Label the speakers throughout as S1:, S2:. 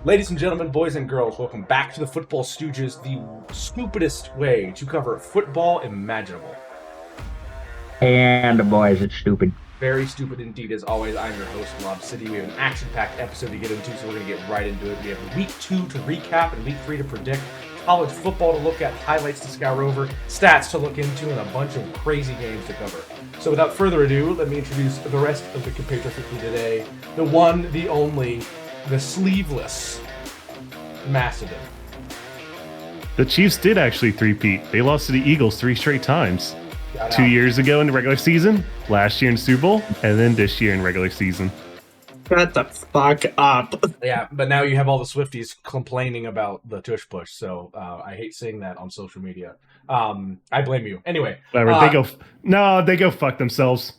S1: Ladies and gentlemen, boys and girls, welcome back to the Football Stooges, the stupidest way to cover football imaginable.
S2: And boy, is it stupid.
S1: Very stupid indeed, as always. I'm your host, Lob City. We have an action-packed episode to get into, so we're going to get right into it. We have week 2 to recap and week 3 to predict, college football to look at, highlights to scour over, stats to look into, and a bunch of crazy games to cover. So without further ado, let me introduce the rest of the compatriots with me today. The one, the only, the sleeveless Macedon.
S3: The Chiefs did actually three-peat. They lost to the Eagles 3 straight times. 2 years ago in the regular season, last year in Super Bowl, and then this year in regular season.
S4: Shut the fuck up.
S1: Yeah, but now you have all the Swifties complaining about the tush push, so I hate seeing that on social media. I blame you. Anyway.
S3: Whatever, they go fuck themselves.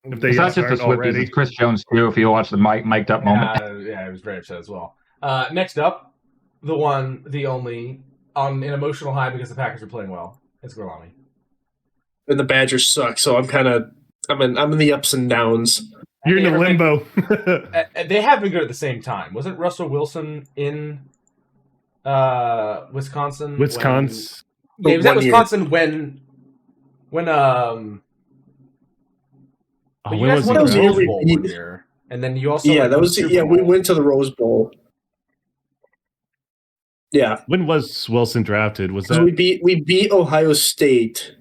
S3: If they
S2: It's not just the Swifties, it's Chris Jones too, if you watch the mic'd up moment.
S1: Yeah, I was very upset as well. Next up, the one, the only, on an emotional high because the Packers are playing well. It's Gorlami.
S4: And the Badgers suck, so I'm in the ups and downs.
S3: You're in the limbo.
S1: They have been good at the same time. Wasn't Russell Wilson in Wisconsin?
S3: Wisconsin.
S1: He was at Wisconsin when you guys won the Rose Bowl one year, and then you also
S4: we went to the Rose Bowl. Yeah.
S3: When was Wilson drafted? Was that
S4: we beat Ohio State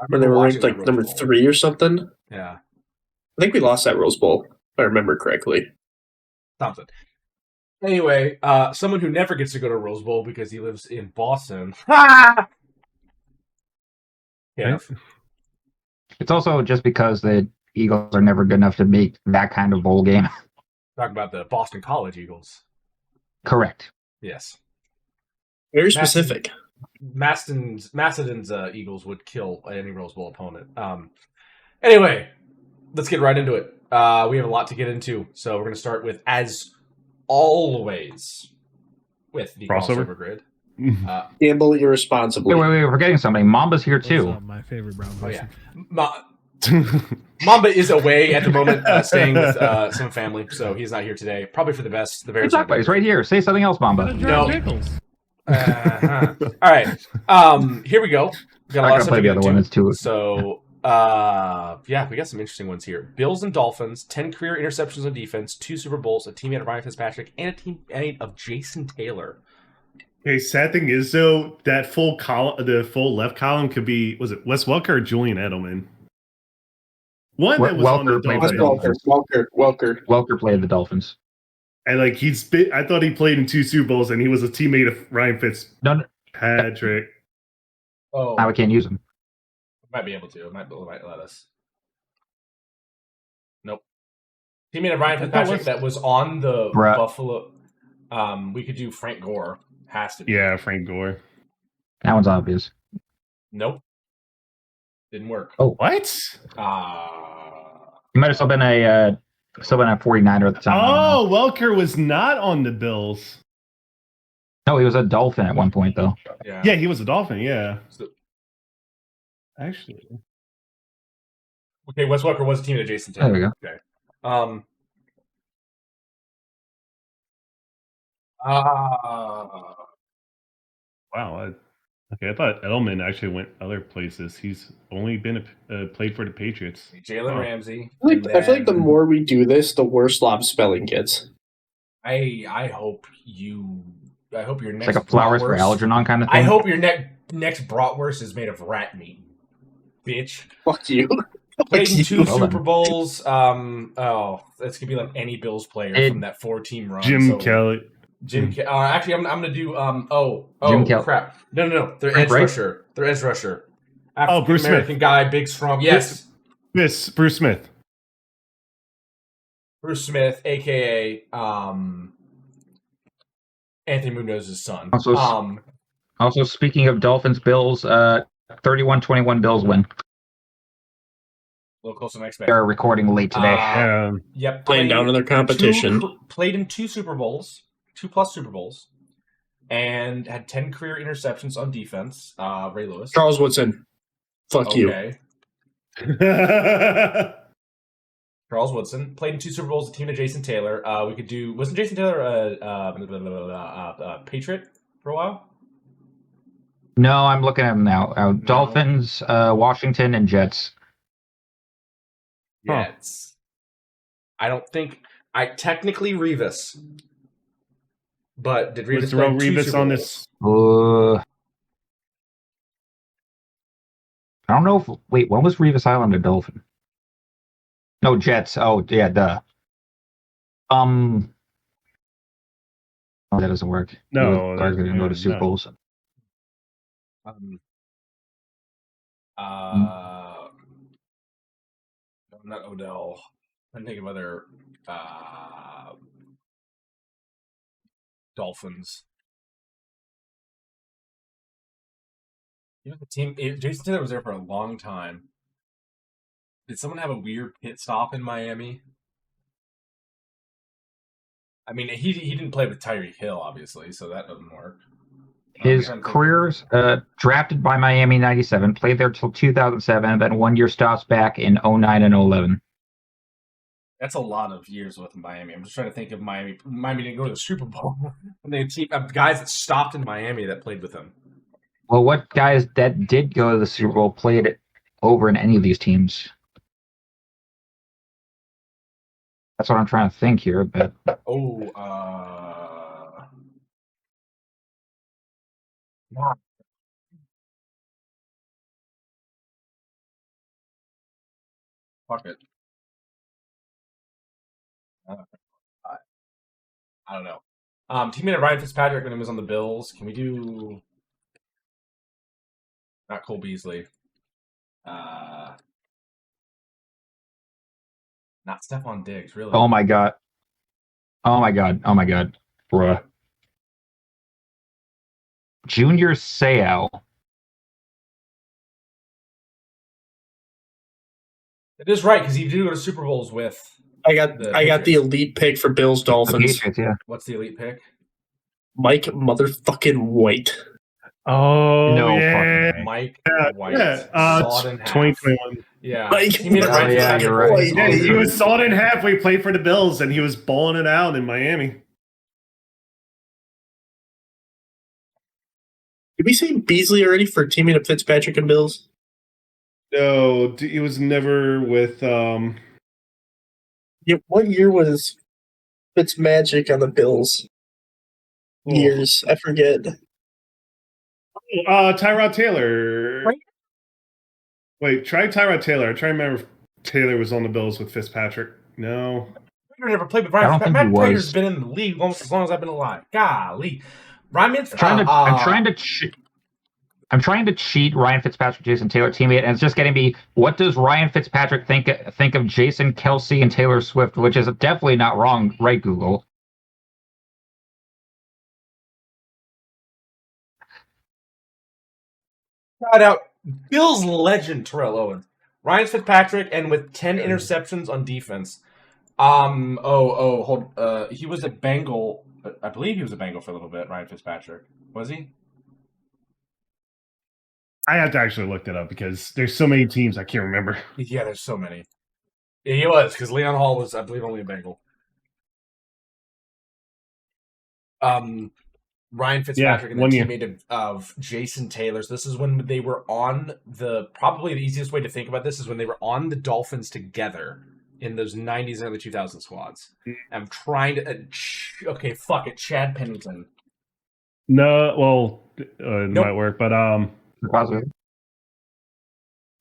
S4: when they were ranked like number 3 or something?
S1: Yeah.
S4: I think we lost that Rose Bowl, if I remember correctly.
S1: Something. Anyway, someone who never gets to go to Rose Bowl because he lives in Boston. Yeah.
S2: It's also just because the Eagles are never good enough to make that kind of bowl game.
S1: Talking about the Boston College Eagles.
S2: Correct.
S1: Yes.
S4: Very specific.
S1: Macedon's Eagles would kill any Rose Bowl opponent. Anyway, let's get right into it. We have a lot to get into, so we're going to start with, as always, with the crossover grid.
S4: Gamble irresponsibly.
S2: Wait, we're forgetting somebody. Mamba's here too.
S5: My favorite brown person.
S1: Oh, yeah. Mamba is away at the moment, staying with some family, so he's not here today. Probably for the best. The Bears.
S2: He's right here. Say something else, Mamba.
S1: No. All right. Here we go. We got a lot of stuff to get into. So, we got some interesting ones here. Bills and Dolphins, 10 career interceptions on defense, 2 Super Bowls, a teammate of Ryan Fitzpatrick, and a teammate of Jason Taylor.
S3: Okay, sad thing is though, that full column, the full left column could be, was it Wes Welker or Julian Edelman? One that was
S2: Welker
S3: on the Dolphins.
S4: Welker
S2: played the Dolphins.
S3: And like I thought he played in 2 Super Bowls, and he was a teammate of Ryan Fitzpatrick.
S1: Oh,
S2: now we can't use him.
S1: Might be able to. It might let us. Nope. Teammate of Ryan Fitzpatrick that was on the Buffalo. We could do Frank Gore. Has to be.
S3: Yeah, Frank Gore.
S2: That one's obvious.
S1: Nope. Didn't work.
S2: Oh,
S3: what?
S2: He might have still been a 49er at the time.
S3: Oh, Welker was not on the Bills.
S2: No, he was a Dolphin at one point, though.
S3: Yeah, he was a Dolphin, yeah. Actually.
S1: Okay, Wes Welker was a teammate of Jason Taylor.
S2: There we go.
S1: Okay.
S3: Wow. I thought Edelman actually went other places. He's only been played for the Patriots.
S1: Jalen Ramsey.
S4: I feel like the more we do this, the worse Lob spelling gets.
S1: I hope your next.
S2: It's like a flowers for Algernon kind of thing.
S1: I hope your next bratwurst is made of rat meat, bitch.
S4: Fuck you.
S1: Played in 2 Super Bowls. That's gonna be like any Bills player from that 4-team run.
S3: Jim Kelly.
S1: Actually, I'm gonna do.
S2: Jim Kelly.
S1: Crap! No. Their edge rusher. Bruce
S3: Smith.
S1: American guy, big, strong. Yes.
S3: Bruce Smith.
S1: Bruce Smith, aka Anthony Munoz's son.
S2: Also, speaking of Dolphins, Bills, 31-21 Bills win.
S1: A little closer than I expected.
S2: They're recording late today.
S1: Yep.
S4: Playing down in their competition.
S1: Played in 2 Super Bowls, 2+ Super Bowls, and had 10 career interceptions on defense. Ray Lewis.
S4: Charles Woodson. Fuck you.
S1: Charles Woodson played in 2 Super Bowls. A team of Jason Taylor. We could do. Wasn't Jason Taylor a Patriot for a while?
S2: No, I'm looking at them now.
S1: No.
S2: Dolphins, Washington, and Jets.
S1: Jets. I don't think. I technically Revis, but did Revis
S3: Was
S1: play
S3: Darrell
S1: 2
S3: Revis
S1: Super
S3: on
S1: Bowls?
S3: this?
S2: I don't know if. Wait, when was Revis Island a Dolphin? No, Jets. Oh, yeah, duh. Oh, that doesn't work.
S3: No,
S2: They're going to go to Super
S3: no.
S2: Bowls.
S1: Not Odell. I'm thinking of other Dolphins. You know, the team. Jason Taylor was there for a long time. Did someone have a weird pit stop in Miami? I mean, he didn't play with Tyreek Hill, obviously, so that doesn't work.
S2: His careers, drafted by Miami in 97, played there till 2007, then 1 year stops back in 09 and 11.
S1: That's a lot of years with Miami. I'm just trying to think of Miami. Miami didn't go to the Super Bowl. And they team guys that stopped in Miami that played with him.
S2: Well, what guys that did go to the Super Bowl played over in any of these teams? That's what I'm trying to think here. But
S1: fuck it. I don't know. Teammate of Ryan Fitzpatrick when he was on the Bills. Can we do not Cole Beasley? Not Stephon Diggs, really.
S2: oh my god, bruh. Junior Seau.
S1: It is right because he did go to Super Bowls with.
S4: I got the elite pick for Bills Dolphins.
S2: Patriots, yeah.
S1: What's the elite pick?
S4: Mike motherfucking White.
S3: Oh,
S2: No
S3: yeah.
S2: fucking way.
S1: Mike White.
S3: Yeah.
S1: Sawed in half.
S3: 2021.
S1: Yeah.
S4: Mike
S1: He made it right.
S2: yeah, you're right.
S3: Yeah, he was sawed in half when he played for the Bills, and he was balling it out in Miami.
S4: Did we say Beasley already for teaming of Fitzpatrick and Bills?
S3: No, he was never with.
S4: Yeah, what year was Fitzmagic on the Bills? Years, I forget.
S3: Tyrod Taylor.
S1: Right.
S3: Wait, try Tyrod Taylor. I try to remember if Taylor was on the Bills with Fitzpatrick. No.
S1: Prater never played with
S2: I
S1: Ryan.
S2: don't think
S1: Matt
S2: he was.
S1: Prater's been in the league almost as long as I've been alive. Golly. Ryan
S2: I'm trying to cheat Ryan Fitzpatrick, Jason Taylor teammate, and it's just getting me. What does Ryan Fitzpatrick think of Jason Kelsey and Taylor Swift? Which is definitely not wrong, right? Google.
S1: Shout out Bills legend Terrell Owens, Ryan Fitzpatrick, and with 10 interceptions on defense. He was a Bengal. I believe he was a Bengal for a little bit. Ryan Fitzpatrick, was he?
S3: I have to actually look that up because there's so many teams I can't remember.
S1: Yeah, there's so many. Yeah, he was because Leon Hall was, I believe, only a Bengal. Ryan Fitzpatrick and the teammate of Jason Taylor's. This is when they were on probably the easiest way to think about this is when they were on the Dolphins together in those 90s and early 2000 squads. I'm trying to... okay, fuck it. Chad Pennington.
S3: No, well, it might work, but...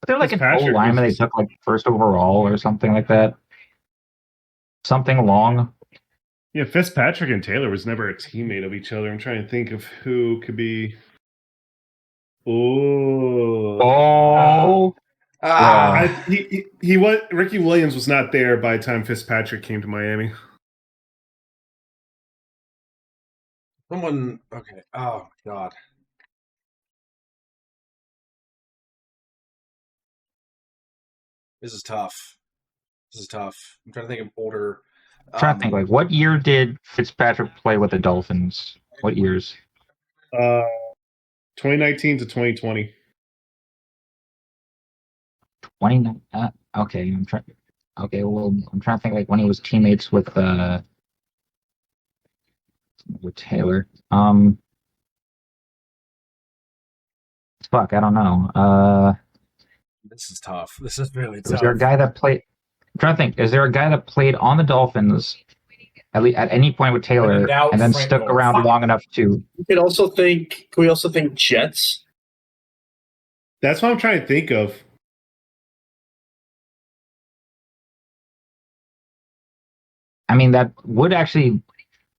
S2: They're like an old lineman they took like first overall or something like that. Something long.
S3: Yeah, Fitzpatrick and Taylor was never a teammate of each other. I'm trying to think of who could be. He was Ricky Williams was not there by the time Fitzpatrick came to Miami.
S1: Someone. Okay. Oh God. This is tough. I'm trying to think of older.
S2: I'm trying to think, like, what year did Fitzpatrick play with the Dolphins? What years?
S3: 2019 to 2020.
S2: 20. Okay, I'm trying. Okay, well, I'm trying to think like when he was teammates with Taylor. Fuck, I don't know.
S1: This is tough. This is really
S2: Was
S1: tough.
S2: there a guy that played? I'm trying to think. Is there a guy that played on the Dolphins at any point with Taylor and then
S1: Frank
S2: stuck
S1: Gore.
S2: around long enough to?
S4: Can we also think Jets?
S3: That's what I'm trying to think of.
S2: I mean, that would actually,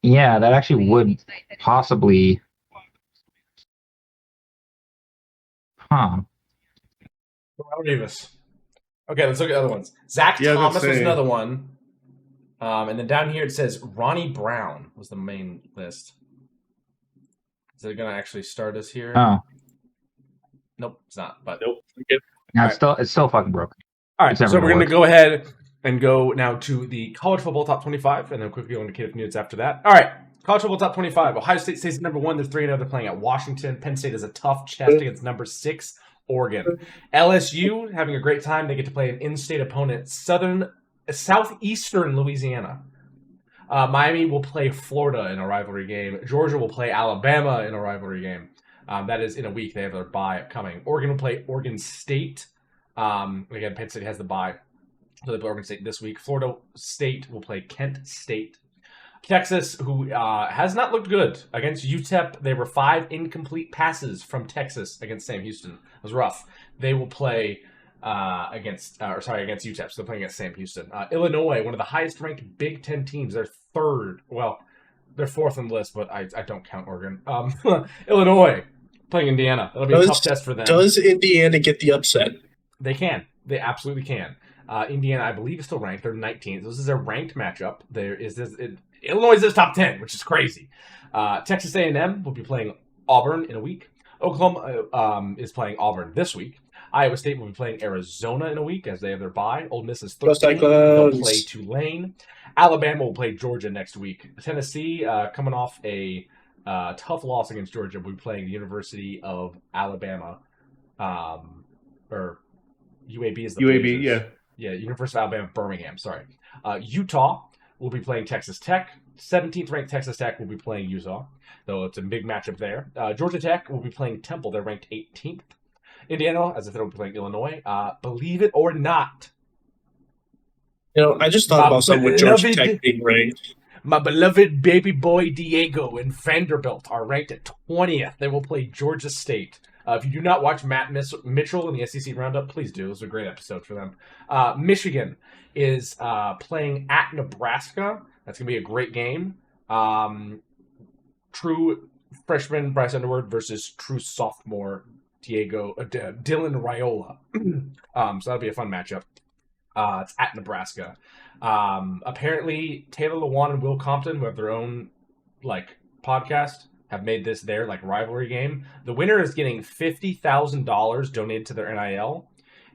S2: that actually would possibly. Huh.
S1: Ronald Davis. Okay, let's look at other ones. Zach Thomas was another one. And then down here it says Ronnie Brown was the main list. Is it going to actually start us here?
S2: Oh.
S1: Nope, it's not. But
S4: nope. Okay.
S2: No, it's still fucking broken.
S1: All right, so we're going to go ahead and go now to the college football top 25, and then quickly go into Kid of Nudes after that. All right, college football top 25. Ohio State stays at number 1. They're 3-0. They're playing at Washington. Penn State is a tough test against number 6, Oregon. LSU having a great time. They get to play an in-state opponent, southeastern Louisiana. Miami will play Florida in a rivalry game. Georgia will play Alabama in a rivalry game. That is in a week. They have their bye upcoming. Oregon will play Oregon State. Again, Penn State has the bye. So they play Oregon State this week. Florida State will play Kent State. Texas, who has not looked good against UTEP. There were 5 incomplete passes from Texas against Sam Houston. It was rough. They will play against UTEP. So they're playing against Sam Houston. Illinois, one of the highest ranked Big Ten teams. They're third. Well, they're 4th on the list, but I don't count Oregon. Illinois playing Indiana. That'll be a tough test for them.
S4: Does Indiana get the upset?
S1: They can. They absolutely can. Indiana, I believe, is still ranked. They're 19th. This is a ranked matchup. Illinois is top 10, which is crazy. Texas A&M will be playing Auburn in a week. Oklahoma is playing Auburn this week. Iowa State will be playing Arizona in a week as they have their bye. Ole Miss is 13th. They'll play Tulane. Alabama will play Georgia next week. Tennessee, coming off a tough loss against Georgia, will be playing the University of Alabama. Or UAB is the
S3: UAB,
S1: Blazers.
S3: yeah.
S1: Yeah, University of Alabama, Birmingham, sorry. Utah will be playing Texas Tech. 17th ranked Texas Tech will be playing Utah, though it's a big matchup there. Georgia Tech will be playing Temple. They're ranked 18th. Indiana, as I said, will be playing Illinois. Believe it or not.
S4: I just thought about something with Georgia Tech being ranked.
S1: My beloved baby boy Diego and Vanderbilt are ranked at 20th. They will play Georgia State. If you do not watch Matt Mitchell in the SEC Roundup, please do. It was a great episode for them. Michigan is playing at Nebraska. That's going to be a great game. True freshman Bryce Underwood versus true sophomore Dylan Raiola. So that'll be a fun matchup. It's at Nebraska. Apparently, Taylor Lewan and Will Compton, who have their own podcast, have made this their rivalry game. The winner is getting $50,000 donated to their NIL,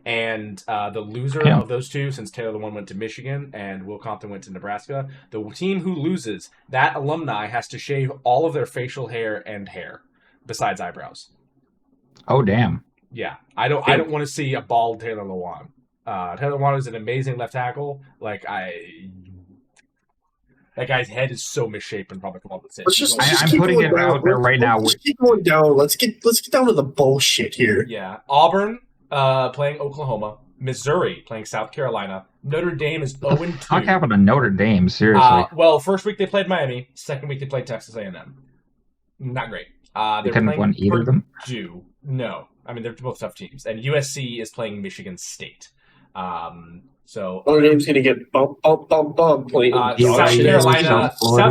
S1: and the loser of those two, since Taylor Lewan went to Michigan and Will Compton went to Nebraska, the team who loses, that alumni has to shave all of their facial hair and hair, besides eyebrows.
S2: Oh damn!
S1: Yeah, I don't want to see a bald Taylor Lewan. Taylor Lewan is an amazing left tackle. That guy's head is so misshapen, probably from all the sins.
S2: I'm putting it out there right now.
S4: Let's keep going down. Let's get down to the bullshit here.
S1: Yeah, Auburn playing Oklahoma, Missouri playing South Carolina. Notre Dame is 0-2.
S2: What the fuck happened to Notre Dame? Seriously.
S1: Well, first week they played Miami. Second week they played Texas A&M. Not great.
S2: They couldn't have won either of them?
S1: No. I mean, they're both tough teams. And USC is playing Michigan State. So
S4: Notre Dame's going to get bump.
S1: South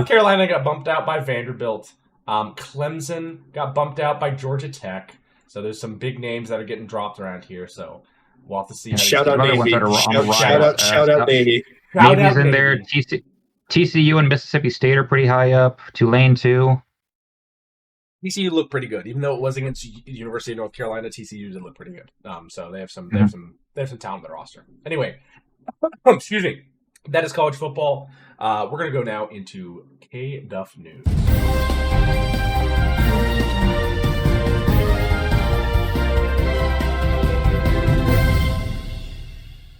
S1: Carolina got bumped out by Vanderbilt. Clemson got bumped out by Georgia Tech. So there's some big names that are getting dropped around here. So we'll have to see.
S4: Shout out Navy. Shout out Navy.
S2: Navy's in there. TCU and Mississippi State are pretty high up. Tulane too.
S1: TCU looked pretty good, even though it was against University of North Carolina. TCU did look pretty good. So they have some talent on their roster. Anyway, excuse me. That is college football. We're gonna go now into K-Duff News.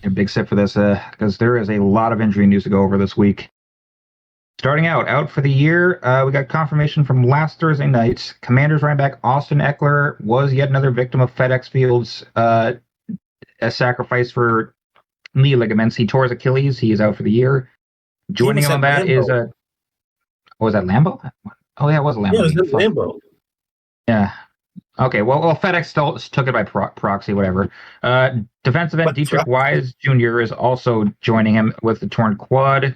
S2: a big sip for this because there is a lot of injury news to go over this week. Starting out for the year, we got confirmation from last Thursday night. Commanders running back Austin Eckler was yet another victim of FedEx Field's a sacrifice for knee ligaments. He tore his Achilles. He is out for the year. Joining him on that is what was that, Lambeau? Oh yeah, it was a Lambeau.
S4: Yeah, it was Lambeau.
S2: Yeah. Okay, well, FedEx still took it by proxy, whatever. Defensive end Dietrich Wise Jr. is also joining him with the torn quad.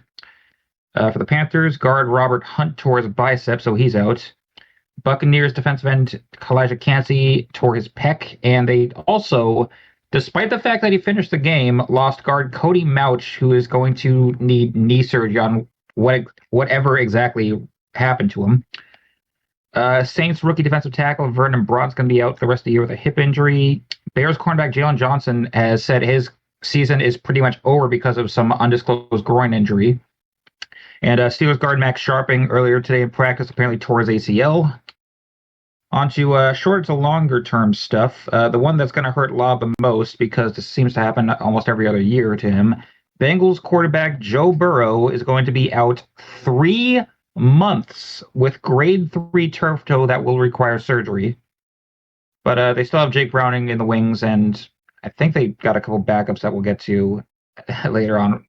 S2: For the Panthers, guard Robert Hunt tore his bicep, so he's out. Buccaneers defensive end Kalijah Cansey tore his pec, and they also, despite the fact that he finished the game, lost guard Cody Mouch, who is going to need knee surgery on whatever exactly happened to him. Saints rookie defensive tackle Vernon Broad's going to be out the rest of the year with a hip injury. Bears cornerback Jalen Johnson has said his season is pretty much over because of some undisclosed groin injury. And Steelers guard Max Sharping earlier today in practice apparently tore his ACL. On to shorter to longer term stuff. The one that's going to hurt Lob the most, because this seems to happen almost every other year to him. Bengals quarterback Joe Burrow is going to be out 3 months with grade 3 turf toe that will require surgery. But they still have Jake Browning in the wings, and I think they got a couple backups that we'll get to later on.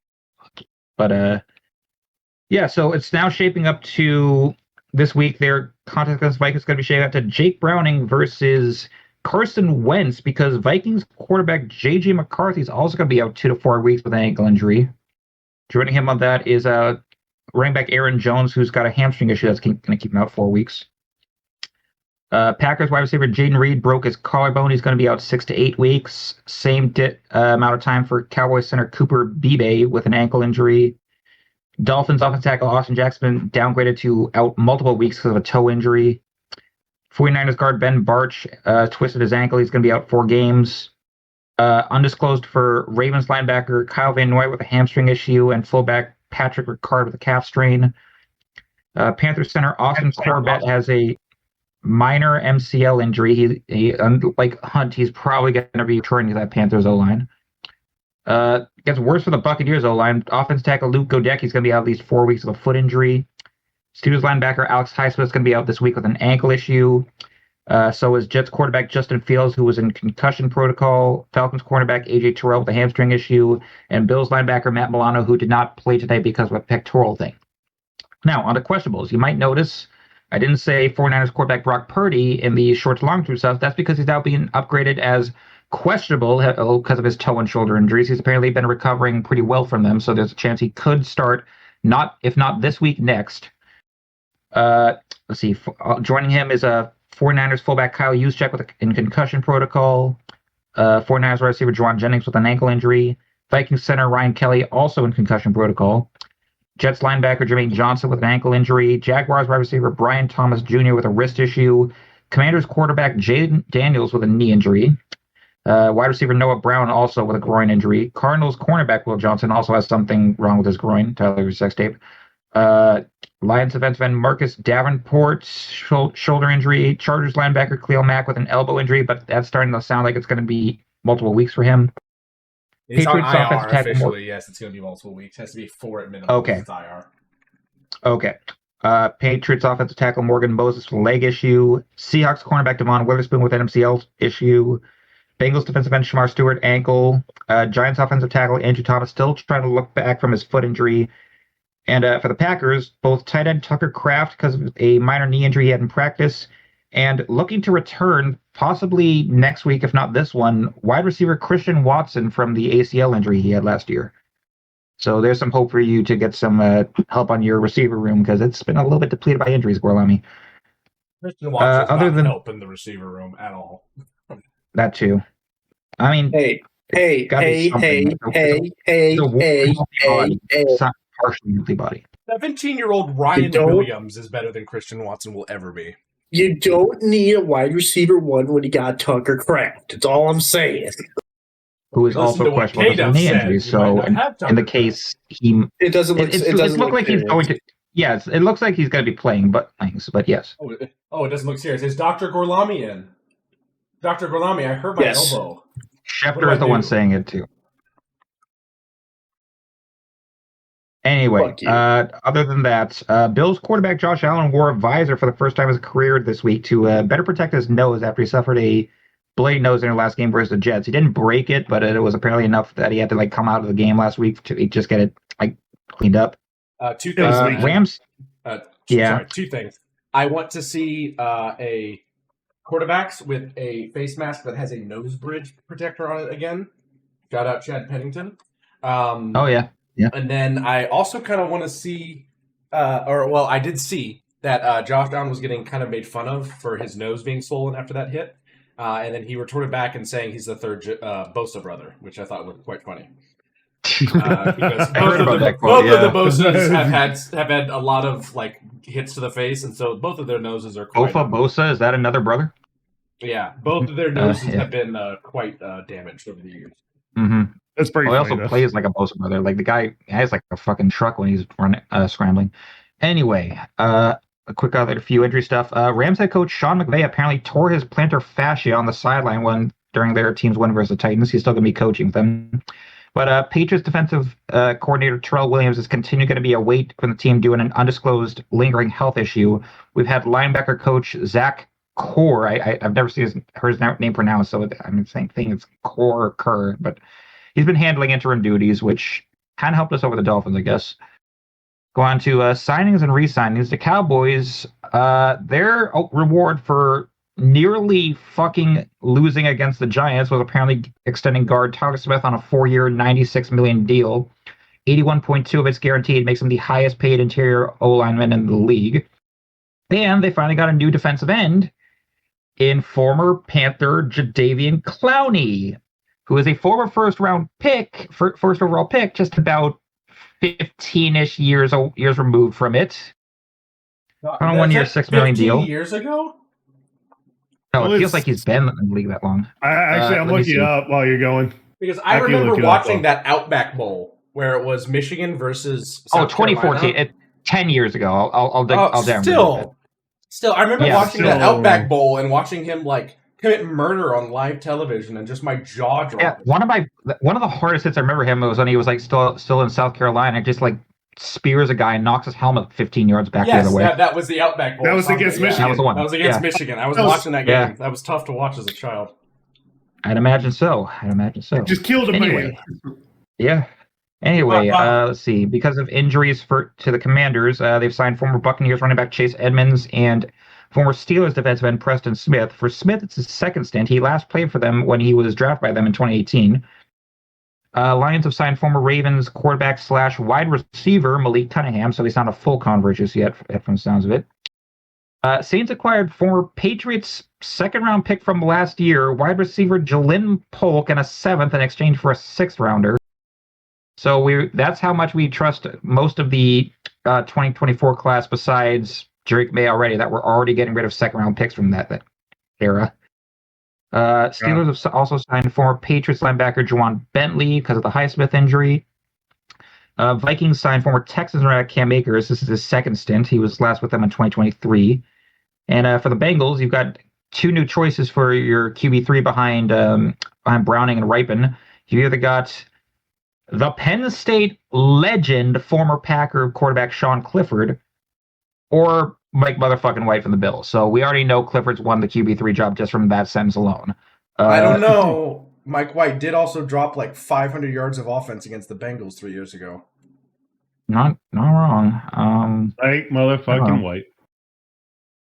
S2: But yeah, so it's now shaping up to this week. Their contest against Vikings is going to be shaping up to Jake Browning versus Carson Wentz, because Vikings quarterback J.J. McCarthy is also going to be out 2 to 4 weeks with an ankle injury. Joining him on that is running back Aaron Jones, who's got a hamstring issue that's going to keep him out 4 weeks. Packers wide receiver Jaden Reed broke his collarbone. He's going to be out 6 to 8 weeks. Same amount of time for Cowboys center Cooper Beebe with an ankle injury. Dolphins offensive tackle Austin Jackson downgraded to out multiple weeks because of a toe injury. 49ers guard Ben Barch twisted his ankle. He's going to be out 4 games. Undisclosed for Ravens linebacker Kyle Van Noy with a hamstring issue, and fullback Patrick Ricard with a calf strain. Panthers center Austin Corbett has a minor MCL injury. He unlike Hunt, he's probably going to be returning to that Panthers O-line. Gets worse for the Buccaneers O-line. Offensive tackle Luke Godecki is going to be out at least 4 weeks with a foot injury. Steelers linebacker Alex Highsmith is going to be out this week with an ankle issue. So is Jets quarterback Justin Fields, who was in concussion protocol. Falcons cornerback A.J. Terrell with a hamstring issue. And Bills linebacker Matt Milano, who did not play today because of a pectoral thing. Now, on the questionables, you might notice I didn't say 49ers quarterback Brock Purdy in the short to long-term stuff. That's because he's now being upgraded as questionable because of his toe and shoulder injuries. He's apparently been recovering pretty well from them, so there's a chance he could start, if not this week, next. Let's see. Joining him is a 49ers fullback Kyle Juszczyk in concussion protocol. 49ers wide receiver Juwan Jennings with an ankle injury. Vikings center Ryan Kelly also in concussion protocol. Jets linebacker Jermaine Johnson with an ankle injury. Jaguars wide receiver Brian Thomas Jr. with a wrist issue. Commanders quarterback Jaden Daniels with a knee injury. Wide receiver Noah Brown also with a groin injury. Cardinals cornerback Will Johnson also has something wrong with his groin. Tyler sex tape. Lions defensive end Marcus Davenport shoulder injury. Chargers linebacker Khalil Mack with an elbow injury, but that's starting to sound like it's going to be multiple weeks for him.
S1: It's Patriots on IR officially. Yes, it's going to be multiple weeks. It has to be 4 at minimum.
S2: Okay.
S1: It's IR.
S2: Okay. Patriots offensive tackle Morgan Moses with a leg issue. Seahawks cornerback Devon Witherspoon with an MCL issue. Bengals defensive end Shamar Stewart ankle. Giants offensive tackle Andrew Thomas still trying to look back from his foot injury. And for the Packers, both tight end Tucker Kraft because of a minor knee injury he had in practice, and looking to return possibly next week, if not this one, wide receiver Christian Watson from the ACL injury he had last year. So there's some hope for you to get some help on your receiver room, because it's been a little bit depleted by injuries, Gorlami.
S1: Christian Watson's other than help in the receiver room at all.
S2: That too. I mean,
S4: hey.
S2: Partially healthy body.
S1: 17-year-old Ryan Williams is better than Christian Watson will ever be.
S4: You don't need a wide receiver 1 when you got Tucker Kraft. That's all I'm saying.
S2: Who is also questionable with knee injury. So in the case
S4: it doesn't look
S2: like he's going to. Yes, it looks like he's going to be playing, but yes.
S1: Oh, it doesn't look serious. Is Dr. Gorlami in? Dr. Gorlami, I hurt my elbow.
S2: Schefter is the one saying it too. Anyway,
S4: Fuck you.
S2: other than that, Bills quarterback Josh Allen wore a visor for the first time in his career this week to better protect his nose after he suffered a bloody nose in their last game versus the Jets. He didn't break it, but it was apparently enough that he had to like come out of the game last week to just get it like cleaned up.
S1: Two
S3: It was
S1: things.
S3: leaking.
S2: Rams, yeah.
S1: Sorry, two things. I want to see a quarterbacks with a face mask that has a nose bridge protector on it again. Shout out Chad Pennington.
S2: Oh yeah.
S1: And then I also kind of want to see, I did see that Josh Allen was getting kind of made fun of for his nose being swollen after that hit. And then he retorted back and saying he's the third Bosa brother, which I thought was quite funny. Because both of the Bosas have had a lot of like hits to the face, and so both of their noses are quite.
S2: Bosa, is that another brother?
S1: Yeah, both of their noses have been quite damaged over the years.
S2: Mm-hmm.
S3: That's pretty.
S2: He also plays like a Bosa brother. Like the guy has like a fucking truck when he's running, scrambling. Anyway, a quick other few injury stuff. Rams head coach Sean McVay apparently tore his plantar fascia on the sideline during their team's win versus the Titans. He's still going to be coaching them. But Patriots defensive coordinator Terrell Williams is continuing to be a weight from the team due to an undisclosed lingering health issue. We've had linebacker coach Zach Core. I've never heard his name pronounced, so I'm saying it's Kerr, but he's been handling interim duties, which kind of helped us over the Dolphins, I guess. Go on to signings and re-signings. The Cowboys, their reward for nearly fucking losing against the Giants was apparently extending guard Tyler Smith on a 4-year, $96 million deal. 81.2 of it's guaranteed, makes him the highest paid interior O-lineman in the league. And they finally got a new defensive end in former Panther Jadeveon Clowney, who is a former first overall pick, just about 15-ish years removed from it. On a 1-year, $6 million deal.
S1: 15 years ago?
S2: No, it feels like he's been in the league that long.
S3: I'm looking it up while you're going.
S1: Because I remember watching that Outback Bowl where it was Michigan versus South
S2: 2014. 10 years ago. I'll down.
S1: Still, I remember watching that Outback Bowl and watching him like commit murder on live television, and just my jaw dropped.
S2: Yeah, one of the hardest hits I remember him was when he was like still in South Carolina, just like spears a guy and knocks his helmet 15 yards back the other way.
S1: That was the Outback Bowl.
S3: That was against Michigan.
S2: That was the one.
S1: That was against Michigan. I was watching that game. Yeah. That was tough to watch as a child.
S2: I'd imagine so.
S3: Just killed him
S2: anyway. Yeah. Anyway, let's see. Because of injuries to the Commanders, they've signed former Buccaneers running back Chase Edmonds and former Steelers defensive end Preston Smith. For Smith, it's his second stint. He last played for them when he was drafted by them in 2018. Lions have signed former Ravens quarterback / wide receiver Malik Cunningham, so he's not a full convert just yet from the sounds of it. Saints acquired former Patriots second-round pick from last year, wide receiver Jalen Polk, and a 7th in exchange for a 6th-rounder. So that's how much we trust most of the 2024 class besides Drake May already, that we're already getting rid of second-round picks from that era. Steelers have also signed former Patriots linebacker Juwan Bentley because of the Highsmith injury. Vikings signed former Texans running back Cam Akers. This is his second stint. He was last with them in 2023. And for the Bengals, you've got 2 new choices for your QB3 behind Browning and Ripon. You either got the Penn State legend, former Packer quarterback Sean Clifford, or Mike motherfucking White from the Bills. So we already know Clifford's won the QB3 job just from that sentence alone.
S1: I don't know. Mike White did also drop like 500 yards of offense against the Bengals 3 years ago.
S2: Not wrong.
S3: Mike motherfucking White.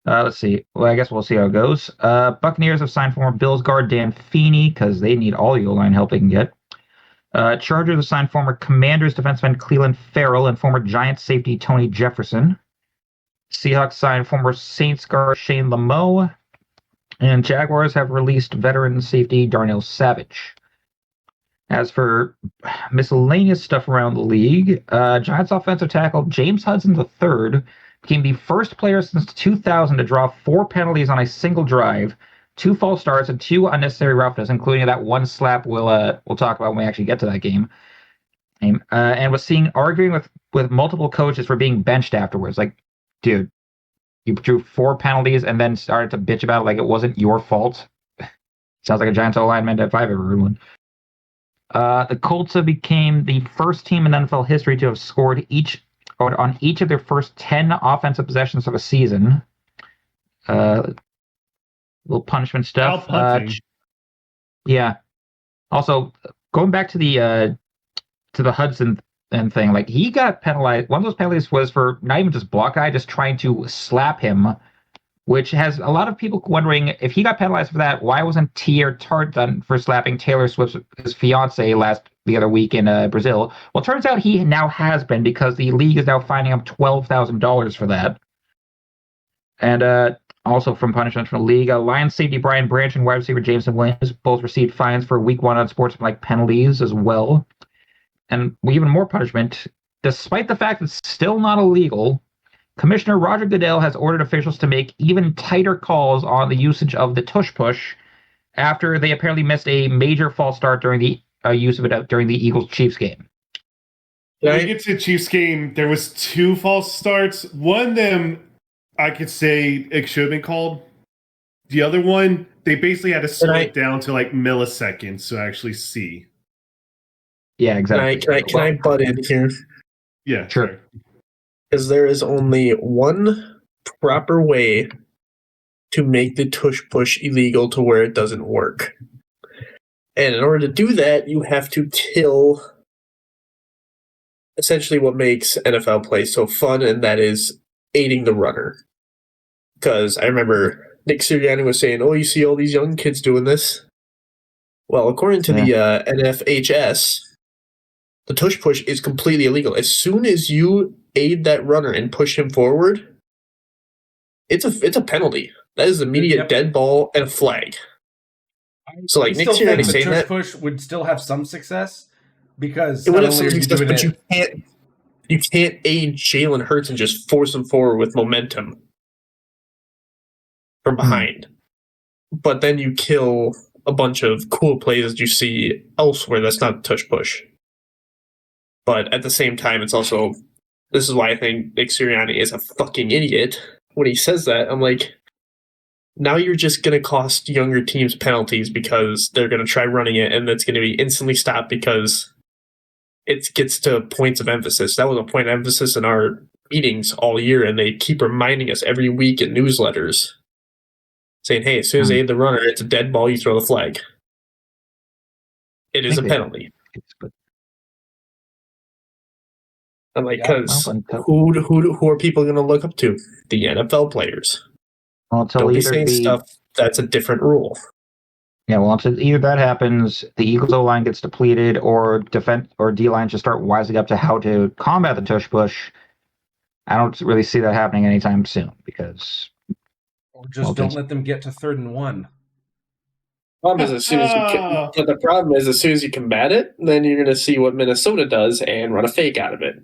S2: Let's see. Well, I guess we'll see how it goes. Buccaneers have signed former Bills guard Dan Feeney because they need all the O-line help they can get. Chargers have signed former Commanders defensive end Cleveland Farrell and former Giants safety Tony Jefferson. Seahawks signed former Saints guard Shane Lameau. And Jaguars have released veteran safety Darnell Savage. As for miscellaneous stuff around the league, Giants offensive tackle James Hudson III became the first player since 2000 to draw 4 penalties on a single drive, 2 false starts, and 2 unnecessary roughness, including that one slap we'll talk about when we actually get to that game. And was seen arguing with multiple coaches for being benched afterwards. Like, dude, you drew 4 penalties and then started to bitch about it like it wasn't your fault. Sounds like a Giants O-lineman if I've ever heard one. The Colts have became the first team in NFL history to have scored on each of their first 10 offensive possessions of a season. Little punishment stuff. Yeah. Also, going back to the Hudson and thing, like he got penalized. One of those penalties was for not even just block guy, just trying to slap him, which has a lot of people wondering if he got penalized for that. Why wasn't Tier Tart done for slapping Taylor Swift's his fiance the other week in Brazil? Well, it turns out he now has been because the league is now fining him $12,000 for that. And also from punishment from the league, Lions safety Brian Branch and wide receiver Jameson Williams both received fines for week 1 unsportsmanlike penalties as well. And even more punishment, despite the fact it's still not illegal, Commissioner Roger Goodell has ordered officials to make even tighter calls on the usage of the tush push after they apparently missed a major false start during the use of it during the Eagles-Chiefs game.
S3: When we get to the Chiefs game, there was 2 false starts. One of them, I could say it should have been called. The other one, they basically had to slow it down to like milliseconds to actually see.
S2: Yeah, exactly.
S4: Can I butt in here?
S3: Yeah,
S2: sure.
S4: Because there is only one proper way to make the tush push illegal to where it doesn't work. And in order to do that, you have to kill essentially what makes NFL play so fun, and that is aiding the runner. Because I remember Nick Sirianni was saying, you see all these young kids doing this? Well, according to the NFHS, the tush push is completely illegal. As soon as you aid that runner and push him forward, it's a penalty. That is immediate dead ball and a flag. So like Nick Sirianni saying that
S1: push would still have some success because
S4: it would have some success, but you can't aid Jalen Hurts and just force him forward with momentum from behind. But then you kill a bunch of cool plays that you see elsewhere. That's not a tush push. But at the same time, it's also, this is why I think Nick Sirianni is a fucking idiot. When he says that, I'm like, now you're just going to cost younger teams penalties because they're going to try running it, and that's going to be instantly stopped because it gets to points of emphasis. That was a point of emphasis in our meetings all year, and they keep reminding us every week in newsletters saying, hey, as soon as they hit the runner, it's a dead ball, you throw the flag. It is a penalty. I'm like, because who are people going to look up to? The NFL players.
S2: Well,
S4: don't be saying stuff that's a different rule.
S2: Yeah, well, until either that happens, the Eagles O-line gets depleted, or defense or D-line should start wising up to how to combat the tush push. I don't really see that happening anytime soon because.
S1: Or just don't let them get to 3rd and 1.
S4: The problem is, as soon as you combat it, then you're going to see what Minnesota does and run a fake out of it.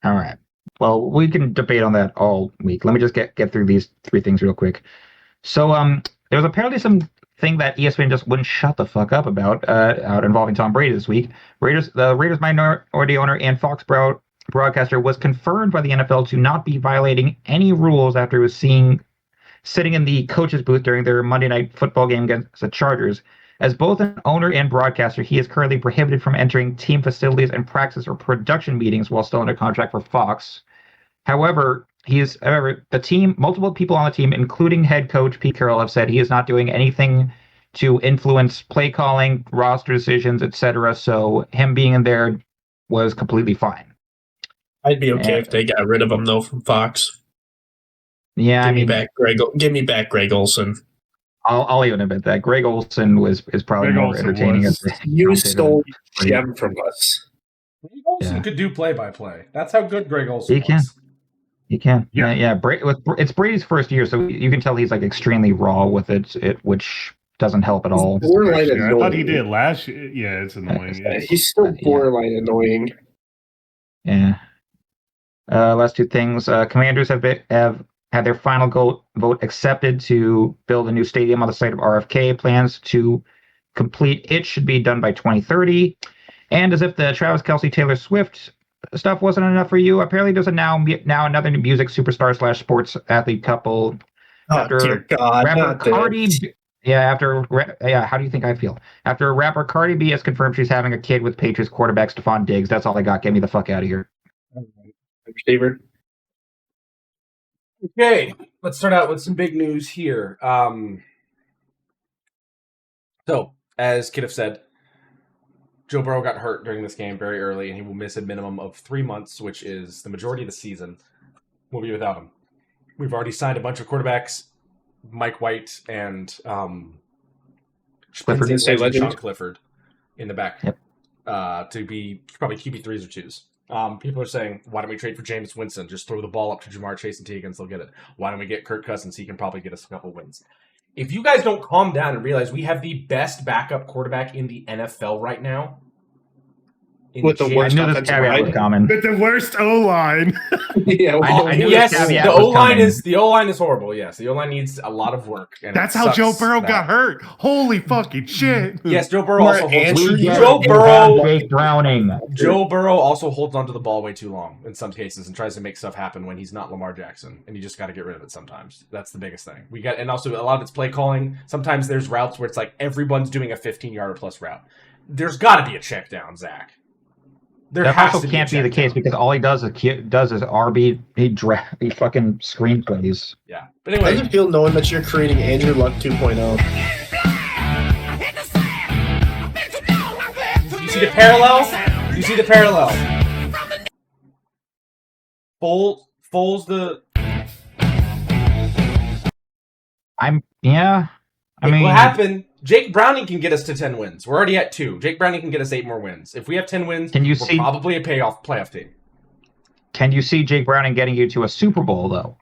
S2: All right. Well, we can debate on that all week. Let me just get through these 3 things real quick. So, there was apparently some thing that ESPN just wouldn't shut the fuck up about out involving Tom Brady this week. The Raiders minority owner and Fox broadcaster was confirmed by the NFL to not be violating any rules after he was sitting in the coach's booth during their Monday Night Football game against the Chargers. As both an owner and broadcaster, he is currently prohibited from entering team facilities and practice or production meetings while still under contract for Fox. However, multiple people on the team, including head coach Pete Carroll, have said he is not doing anything to influence play calling, roster decisions, etc. So him being in there was completely fine.
S4: I'd be okay if they got rid of him though from Fox.
S2: Yeah,
S4: give me back Greg Olsen.
S2: I'll even admit that Greg Olsen is probably more entertaining.
S4: You stole gem from us.
S1: Greg Olsen could do play-by-play. That's how good Greg Olsen was.
S2: He can. Yeah. It's Brady's first year, so you can tell he's like extremely raw with it, which doesn't help at all.
S3: I thought he did last year. Yeah, it's annoying.
S4: He's still borderline annoying.
S2: Yeah. Last 2 things. Commanders have had their final vote accepted to build a new stadium on the site of RFK. Plans to complete it should be done by 2030. And as if the Travis Kelce Taylor Swift stuff wasn't enough for you, apparently there's now another music superstar / sports athlete couple.
S4: Dear God,
S2: rapper Yeah, how do you think I feel? After rapper Cardi B has confirmed she's having a kid with Patriots quarterback Stephon Diggs, that's all I got. Get me the fuck out of here.
S4: Receiver.
S1: Okay, let's start out with some big news here. So, as Kiddiff said, Joe Burrow got hurt during this game very early, and he will miss a minimum of 3 months, which is the majority of the season. We'll be without him. We've already signed a bunch of quarterbacks, Mike White and
S2: Clifford.
S1: Sean Clifford in the back.
S2: Yep.
S1: To be probably QB3s or 2s. People are saying, why don't we trade for Jameis Winston? Just throw the ball up to Jamar Chase and T. Higgins, they'll get it. Why don't we get Kirk Cousins? He can probably get us a couple wins. If you guys don't calm down and realize we have the best backup quarterback in the NFL right now,
S4: with the worst
S2: offensive line,
S3: with the worst O line.
S4: Yeah,
S2: I knew
S1: yes, the O line is horrible. Yes, the O line needs a lot of work. And
S3: that's how Joe Burrow got hurt. Holy fucking shit!
S1: Yes, Joe Burrow also Joe Burrow also holds onto the ball way too long in some cases and tries to make stuff happen when he's not Lamar Jackson, and you just got to get rid of it sometimes. That's the biggest thing. And also a lot of it's play calling. Sometimes there's routes where it's like everyone's doing a 15-yarder plus route. There's got to be a check down, Zach.
S2: That also can't be the case because all he does is RB. He fucking screen plays.
S1: Yeah, but anyway,
S4: how does it feel knowing that you're creating Andrew Luck 2.0?
S1: You see the parallel? You see the parallel? Foles the. I mean, what happened? Jake Browning can get us to 10 wins. We're already at 2. Jake Browning can get us 8 more wins. If we have 10 wins, we're probably a playoff team.
S2: Can you see Jake Browning getting you to a Super Bowl, though?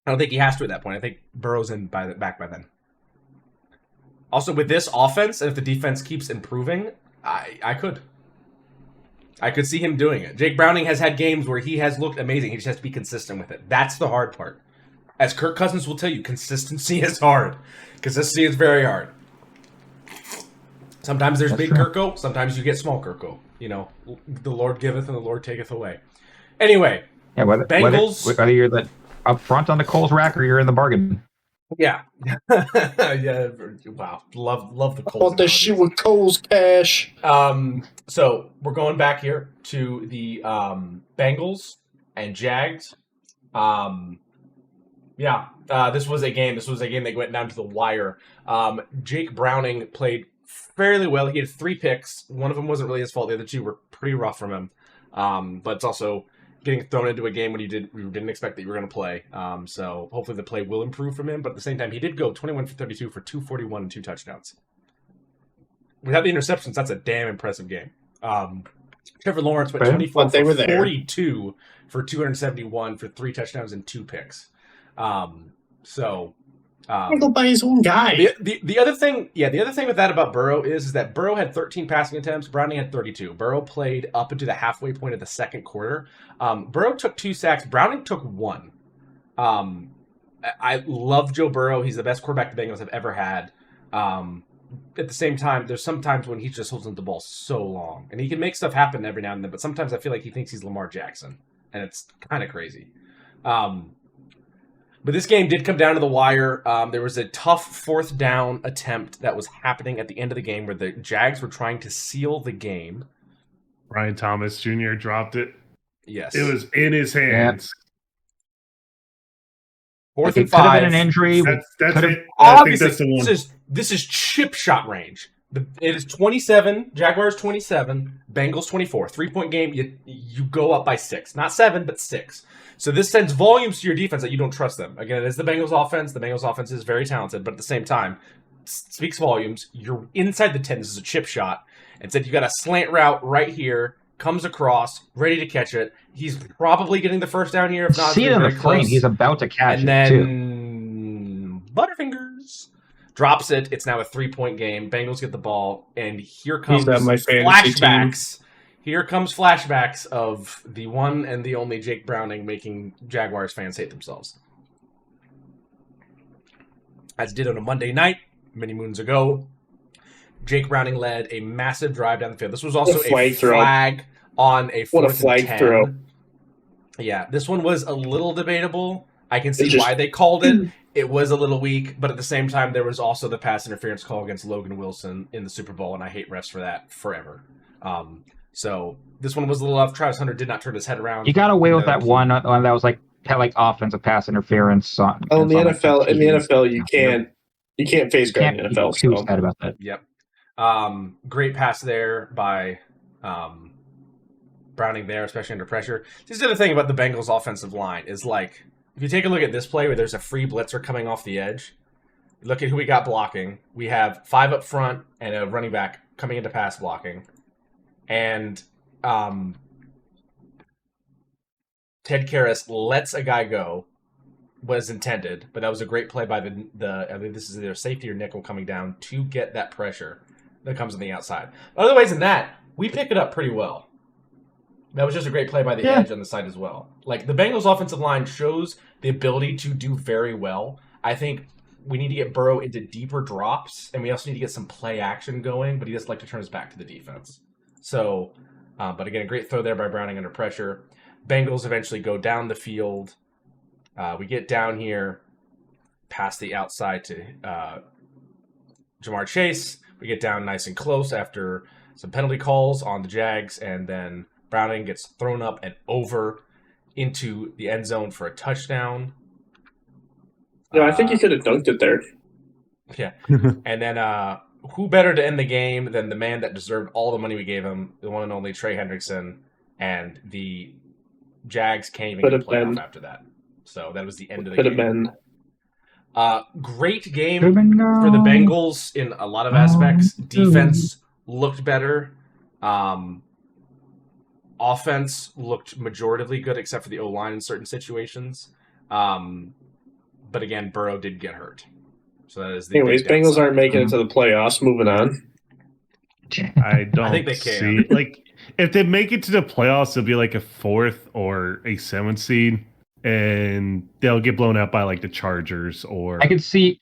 S1: I don't think he has to at that point. I think Burrow's back by then. Also, with this offense, and if the defense keeps improving, I could see him doing it. Jake Browning has had games where he has looked amazing. He just has to be consistent with it. That's the hard part. As Kirk Cousins will tell you, consistency is hard. Consistency is very hard. Sometimes there's big Kirko. Sometimes you get small Kirko. You know, the Lord giveth and the Lord taketh away. Anyway, Bengals.
S2: Whether you're up front on the Coles rack or you're in the bargain.
S1: Yeah. Yeah. Wow. Love the Coles.
S4: I want this shit with Coles cash.
S1: So we're going back here to the Bengals and Jags. This was a game that went down to the wire. Jake Browning played fairly well. He had 3 picks. One of them wasn't really his fault. The other 2 were pretty rough from him. But it's also getting thrown into a game when you didn't expect that you were going to play. So hopefully the play will improve from him. But at the same time, he did go 21 for 32 for 241 and 2 touchdowns. Without the interceptions, that's a damn impressive game. Trevor Lawrence went 24 for 42 for 271 for 3 touchdowns and 2 picks. Go
S4: by his own guy.
S1: The other thing with that about Burrow is that Burrow had 13 passing attempts, Browning had 32. Burrow played up into the halfway point of the second quarter. Burrow took 2 sacks, Browning took 1. I love Joe Burrow. He's the best quarterback the Bengals have ever had. At the same time, there's some times when he just holds on the ball so long, and he can make stuff happen every now and then. But sometimes I feel like he thinks he's Lamar Jackson, and it's kind of crazy. But this game did come down to the wire. There was a tough 4th down attempt that was happening at the end of the game where the Jags were trying to seal the game.
S3: Brian Thomas Jr. dropped it.
S1: Yes.
S3: It was in his hands.
S2: Yeah.
S1: 4th and 5.
S2: Could have been an injury.
S3: That's it.
S1: Obviously, this is chip shot range. It is 27. Jaguars 27. Bengals 24. 3-point game. You go up by 6. Not 7, but 6. So this sends volumes to your defense that you don't trust them. Again, it is the Bengals offense. The Bengals offense is very talented, but at the same time, speaks volumes. You're inside the 10. This is a chip shot. And said you got a slant route right here. Comes across, ready to catch it. He's probably getting the first down here. If not,
S2: see it in the frame. He's about to catch
S1: it,
S2: and
S1: too.
S2: And
S1: then Butterfingers drops it. It's now a 3-point game. Bengals get the ball, and here comes flashbacks. Here comes flashbacks of the one and the only Jake Browning making Jaguars fans hate themselves. As did on a Monday night, many moons ago. Jake Browning led a massive drive down the field. This was also a flag on a 4th and 10. Throw. Yeah, this one was a little debatable. I can see why they called it. it was a little weak, but at the same time, there was also the pass interference call against Logan Wilson in the Super Bowl, and I hate refs for that forever. So this one was a little off. Travis Hunter did not turn his head around.
S2: You got away with that one that was like had like offensive pass interference. On,
S4: in the NFL, you can't face guard in the NFL.
S2: Too sad about that.
S1: Yep. Great pass there by Browning there, especially under pressure. This is the other thing about the Bengals' offensive line is like, if you take a look at this play where there's a free blitzer coming off the edge, look at who we got blocking. We have 5 up front and a running back coming into pass blocking. And Ted Karras lets a guy go, was intended, but that was a great play by the I mean, this is either safety or nickel coming down to get that pressure that comes on the outside. Otherwise than that, we pick it up pretty well. That was just a great play by the edge on the side as well. Like, the Bengals offensive line shows the ability to do very well. I think we need to get Burrow into deeper drops, and we also need to get some play action going, but he doesn't like to turn his back to the defense. So, but again, a great throw there by Browning under pressure. Bengals eventually go down the field. We get down here past the outside to Jamar Chase. We get down nice and close after some penalty calls on the Jags, and then Browning gets thrown up and over into the end zone for a touchdown.
S4: No, I think he could have dunked it there.
S1: Yeah. And then who better to end the game than the man that deserved all the money we gave him, the one and only Trey Hendrickson, and the Jags can't even get a playoff after that. So that was the end of the game.
S4: Could have been.
S1: Great game for the Bengals in a lot of aspects. Defense looked better. Offense looked majoritively good, except for the O-line in certain situations. But again, Burrow did get hurt. So that is the
S4: Anyways, Bengals aren't making it to the playoffs. Moving on.
S3: I
S1: think they
S3: see. Like, if they make it to the playoffs, it'll be like a 4th or a 7th seed, and they'll get blown out by like the Chargers or.
S2: I could see,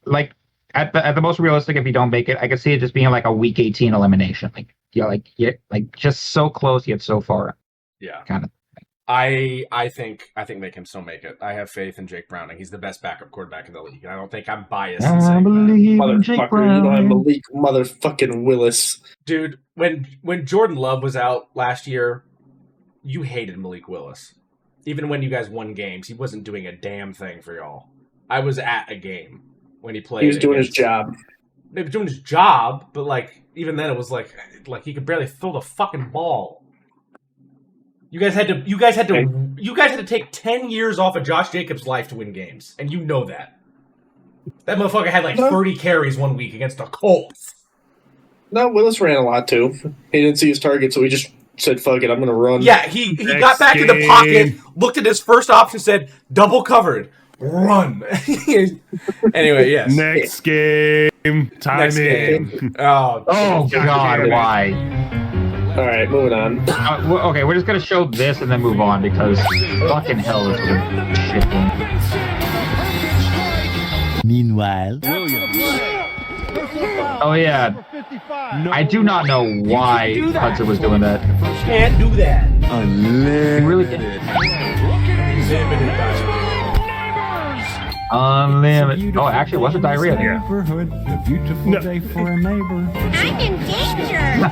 S2: like, at the most realistic, if you don't make it, I could see it just being like a Week 18 elimination. Like just so close yet so far.
S1: Yeah,
S2: kind of.
S1: I think they can still make it. I have faith in Jake Browning. He's the best backup quarterback in the league. I don't think I'm biased in saying
S4: that. Motherfucker, you know I'm Malik motherfucking Willis.
S1: Dude, when Jordan Love was out last year, you hated Malik Willis. Even when you guys won games, he wasn't doing a damn thing for y'all. I was at a game when he played.
S4: He was doing his job.
S1: He was doing his job, but like even then it was like he could barely throw the fucking ball. You guys had to take 10 years off of Josh Jacobs' life to win games, and you know that. That motherfucker had like 30 carries one week against the Colts.
S4: No, Willis ran a lot too. He didn't see his target, so he just said, "Fuck it, I'm gonna run."
S1: Yeah, he got back in the pocket, looked at his first option, said, "Double covered, run." Anyway, yes.
S3: Next game. Timing.
S1: Oh
S2: God, why?
S4: All right, moving on.
S2: Okay, we're just gonna show this and then move on because fucking hell, this was a shit game.
S5: Meanwhile,
S2: oh yeah, I do not know why Hudson was doing that.
S1: Can't do that.
S2: He really did. Unlimited. Oh, actually, it wasn't diarrhea there.
S5: A beautiful day for a neighbor.
S6: I'm in danger.
S2: I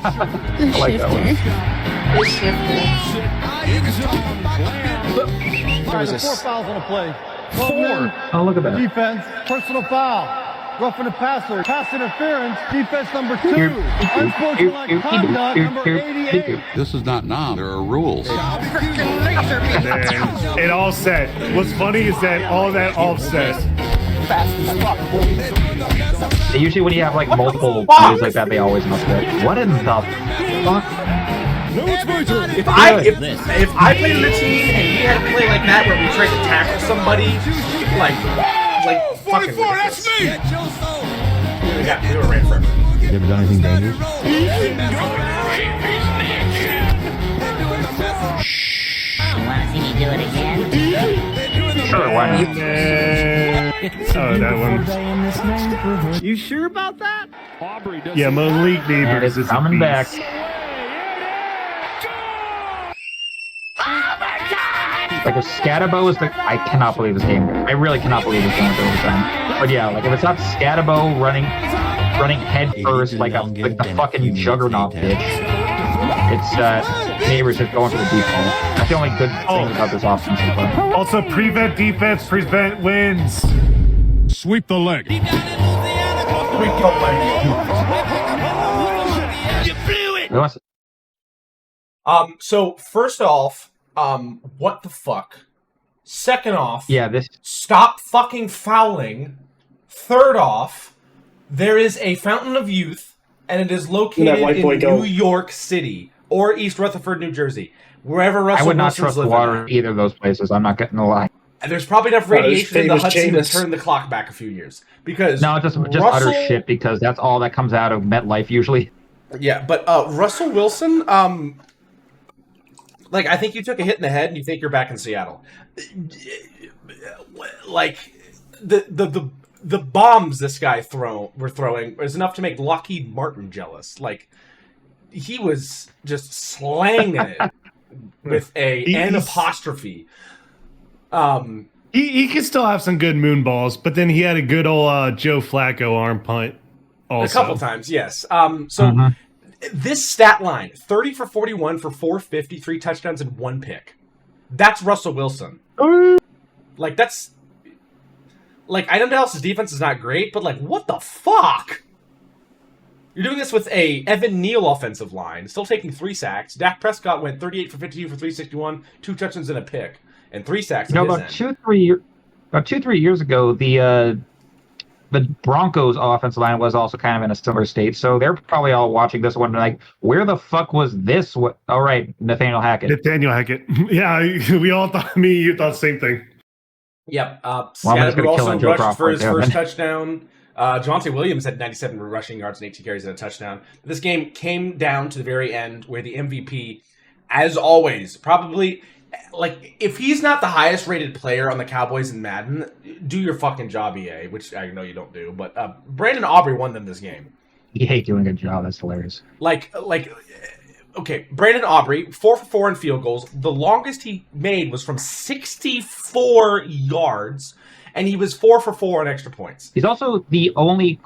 S2: like that one.
S7: There was 4 fouls on the play. 4.
S2: Oh, look at that.
S7: Defense, personal foul. Roughing the passer, pass interference, defense number 2. Unsportsmanlike conduct, number 88.
S8: This is not now. There are rules.
S3: It all set. What's funny is that all that offset.
S2: Usually when you have like multiple plays like that, they always must fit. What in the fuck?
S1: If I played in a team and we had to play like that where we tried to tackle somebody, like fucking ridiculous. We were ran forever.
S5: You ever done anything dangerous?
S6: You want to see me do it again?
S2: Sure, why not?
S3: Oh, that one.
S7: You sure about that?
S3: Yeah, Malik Neighbors is
S2: coming back. Like if Scatabo is I cannot believe this game. I really cannot believe this game went to overtime. But yeah, like if it's not Scatabo running head first like the fucking juggernaut bitch, it's Neighbors just going for the default. That's the only good thing about this offense so far.
S3: Also, prevent defense, prevent wins.
S5: Sweep the leg.
S1: So first off, what the fuck? Second off, stop fucking fouling. Third off, there is a fountain of youth, and it is located in New York City or East Rutherford, New Jersey, wherever Russell
S2: I would not
S1: Wilson's
S2: trust the
S1: living
S2: water
S1: at.
S2: in either of those places. I'm not getting the lie.
S1: And there's probably enough radiation in the Hudson to turn the clock back a few years. Because
S2: just utter shit, because that's all that comes out of MetLife usually.
S1: Yeah, but Russell Wilson, like, I think you took a hit in the head and you think you're back in Seattle. Like, the bombs this guy were throwing was enough to make Lockheed Martin jealous. Like, he was just slanging it with an apostrophe.
S3: He can still have some good moon balls, but then he had a good old Joe Flacco arm punt also.
S1: A couple times, yes. This stat line, 30 for 41 for 450, 3 touchdowns and 1 pick. That's Russell Wilson. Like, that's... Like, I know Dallas' defense is not great, but, like, what the fuck? You're doing this with a Evan Neal offensive line, still taking 3 sacks. Dak Prescott went 38 for 52 for 361, 2 touchdowns and a pick, and 3 sacks.
S2: About 2-3 years ago, the Broncos offensive line was also kind of in a similar state, so they're probably all watching this one like, where the fuck was this? All right, Nathaniel Hackett.
S3: Yeah, we all thought, you thought the same thing.
S1: Yep.
S2: Scatterbo
S1: also rushed for his first touchdown. Javonte Williams had 97 rushing yards and 18 carries and a touchdown. This game came down to the very end where the MVP, as always, probably... Like, if he's not the highest rated player on the Cowboys in Madden, do your fucking job, EA, which I know you don't do, but Brandon Aubrey won them this game.
S2: EA doing a good job. That's hilarious.
S1: Okay, Brandon Aubrey, 4 for 4 in field goals. The longest he made was from 64 yards, and he was 4 for 4 on extra points.
S2: He's also the only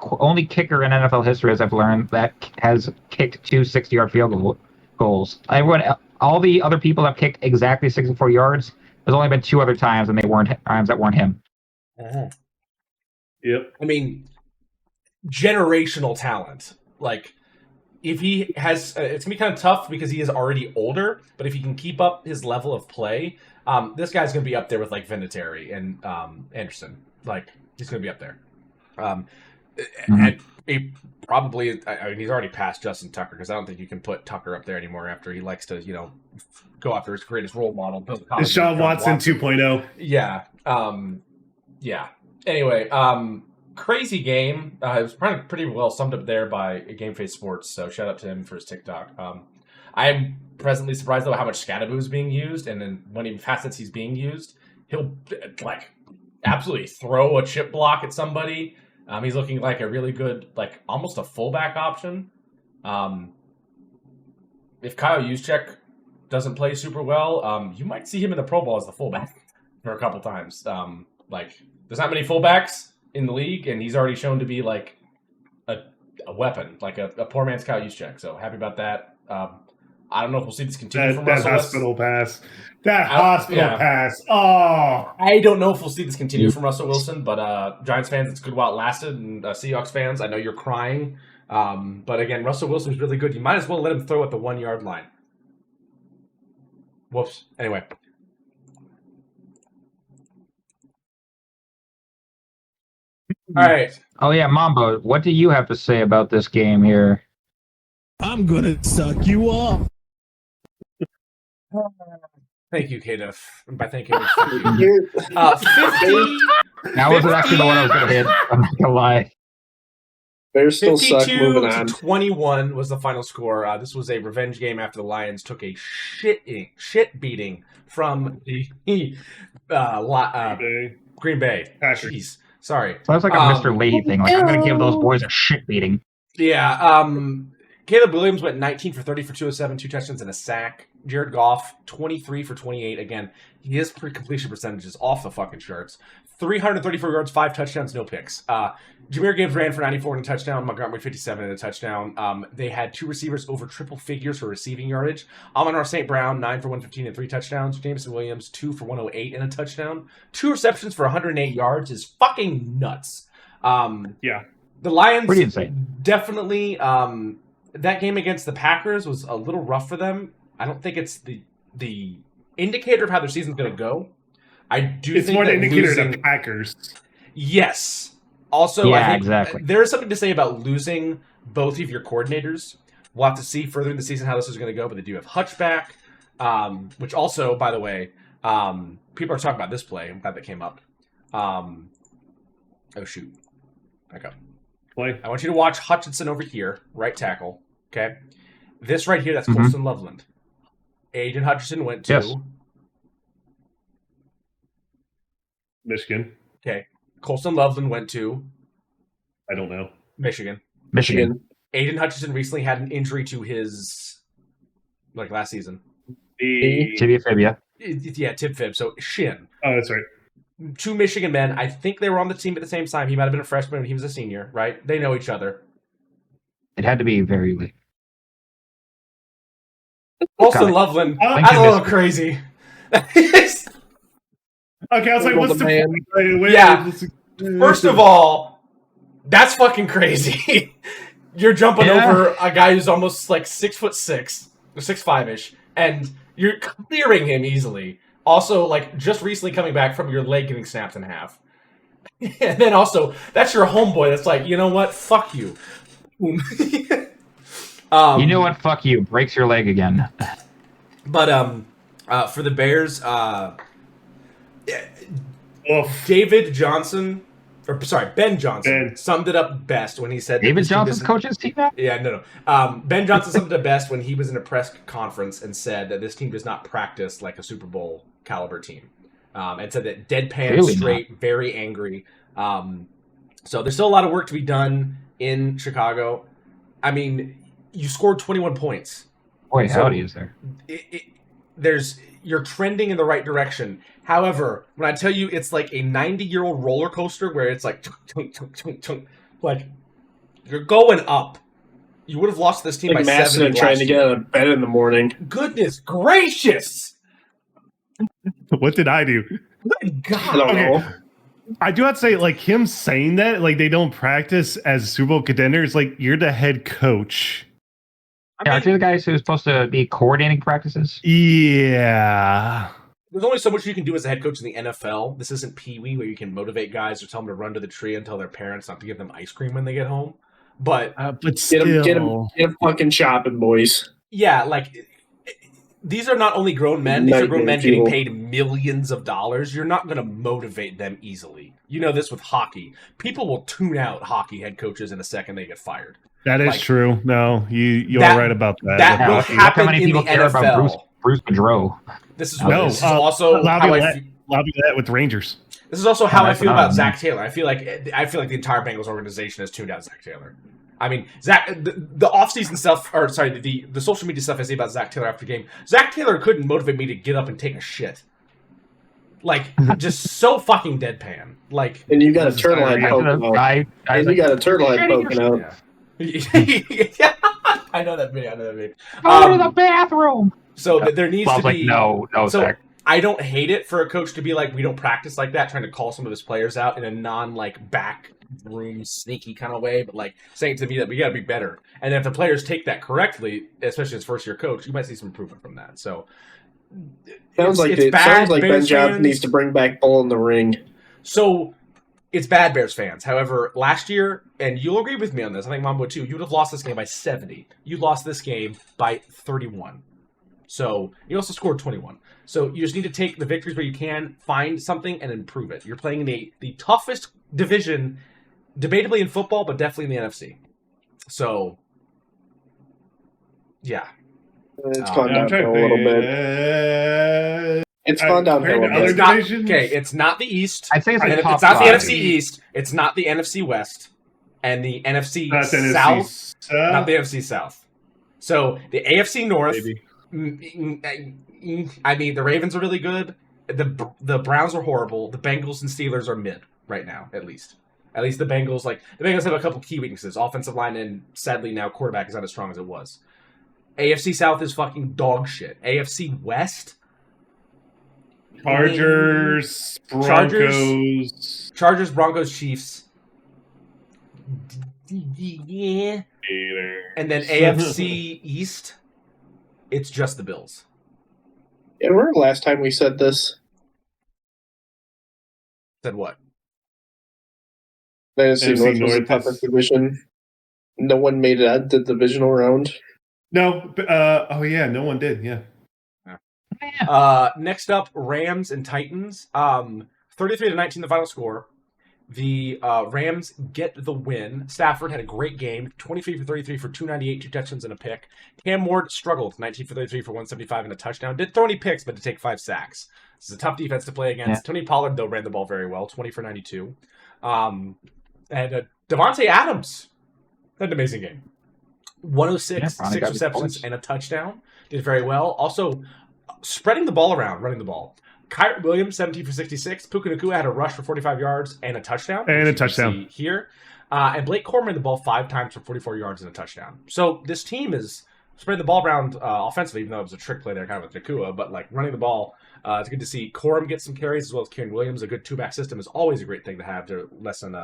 S2: kicker in NFL history, as I've learned, that has kicked 2 60-yard field goals. All the other people have kicked exactly 64 yards. There's only been 2 other times, and they weren't times that weren't him.
S3: Yep.
S1: I mean, generational talent. Like, if he has, it's gonna be kind of tough because he is already older. But if he can keep up his level of play, this guy's gonna be up there with like Vinatieri and Anderson. Like, he's gonna be up there. And he probably, I mean, he's already passed Justin Tucker, because I don't think you can put Tucker up there anymore after he likes to, go after his greatest role model, Bill Cosby.
S3: Deshaun Watson 2.0.
S1: Yeah. Yeah. Anyway, crazy game. It was pretty well summed up there by Game Face Sports, so shout out to him for his TikTok. I'm presently surprised, though, how much Scatterbo is being used, and then when he facets he's being used, he'll, like, absolutely throw a chip block at somebody. He's looking like a really good, like, almost a fullback option. If Kyle Juszczyk doesn't play super well, you might see him in the Pro Bowl as the fullback for a couple times. Like, there's not many fullbacks in the league, and he's already shown to be, like, a weapon, like a poor man's Kyle Juszczyk. So happy about that. I don't know if we'll see this continue from Russell.
S3: That hospital pass. That hospital pass. Oh.
S1: I don't know if we'll see this continue from Russell Wilson, but Giants fans, it's good while it lasted, and Seahawks fans, I know you're crying. But again, Russell Wilson's really good. You might as well let him throw at the 1-yard line. Whoops. Anyway. All right.
S2: Oh, yeah, Mambo, what do you have to say about this game here?
S5: I'm gonna suck you off.
S1: Thank you, Kadif. And by thank you, thank you. 50.
S2: That wasn't actually the one I was going to hit. I'm not going to lie.
S4: Bears still suck. Moving on.
S1: 51 was the final score. This was a revenge game after the Lions took a shit beating from the Green Bay. Jeez. Sorry.
S2: Sounds like a Mr. Leahy thing. Like, I'm going to give those boys a shit beating.
S1: Yeah. Caleb Williams went 19 for 30 for 207, 2 touchdowns and a sack. Jared Goff, 23 for 28. Again, his completion percentage is off the fucking charts. 334 yards, 5 touchdowns, no picks. Jahmyr Gibbs ran for 94 and a touchdown. Montgomery 57 and a touchdown. They had 2 receivers over triple figures for receiving yardage. Amon-Ra St. Brown, 9 for 115 and 3 touchdowns. Jameson Williams, 2 for 108 and a touchdown. 2 receptions for 108 yards is fucking nuts.
S3: Yeah.
S1: The Lions,
S2: Pretty insane.
S1: Definitely. That game against the Packers was a little rough for them. I don't think it's the indicator of how their season's going to go. I do
S3: It's
S1: think
S3: more
S1: that
S3: an indicator
S1: losing,
S3: of the Packers.
S1: Yes. Also,
S2: Yeah,
S1: I think
S2: exactly.
S1: there is something to say about losing both of your coordinators. We'll have to see further in the season how this is going to go, but they do have Hutch back, which also, by the way, people are talking about this play. I'm glad that came up. Oh, shoot. Back up.
S3: Play.
S1: I want you to watch Hutchinson over here, right tackle. Okay? This right here, that's
S2: Mhm.
S1: Colston Loveland. Aiden Hutchinson went to...
S2: Yes.
S3: Michigan.
S1: Okay. Colston Loveland went to
S3: I don't know.
S1: Michigan.
S2: Michigan.
S1: Aiden Hutchinson recently had an injury to his, last season.
S2: Tibia fibia.
S1: Yeah, tib fib. So shin.
S3: Oh, that's right.
S1: 2 Michigan men. I think they were on the team at the same time. He might have been a freshman when he was a senior, right? They know each other.
S2: It had to be very late.
S1: Colston
S2: Got it.
S1: Loveland.
S3: Oh,
S1: That's a little crazy.
S3: Okay, I was like, what's the
S4: Man.
S3: point? Wait,
S1: Yeah.
S3: let's-
S1: First of all, that's fucking crazy. You're jumping
S2: Yeah.
S1: over a guy who's almost like 6'6" or 6'5" and you're clearing him easily. Also, like just recently coming back from your leg getting snapped in half. And then also, that's your homeboy that's like, you know what? Fuck you.
S2: You know what? Fuck you. Breaks your leg again.
S1: But for the Bears,
S3: Oof.
S1: Ben Johnson
S3: Ben.
S1: summed it up best when he said that
S2: David
S1: this team
S2: Johnson's
S1: doesn't-
S2: coach's team now?
S1: Yeah, no. Ben Johnson summed it up best when he was in a press conference and said that this team does not practice like a Super Bowl caliber team, and said that deadpan,
S2: Clearly
S1: straight, very angry. So there's still a lot of work to be done in Chicago. I mean, you scored 21 points.
S2: Boy,
S1: So-
S2: howdy is there.
S1: You're trending in the right direction. However, when I tell you it's like a 90-year-old roller coaster where it's like, tunk, tunk, tunk, tunk, like you're going up. You would have lost this team
S4: Like
S1: by
S4: Madison
S1: 70
S4: trying
S1: last
S4: to
S1: year.
S4: get out of bed in the morning.
S1: Goodness gracious!
S3: What did I do?
S1: Good
S4: I
S1: God!
S4: don't
S3: Okay.
S4: know.
S3: I do have to say, like him saying that, like they don't practice as Super Bowl contenders. Like you're the head coach.
S2: Yeah, aren't you the guys who's supposed to be coordinating practices?
S3: Yeah.
S1: There's only so much you can do as a head coach in the NFL. This isn't Pee Wee where you can motivate guys or tell them to run to the tree and tell their parents not to give them ice cream when they get home. But
S3: But
S4: Get
S3: still,
S4: him fucking shopping, boys.
S1: yeah, like these are not only grown men; these are grown men getting
S4: Nightmare
S1: paid millions of dollars. You're not going to motivate them easily. You know this with hockey. People will tune out hockey head coaches in a second they get fired.
S3: that is
S1: like-
S3: true. No, you
S1: That-
S3: are right about that.
S1: that
S2: Yeah,
S1: will
S2: look how
S1: happen
S2: many
S1: in
S2: people
S1: the
S2: care about
S1: NFL.
S2: Bruce Boudreau.
S1: This is
S2: No,
S1: this is also how I
S3: Laviolette with Rangers.
S1: this is also how I
S2: that's
S1: feel
S2: what
S1: about
S2: I
S1: Zach Taylor. I feel like the entire Bengals organization has tuned out Zach Taylor. I mean, the offseason stuff, or sorry, the social media stuff I see about Zach Taylor after the game. Zach Taylor couldn't motivate me to get up and take a shit. Like, just so fucking deadpan. Like,
S4: And you got a
S3: This is
S4: turtle head
S3: irony.
S4: poking out.
S2: I
S4: And you got a turtle head poking out.
S1: yeah. I know that video.
S2: Go to the bathroom.
S1: So there needs
S2: I
S1: to
S2: was like,
S1: be
S2: no,
S1: So
S2: Zach.
S1: I don't hate it for a coach to be like, we don't practice like that, trying to call some of his players out in a non back room sneaky kind of way, but like saying to me that we got to be better. And if the players take that correctly, especially as first year coach, you might see some improvement from that. So
S4: Sounds like Ben
S1: Bears
S4: Johnson
S1: fans.
S4: needs to bring back Bull in the ring.
S1: So it's bad Bears fans. However, last year, and you'll agree with me on this, I think Mom would too, you would have lost this game by 70. You lost this game by 31. So you also scored 21. So you just need to take the victories where you can, find something, and improve it. You're playing in the toughest division, debatably in football, but definitely in the NFC. So, yeah.
S4: It's
S1: Oh,
S4: gone
S3: Yeah, I'm trying
S4: downhill
S3: to
S4: a little bit. It's gone downhill a
S3: compared to
S4: bit.
S3: other
S1: It's not,
S3: divisions?
S1: okay, it's not the East.
S2: I'd say it's like
S1: And
S2: top
S1: it's not the
S2: five.
S1: NFC East. It's not the NFC West. And the NFC
S3: Not the
S1: South.
S3: NFC South.
S1: Not the NFC South. So the AFC North,
S3: Maybe.
S1: I mean, the Ravens are really good. The Browns are horrible. The Bengals and Steelers are mid right now, at least. At least the Bengals have a couple key weaknesses. Offensive line and sadly now quarterback is not as strong as it was. AFC South is fucking dog shit. AFC West.
S3: Chargers,
S1: Broncos, Chiefs. Yeah. And then AFC East, it's just the Bills.
S4: Yeah, remember last time we said this?
S1: Said what?
S4: NFC North was the toughest division. No one made it out the divisional round.
S3: No, no one did. Yeah.
S1: Next up, Rams and Titans. 33-19, the final score. The Rams get the win. Stafford had a great game, 23 for 33 for 298, 2 touchdowns and a pick. Cam Ward struggled, 19 for 33 for 175 and a touchdown. Didn't throw any picks, but did take 5 sacks. This is a tough defense to play against. Yeah. Tony Pollard, though, ran the ball very well, 20 for 92. And Devontae Adams had an amazing game. 106, 6 receptions and a touchdown. Did very well. Also, spreading the ball around, running the ball. Kyrie Williams, 17 for 66. Puka Nacua had a rush for 45 yards and a touchdown. Here. And Blake Corum ran the ball 5 times for 44 yards and a touchdown. So this team is spreading the ball around offensively, even though it was a trick play there kind of with Nacua. But like running the ball, it's good to see Corum get some carries as well as Kieran Williams. A good 2-back system is always a great thing to have to lessen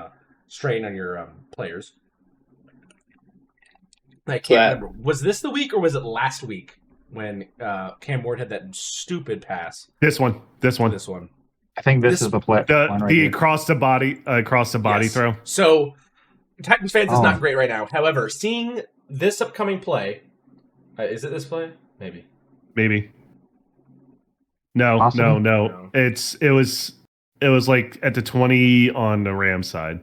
S1: strain on your players. I can't remember. Was this the week or was it last week when Cam Ward had that stupid pass?
S3: This one.
S2: I think this is the play.
S3: The across the body throw.
S1: So Titans fans is not great right now. However, seeing this upcoming play, is it this play? Maybe.
S3: No. It was like at the 20 on the Rams side.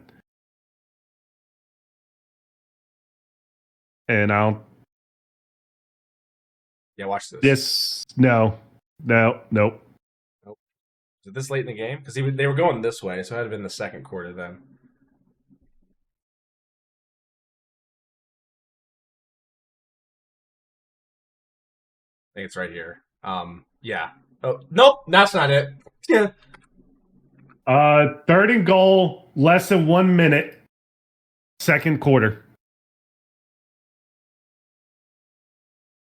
S3: And I'll.
S1: Yeah, watch this.
S3: Nope.
S1: Is it this late in the game? Because they were going this way, so it had been the second quarter then. I think it's right here. Yeah. Oh, nope, that's not it. Yeah.
S3: 3rd and goal, less than 1 minute, second quarter.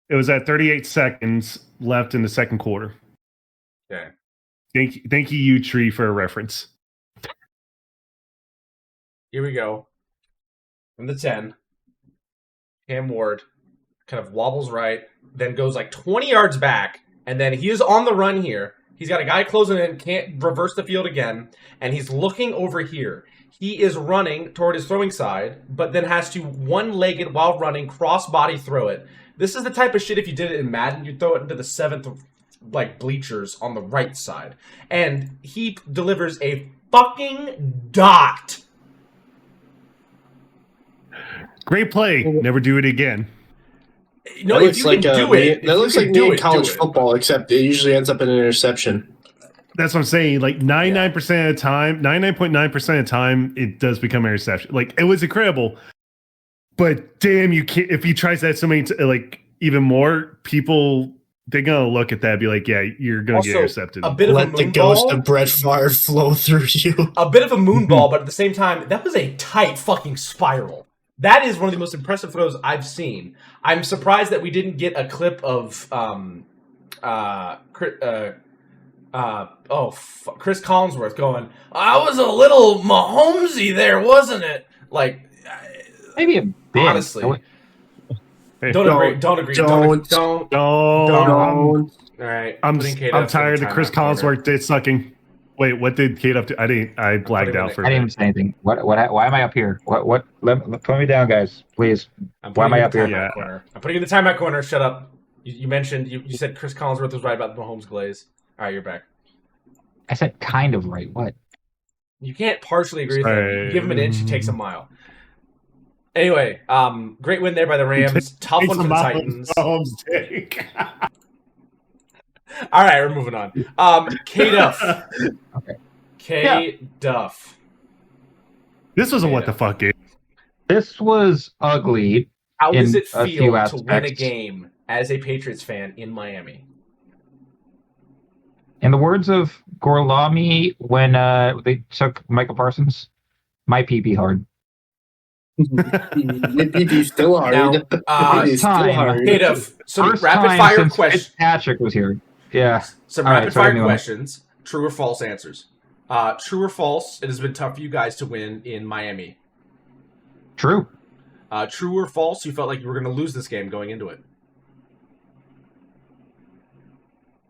S3: It was at 38 seconds left in the second quarter.
S1: Okay.
S3: Thank you, Tree, for a reference.
S1: Here we go. From the 10. Cam Ward kind of wobbles right, then goes like 20 yards back, and then he is on the run here. He's got a guy closing in, can't reverse the field again, and he's looking over here. He is running toward his throwing side, but then has to one-legged while running, cross-body throw it. This is the type of shit, if you did it in Madden, you'd throw it into the 7th bleachers on the right side. And he delivers a fucking dot.
S3: Great play. Never do it again.
S1: No, if you can do it.
S4: That looks like me in college football, except it usually ends up in an interception.
S3: That's what I'm saying. Like 99% of the time, 99.9% of the time, it does become an interception. Like it was incredible. But damn, you can't. If he tries that so many, even more people, they're gonna look at that and be like, "Yeah, you're gonna get intercepted."
S1: A bit of
S4: Let the ghost of Brett Favre flow through you.
S1: A bit of a moonball, but at the same time, that was a tight fucking spiral. That is one of the most impressive throws I've seen. I'm surprised that we didn't get a clip of Chris Collinsworth going, "I was a little Mahomesy there, wasn't it?" Like.
S2: Maybe a bit.
S1: Honestly. Don't agree. Don't. All right.
S3: I'm tired of Chris Collinsworth dick sucking. Wait, what did Kate up to? I blacked out for a minute.
S2: I didn't even say anything. Why am I up here? Put me down, guys, please. Why am I up here?
S1: Yeah. I'm putting you in the timeout corner. Shut up. You mentioned, you said Chris Collinsworth was right about the Mahomes glaze. All right, you're back.
S2: I said kind of right. What?
S1: You can't partially agree with him. You give him an inch, he takes a mile. Anyway, great win there by the Rams. Tough one for the Titans. All right, we're moving on. K Duff.
S2: Okay.
S1: Duff.
S3: This was a what the fuck game.
S2: This was ugly.
S1: How does it feel to win a game as a Patriots fan in Miami?
S2: In the words of Gorlami when they took Michael Parsons, my pee hard.
S4: PP still hard.
S1: Now,
S4: It is still hard.
S1: Kate, of some
S2: First
S1: rapid
S2: time
S1: fire
S2: since
S1: questions.
S2: Fitzpatrick was here. Yeah.
S1: Some
S2: All right,
S1: rapid
S2: so
S1: fire
S2: anyway.
S1: questions. True or false answers. True or false? It has been tough for you guys to win in Miami.
S2: True.
S1: True or false? You felt like you were going to lose this game going into it.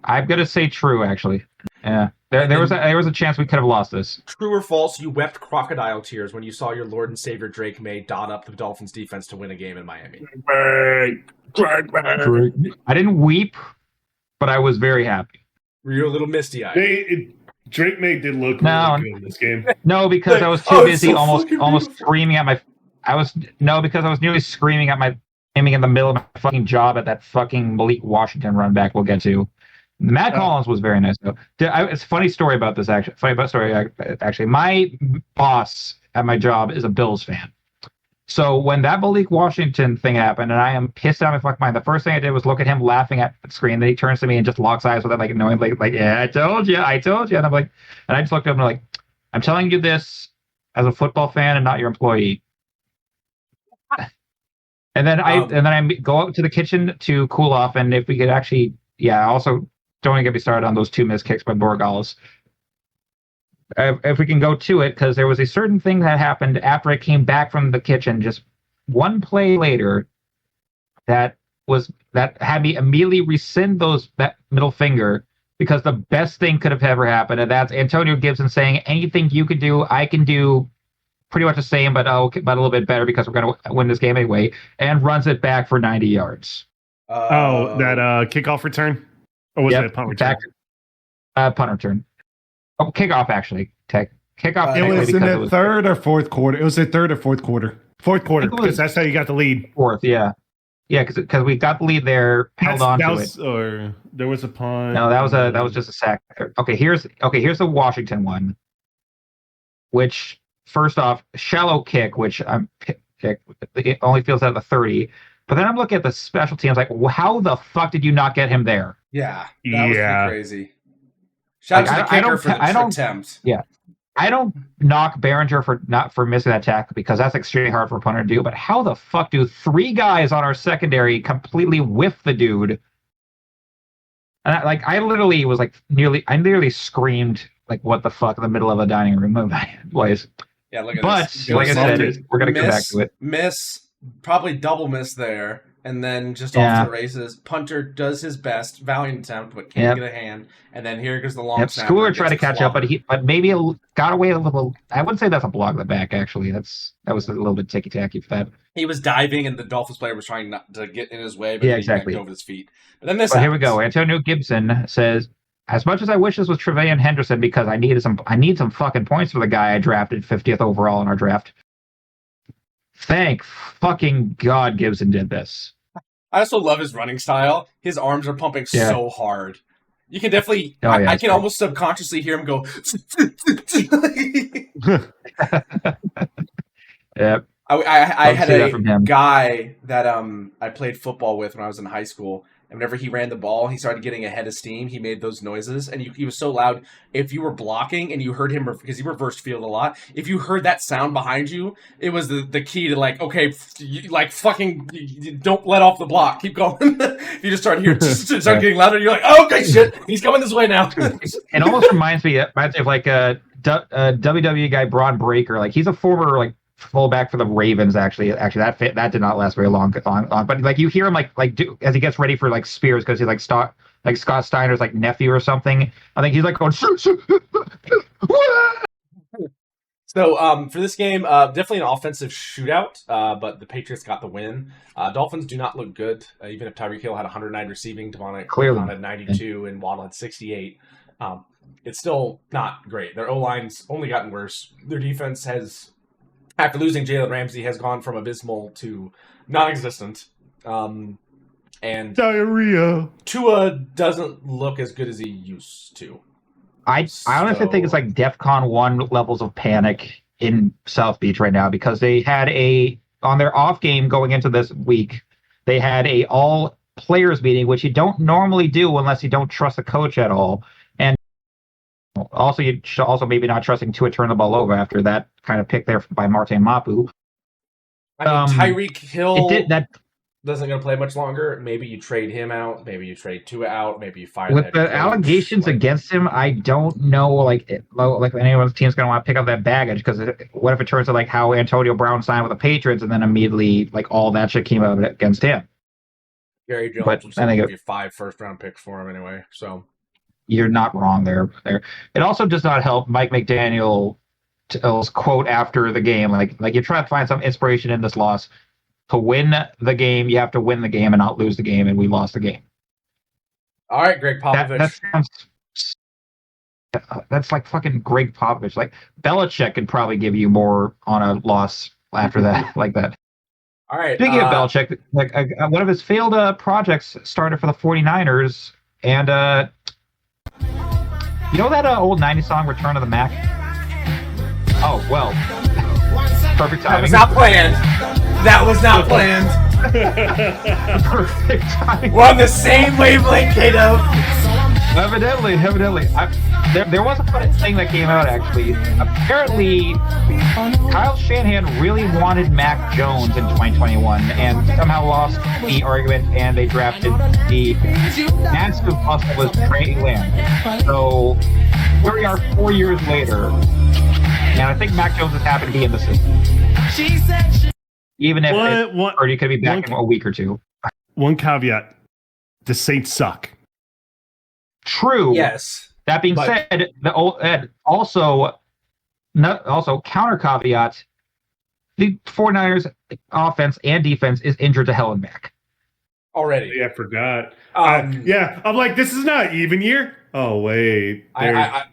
S2: I'm gonna say true, actually. Yeah. There was a chance we could have lost this.
S1: True or false? You wept crocodile tears when you saw your Lord and Savior Drake May dot up the Dolphins defense to win a game in Miami.
S2: I didn't weep, but I was very happy.
S1: Were you a little misty-eyed?
S3: Drake May did look
S2: No.
S3: really good in this game.
S2: No, because I was too
S1: Oh, it's
S2: busy
S1: so
S2: almost
S1: beautiful.
S2: screaming at my. Because I was nearly screaming at my aiming in the middle of my fucking job at that fucking Malik Washington run back we'll get to. Matt Collins was very nice though. It's a funny story about this actually. Actually, my boss at my job is a Bills fan. So when that Malik Washington thing happened, and I am pissed out of my fucking mind, the first thing I did was look at him laughing at the screen. Then he turns to me and just locks eyes with it, like knowing, like, yeah, I told you. And I'm like, and I just looked at him like, I'm telling you this as a football fan and not your employee. And then I go out to the kitchen to cool off, and if we could actually, also don't even get me started on those 2 missed kicks by Borgals. If we can go to it, because there was a certain thing that happened after I came back from the kitchen, just one play later, that had me immediately rescind that middle finger, because the best thing could have ever happened, and that's Antonio Gibson saying, anything you can do, I can do pretty much the same, but a little bit better because we're going to win this game anyway, and runs it back for 90 yards.
S3: That kickoff return? Or was it a punt return?
S2: Punt return. Oh, kickoff, actually. Kickoff.
S3: It was in the third or fourth quarter. It was the third or fourth quarter. Fourth quarter, because that's how you got the lead.
S2: Fourth, yeah. Yeah, because we got the lead there, held on to it.
S3: Or there was a punt.
S2: No, that was just a sack. Okay, here's the Washington one, which, first off, shallow kick, which it only feels at the 30. But then I'm looking at the special teams, like, how the fuck did you not get him there?
S1: Yeah, that was pretty crazy. Shout out to the kicker for the attempt.
S2: Yeah, I don't knock Behringer for missing that tackle, because that's extremely hard for a punter to do. But how the fuck do 3 guys on our secondary completely whiff the dude? And I literally was like I nearly screamed like, what the fuck, in the middle of a dining room place.
S1: Yeah, look at this.
S2: But like I said, we're gonna come back to it.
S1: Probably double miss there, and then just off to the races. Punter does his best, valiant attempt, but can't get a hand. And then here goes the long snap.
S2: Schooler tried to catch up, but maybe it got away a little. I wouldn't say that's a block in the back. Actually, that was a little bit ticky tacky for that.
S1: He was diving, and the Dolphins player was trying not to get in his way, but
S2: exactly.
S1: He went over his feet. But then this.
S2: Here we go. Antonio Gibson says, as much as I wish this was Trevelyan Henderson, because I need some fucking points for the guy I drafted 50th overall in our draft. Thank fucking God Gibson did this.
S1: I also love his running style. His arms are pumping so hard. You can definitely, I can almost subconsciously hear him go.
S2: Yep.
S1: I had a guy that I played football with when I was in high school. And whenever he ran the ball, he started getting a head of steam. He made those noises, and he was so loud. If you were blocking and you heard him, because he reversed field a lot, if you heard that sound behind you, it was the key to don't let off the block. Keep going. If you just start getting louder, you're like, oh, okay, shit, he's coming this way now.
S2: It almost reminds me of like a WWE guy, Braun Breaker. Like, he's a former fullback for the Ravens. Actually, that did not last very long. But like, you hear him as he gets ready for spears, because he's like Scott Steiner's nephew or something. I think he's going shoot.
S1: So for this game, definitely an offensive shootout, but the Patriots got the win. Dolphins do not look good, even if Tyreek Hill had 109 receiving, Devon had 92, and Waddle had 68. It's still not great. Their O-line's only gotten worse. Their defense has, after losing Jalen Ramsey, has gone from abysmal to non-existent. And
S3: diarrhea.
S1: Tua doesn't look as good as he used to.
S2: I honestly think it's like DEFCON 1 levels of panic in South Beach right now, because they had on their off game going into this week, they had a all players meeting, which you don't normally do unless you don't trust the coach at all. And also, you should also maybe not trusting Tua turn the ball over after that kind of pick there by Martin Mapu.
S1: I mean, Tyreek Hill
S2: that
S1: doesn't going to play much longer. Maybe you trade him out. Maybe you trade Tua out. Maybe you fire
S2: with the allegations against him. I don't know, like if anyone's team's going to want to pick up that baggage, because what if it turns out like how Antonio Brown signed with the Patriots and then immediately like all that shit came out against him.
S1: Gary Jones will give you 5 first-round picks for him anyway. So
S2: you're not wrong there. It also does not help Mike McDaniel's quote after the game. Like you try to find some inspiration in this loss. To win the game, you have to win the game and not lose the game, and we lost the game.
S1: All right, Greg Popovich.
S2: That's like fucking Greg Popovich. Like Belichick could probably give you more on a loss after that, like that.
S1: All right.
S2: Speaking of Belichick, like one of his failed projects started for the 49ers, and you know that old 90s song, Return of the Mac? Oh, well. Perfect timing.
S1: That was not planned.
S2: Perfect timing.
S1: We're on the same wavelength, Kato.
S2: Evidently. There was a funny thing that came out, actually. Apparently, Kyle Shanahan really wanted Mac Jones in 2021 and somehow lost the argument, and they drafted the massive bust that was Trey Lance. So, here we are 4 years later, and I think Mac Jones is happy to be in the system. Even if Purdy could be back in a week or two.
S3: One caveat: the Saints suck.
S2: True.
S1: Yes.
S2: That being said, also counter caveat: the 49ers offense and defense is injured to hell and back
S1: already.
S3: Yeah, I forgot. I'm like, this is not even year. Oh wait,
S1: I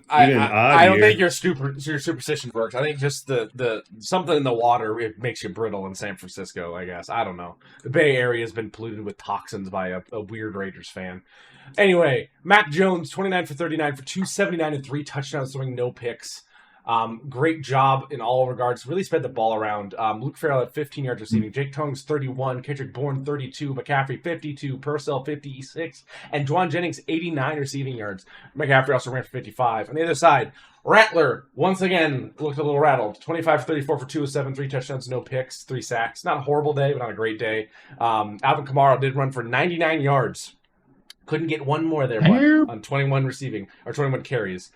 S1: don't think your superstition works. I think just the something in the water, it makes you brittle in San Francisco. I guess I don't know. The Bay Area has been polluted with toxins by a weird Raiders fan. Anyway, Mac Jones 29 for 39 for 279 and 3 touchdowns, throwing no picks. Great job in all regards. Really spread the ball around. Luke Farrell had 15 yards receiving. Jake Tongs 31. Kendrick Bourne 32. McCaffrey 52. Purcell 56. And Juwan Jennings 89 receiving yards. McCaffrey also ran for 55. On the other side, Rattler once again looked a little rattled. 25 for 34 for 207. 3 touchdowns, no picks, 3 sacks. Not a horrible day, but not a great day. Alvin Kamara did run for 99 yards. Couldn't get one more there, but on 21 carries.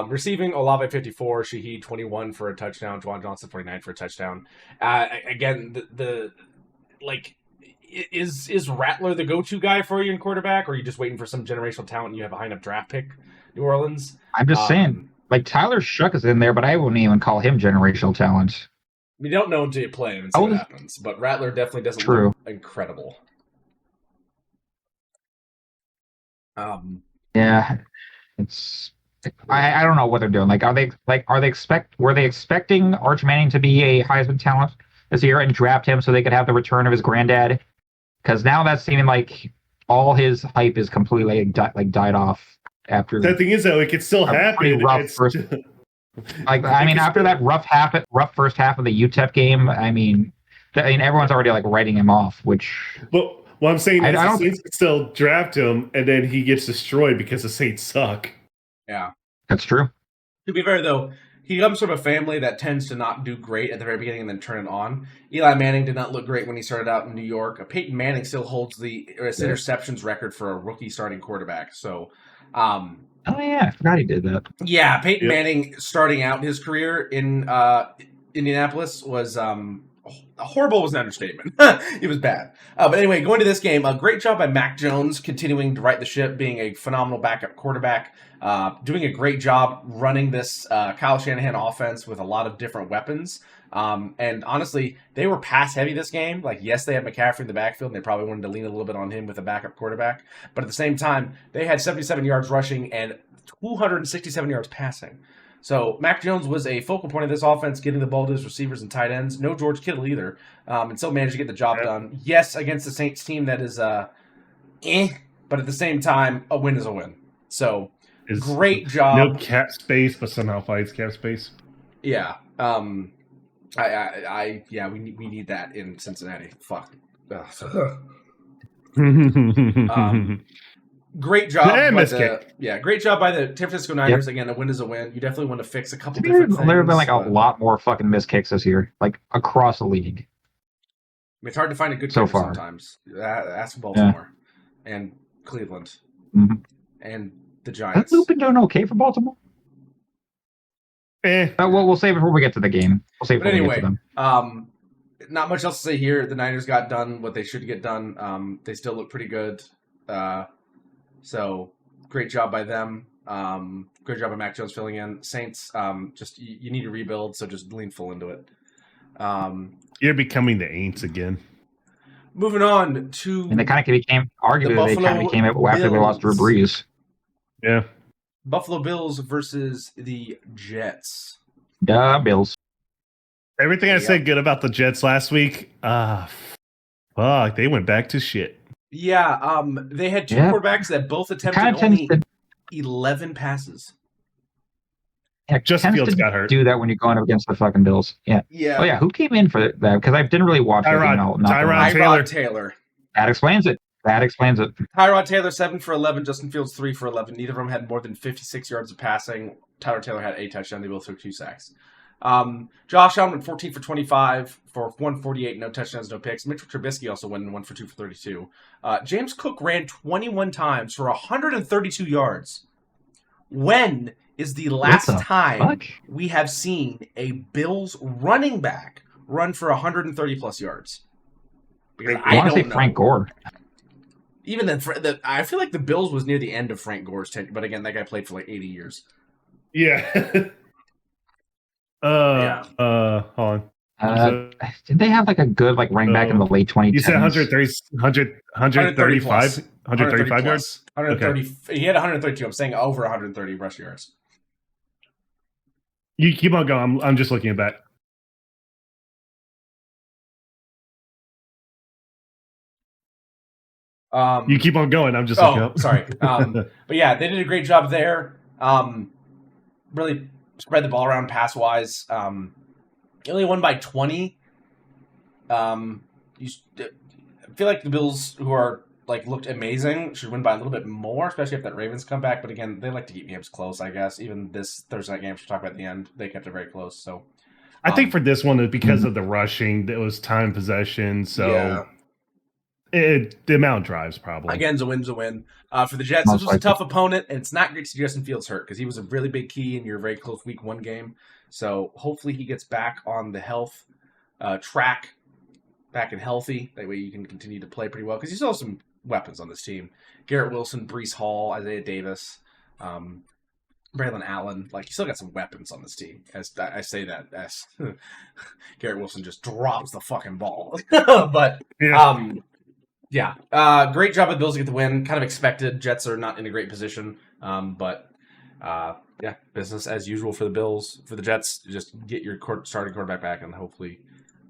S1: Receiving, Olave 54, Shaheed 21 for a touchdown, Juwan Johnson 49 for a touchdown. Again, is Rattler the go-to guy for you in quarterback, or are you just waiting for some generational talent and you have a high enough draft pick, New Orleans?
S2: I'm just saying, like Tyler Shuck is in there, but I wouldn't even call him generational talent.
S1: We don't know until you play him and see what happens, but Rattler definitely doesn't look incredible.
S2: Yeah, it's. I don't know what they're doing. Like, were they expecting Arch Manning to be a Heisman talent this year and draft him so they could have the return of his granddad? Because now that's seeming like all his hype is completely died off after.
S3: The thing is, though, it could still happen.
S2: After that rough first half of the UTEP game, everyone's already like writing him off.
S3: But what I'm saying is, the Saints could still draft him, and then he gets destroyed because the Saints suck.
S1: Yeah,
S2: that's true.
S1: To be fair, though, he comes from a family that tends to not do great at the very beginning and then turn it on. Eli Manning did not look great when he started out in New York. Peyton Manning still holds the interceptions record for a rookie starting quarterback. So,
S2: oh yeah, I forgot he did that.
S1: Yeah, Peyton Manning starting out his career in Indianapolis was horrible was an understatement. It was bad. But anyway, going to this game, a great job by Mac Jones continuing to right the ship, being a phenomenal backup quarterback, doing a great job running this Kyle Shanahan offense with a lot of different weapons. And honestly, they were pass heavy this game. Like, yes, they had McCaffrey in the backfield, and they probably wanted to lean a little bit on him with a backup quarterback. But at the same time, they had 77 yards rushing and 267 yards passing. So Mac Jones was a focal point of this offense, getting the ball to his receivers and tight ends. No George Kittle either, and still managed to get the job done. Yes, against the Saints team that is but at the same time, a win is a win. So great job.
S3: No cap space, but somehow fights cap space.
S1: Yeah. We need that in Cincinnati. Fuck. Great job
S3: Yeah,
S1: by
S3: miss
S1: the
S3: kick.
S1: great job by the San Francisco Niners. Again, a win is a win. You definitely want to fix a couple
S2: There
S1: different
S2: have
S1: things.
S2: been like a
S1: but-
S2: lot more fucking missed kicks this year, like across the league.
S1: It's hard to find a good
S2: So
S1: kicker
S2: far.
S1: sometimes. Ask Baltimore and Cleveland and the
S2: Has
S1: Giants.
S2: Luke been doing okay for Baltimore? We'll save it before we get to the game. We'll save it
S1: But
S2: before we get
S1: anyway,
S2: to them.
S1: not much else to say here. The Niners got done what they should get done. They still look pretty good. So great job by them. Great job by Mac Jones filling in. Saints, just you need to rebuild, so just lean full into it.
S3: You're becoming the Aints again.
S1: Moving on to
S2: And they kind of became, arguably, they kind of became it after they lost Drew
S1: Bills.
S2: Brees.
S3: Yeah.
S1: Buffalo Bills versus the Jets.
S2: Bills.
S3: Everything I said good about the Jets last week, fuck, they went back to shit.
S1: Yeah, they had two quarterbacks that both attempted only 11 passes.
S2: Yeah,
S3: Justin
S2: tends
S3: Fields
S2: to
S3: got hurt.
S2: do that when you're going up against the fucking Bills. Yeah.
S1: Yeah.
S2: Oh, yeah. Who came in for that? Because I didn't really watch it.
S3: Tyrod
S1: Taylor.
S2: That explains it.
S1: Tyrod Taylor, 7 for 11. Justin Fields, 3 for 11. Neither of them had more than 56 yards of passing. Tyler Taylor had a touchdown. They both took 2 sacks. Josh Allen went 14 for 25 for 148, no touchdowns, no picks. Mitchell Trubisky also went 1 for 2 for 32. James Cook ran 21 times for 132 yards. When is the last time we have seen a Bills running back run for 130 plus yards? Because I
S2: want to say
S1: don't know.
S2: Frank Gore.
S1: Even then, I feel like the Bills was near the end of Frank Gore's tenure, but again, that guy played for like 80 years.
S3: Yeah. Hold on.
S2: Did they have like a good running back in the late 2010s?
S3: You said 135 yards?
S1: 130. Okay. He had 132. I'm saying over 130 rush yards.
S3: You keep on going. I'm just looking at that. You keep on going. I'm just looking up.
S1: Sorry. But yeah, they did a great job there. Really spread the ball around pass-wise. Only won by 20. I feel like the Bills, who are looked amazing, should win by a little bit more, especially if that Ravens come back. But again, they like to keep games close, I guess. Even this Thursday night game, which we'll talk about at the end, they kept it very close. So
S3: I think for this one, because of the rushing, it was time possession. So the amount of drives probably.
S1: Again, a win's a win. For the Jets, this was a tough opponent, and it's not great to see Justin Fields hurt because he was a really big key in your very close Week 1 game. So hopefully he gets back on the health track, back and healthy. That way you can continue to play pretty well because you still have some weapons on this team. Garrett Wilson, Breece Hall, Isaiah Davis, Braylon Allen. You still got some weapons on this team. As I say that, as Garrett Wilson just drops the fucking ball. But great job of the Bills to get the win. Kind of expected. Jets are not in a great position, but business as usual for the Bills. For the Jets, just get your starting quarterback back and hopefully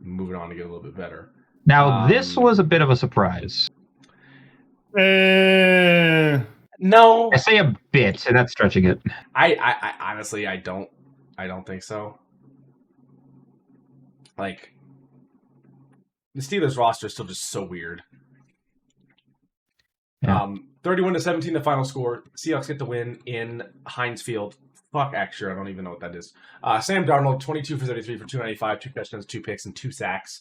S1: move it on to get a little bit better.
S2: Now, this was a bit of a surprise.
S1: No,
S2: I say a bit, and that's stretching it.
S1: I honestly, I don't think so. The Steelers roster is still just so weird.
S2: Yeah.
S1: 31-17 the final score. Seahawks get the win in Heinz Field. Fuck, actually, I don't even know what that is. Sam Darnold, 22 for 33 for 295, 2 touchdowns, 2 picks, and 2 sacks.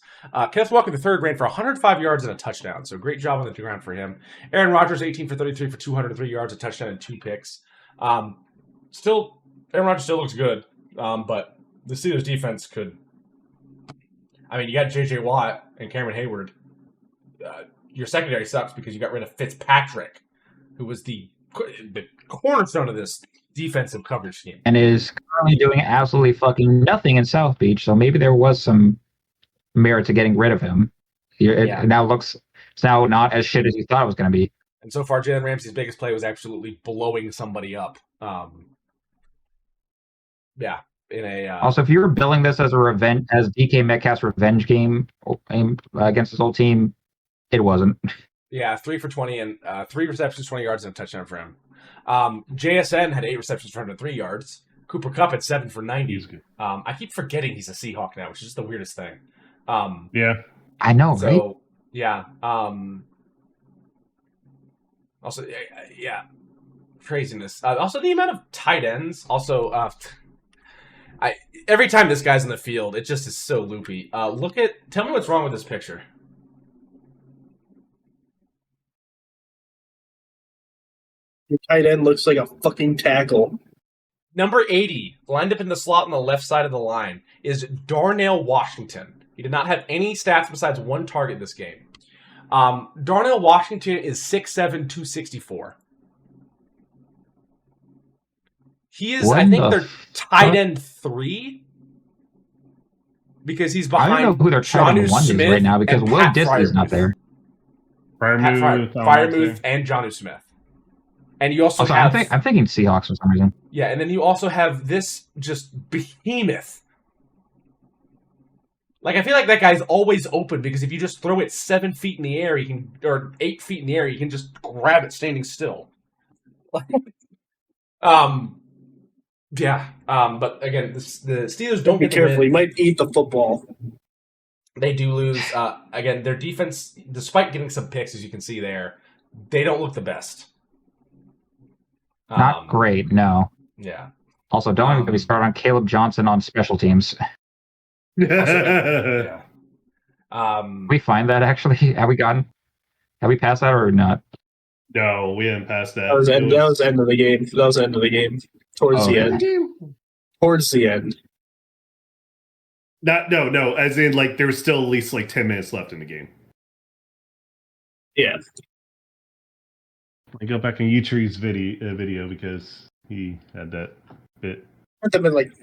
S1: Kenneth Walker III ran for 105 yards and a touchdown, so great job on the ground for him. Aaron Rodgers, 18 for 33 for 203 yards, a touchdown, and 2 picks. Aaron Rodgers still looks good, but the Steelers defense could... I mean, you got J.J. Watt and Cameron Hayward. Your secondary sucks because you got rid of Fitzpatrick, who was the cornerstone of this defensive coverage scheme.
S2: And is currently doing absolutely fucking nothing in South Beach, so maybe there was some merit to getting rid of him. It now looks... It's now not as shit as you thought it was going to be.
S1: And so far, Jalen Ramsey's biggest play was absolutely blowing somebody up.
S2: Also, if you were billing this as as DK Metcalf's revenge game against his old team, it wasn't.
S1: Yeah, 3 for 20 and 3 receptions, 20 yards, and a touchdown for him. JSN had 8 receptions for 103 yards. Cooper Kupp had 7 for 90.
S3: He's good.
S1: I keep forgetting he's a Seahawk now, which is just the weirdest thing.
S3: Yeah.
S2: I know, right?
S1: Yeah. Also, yeah, craziness. Also, the amount of tight ends. Also, every time this guy's in the field, it just is so loopy. Tell me what's wrong with this picture.
S4: Your tight end looks like a fucking tackle.
S1: Number 80, lined up in the slot on the left side of the line, is Darnell Washington. He did not have any stats besides one target this game. Darnell Washington is 6'7", 264. He is, I think, their tight end 3. Because he's behind
S2: I don't know who their tight end 1 is right now because Will Disley's not there.
S1: Freiermuth and Jonnu Smith. And you also have...
S2: I'm thinking Seahawks for some reason.
S1: Yeah, and then you also have this just behemoth. Like, I feel like that guy's always open because if you just throw it 7 feet in the air, or 8 feet in the air, you can just grab it standing still. Yeah. But again, the Steelers don't
S4: Be
S1: get
S4: careful.
S1: the win.
S4: He might eat the football.
S1: They do lose. Again, their defense, despite getting some picks, as you can see there, they don't look the best.
S2: Not great, no.
S1: Yeah.
S2: Also, don't even get me started on Caleb Johnson on special teams.
S1: Yeah.
S2: We find that actually? Have we passed that or not?
S3: No, we didn't pass that.
S4: That was the end of the game. That was the end of the game. Towards the end. Towards the end.
S3: No. As in, like, there was still at least like 10 minutes left in the game.
S4: Yeah.
S3: I go back on YouTube's video because he had that bit.
S4: Must have been like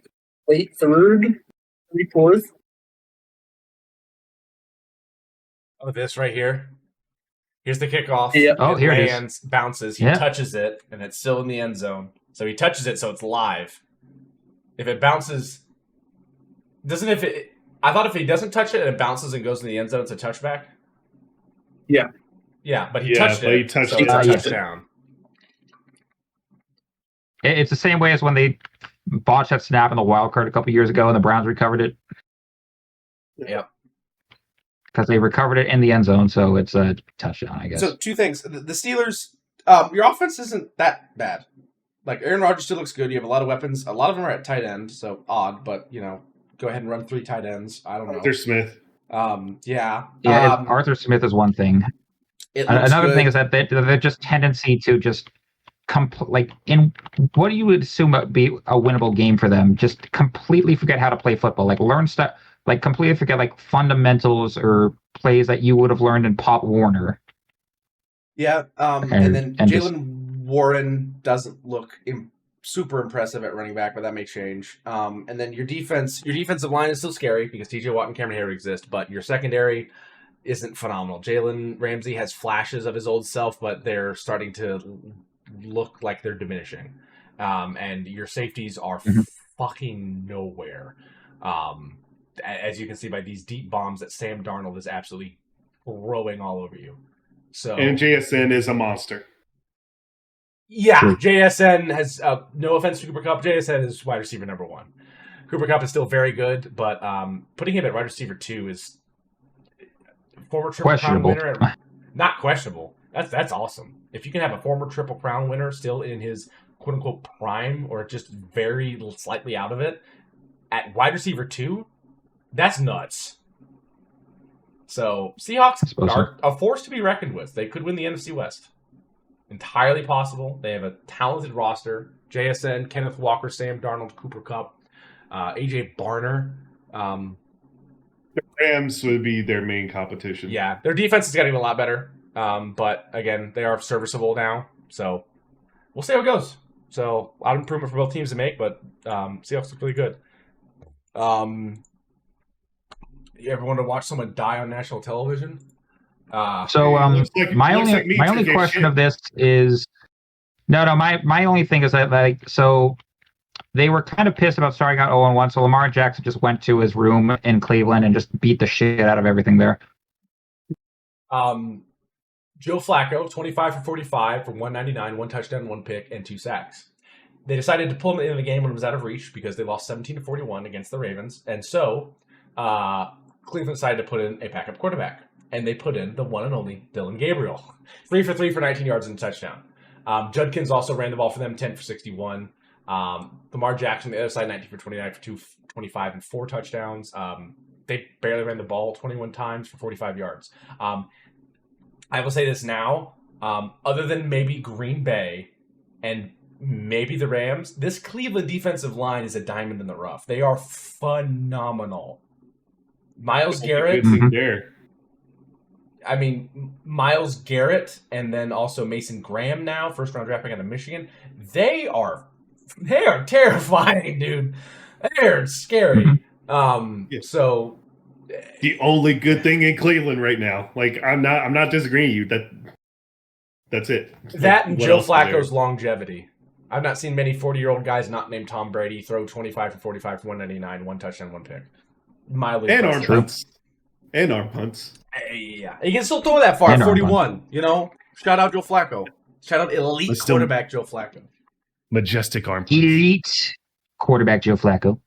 S4: late third, fourth.
S1: Oh, this right here. Here's the kickoff.
S4: Yeah.
S2: Oh, here it
S1: lands, bounces. He touches it, and it's still in the end zone. So he touches it, so it's live. If it bounces, I thought if he doesn't touch it and it bounces and goes in the end zone, it's a touchback.
S4: Yeah.
S1: Yeah, but he touched it, so it's a touchdown.
S2: It's the same way as when they botched that snap in the wild card a couple years ago, and the Browns recovered it.
S1: Yep.
S2: Because they recovered it in the end zone, so it's a touchdown, I guess.
S1: So, 2 things. The Steelers, your offense isn't that bad. Like, Aaron Rodgers still looks good. You have a lot of weapons. A lot of them are at tight end, so odd, but, go ahead and run 3 tight ends. I don't know.
S3: Arthur Smith.
S1: Yeah.
S2: Arthur Smith is one thing. Another thing is that they're just tendency to just in what you would assume would be a winnable game for them, just completely forget how to play football. Like learn stuff, like completely forget like fundamentals or plays that you would have learned in Pop Warner.
S1: Yeah. And then Jalen Warren doesn't look super impressive at running back, but that may change. And then your defensive line is still scary because TJ Watt and Cameron Harry exist, but your secondary isn't phenomenal. Jalen Ramsey has flashes of his old self, but they're starting to look like they're diminishing. And your safeties are fucking nowhere. As you can see by these deep bombs that Sam Darnold is absolutely throwing all over you. So,
S3: and JSN is a monster.
S1: Yeah, JSN has, no offense to Cooper Kupp, JSN is wide receiver number 1. Cooper Kupp is still very good, but putting him at wide receiver 2 is former Triple Crown winner. Not questionable. That's awesome. If you can have a former Triple Crown winner still in his quote-unquote prime or just very slightly out of it at wide receiver 2, that's nuts. So, Seahawks are a force to be reckoned with. They could win the NFC West. Entirely possible. They have a talented roster. JSN, Kenneth Walker, Sam Darnold, Cooper Kupp, AJ Barner.
S3: The Rams would be their main competition.
S1: Yeah, their defense is getting a lot better. But again, they are serviceable now. So we'll see how it goes. So a lot of improvement for both teams to make, but Seahawks look really good. You ever want to watch someone die on national television?
S2: My only question of this is my only thing is that so they were kind of pissed about starting out 0-1, so Lamar Jackson just went to his room in Cleveland and just beat the shit out of everything there.
S1: Joe Flacco, 25 for 45 for 199, 1 touchdown, 1 pick, and 2 sacks. They decided to pull him into the game when it was out of reach because they lost 17-41 against the Ravens, and so Cleveland decided to put in a backup quarterback. and they put in the one and only Dylan Gabriel. 3 for 3 for 19 yards and a touchdown. Judkins also ran the ball for them, 10 for 61. Lamar Jackson, the other side, 19 for 29 for 225 and 4 touchdowns. They barely ran the ball 21 times for 45 yards. I will say this now, other than maybe Green Bay and maybe the Rams, this Cleveland defensive line is a diamond in the rough. They are phenomenal. Miles Garrett. I mean, Miles Garrett and then also Mason Graham now, first round draft pick out of Michigan. They are terrifying, dude. They're scary. So
S3: the only good thing in Cleveland right now, like I'm not disagreeing with you. That's it.
S1: That and Joe Flacco's longevity. I've not seen many 40-year-old guys not named Tom Brady throw 25 for 45 for 199, 1 touchdown, 1 pick. Mildly
S3: and
S1: impressive.
S3: arm punts.
S1: Yeah, he can still throw that far. 41. You know, shout out Joe Flacco. Shout out elite quarterback Joe Flacco.
S3: Majestic arm punts.
S2: Elite quarterback Joe Flacco.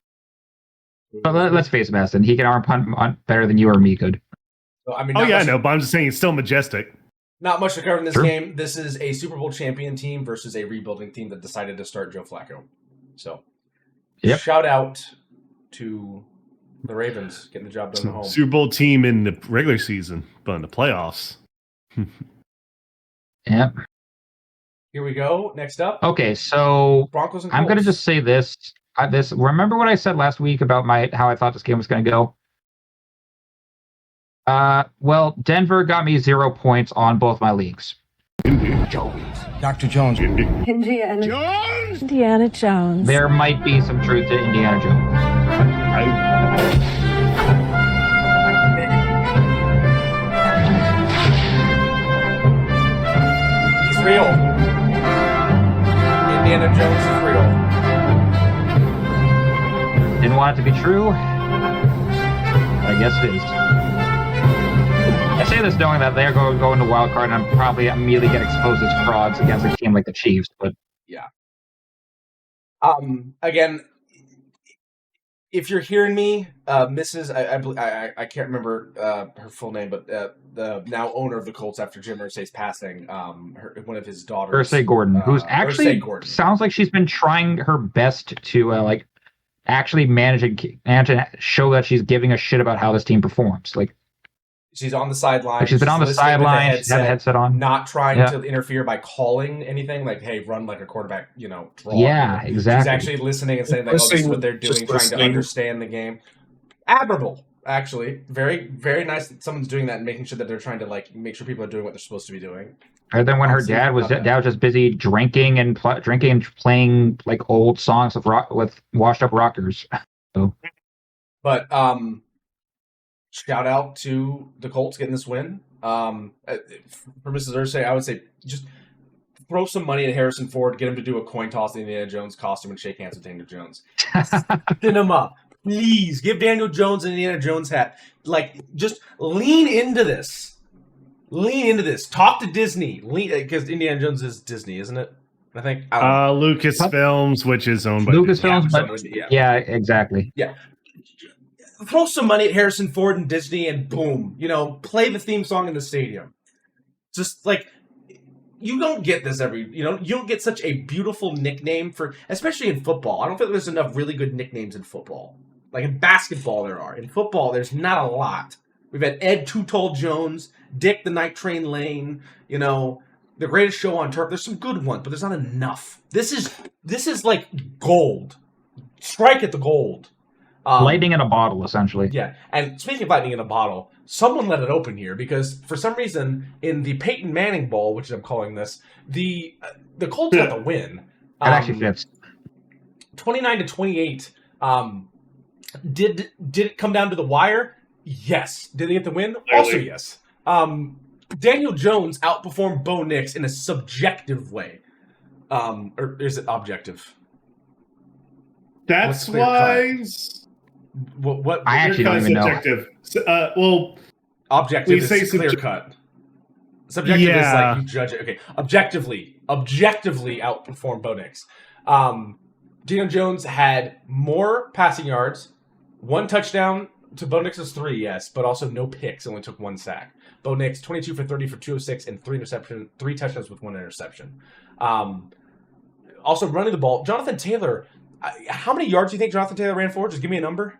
S2: But let's face it, Maston. He can arm punt better than you or me could.
S1: So, I mean,
S3: I know, but I'm just saying it's still majestic.
S1: Not much to cover in this game. This is a Super Bowl champion team versus a rebuilding team that decided to start Joe Flacco. So, shout out to the Ravens getting the job done at home.
S3: Super Bowl team in the regular season, but in the playoffs.
S2: Yep.
S1: Here we go. Next up.
S2: Okay, so
S1: Broncos and Colts.
S2: I'm going to just say this. Remember what I said last week about how I thought this game was going to go? Well, Denver got me 0 points on both my leagues.
S5: Dr. Jones.
S9: Indiana Jones. Indiana Jones.
S2: There might be some truth to Indiana Jones.
S1: He's real. Indiana Jones is real.
S2: Didn't want it to be true. I guess it is. I say this knowing that they're going to go into wild card, and I'm probably immediately get exposed as frauds against a team like the Chiefs. But
S1: yeah. Again, if you're hearing me, Mrs. I can't remember her full name, but the now owner of the Colts after Jim Irsay's passing, one of his daughters,
S2: Irsay Gordon, who's actually sounds like she's been trying her best to actually manage and show that she's giving a shit about how this team performs. Like,
S1: she's on the sideline.
S2: She's been on the sideline. She's had a headset on.
S1: Not trying to interfere by calling anything. Like, hey, run like a quarterback, draw.
S2: Yeah, exactly.
S1: She's actually listening and saying, like, this is what they're doing, trying to understand the game. Admirable, actually. Very, very nice that someone's doing that and making sure that they're trying to, make sure people are doing what they're supposed to be doing.
S2: Other than when her dad was just busy drinking and playing, old songs with washed-up rockers. So.
S1: But, shout out to the Colts getting this win. For Mrs. Irsay, I would say just throw some money at Harrison Ford, get him to do a coin toss in the Indiana Jones costume and shake hands with Daniel Jones. Spin him up. Please give Daniel Jones an Indiana Jones hat. Just lean into this. Talk to Disney. Because Indiana Jones is Disney, isn't it? I think.
S3: Lucasfilms, which is owned by
S2: Lucasfilms, yeah, exactly.
S1: Yeah. Throw some money at Harrison Ford and Disney and boom, play the theme song in the stadium. Just you don't get this you don't get such a beautiful nickname especially in football. I don't think there's enough really good nicknames in football. Like in basketball there are. In football, there's not a lot. We've had Ed Too Tall Jones, Dick the Night Train Lane, the Greatest Show on Turf. There's some good ones, but there's not enough. This is like gold. Strike at the gold.
S2: Lightning in a bottle, essentially.
S1: Yeah, and speaking of lightning in a bottle, someone let it open here because for some reason in the Peyton Manning Bowl, which I'm calling this, the Colts got the win.
S2: That actually fits.
S1: 29-28. Did it come down to the wire? Yes. Did they get the win? Really? Also yes. Daniel Jones outperformed Bo Nix in a subjective way. Or is it objective?
S3: That's why.
S1: What
S2: I actually don't even
S3: subjective.
S1: Objective is clear cut. Subjective is like you judge it. Okay, objectively outperformed Bo Nix. Daniel Jones had more passing yards, 1 touchdown to Bo Nix's 3, yes, but also no picks. Only took 1 sack. Bo Nix, 22 for 30 for 206 and 3 touchdowns with 1 interception. Also running the ball, Jonathan Taylor. How many yards do you think Jonathan Taylor ran for? Just give me a number.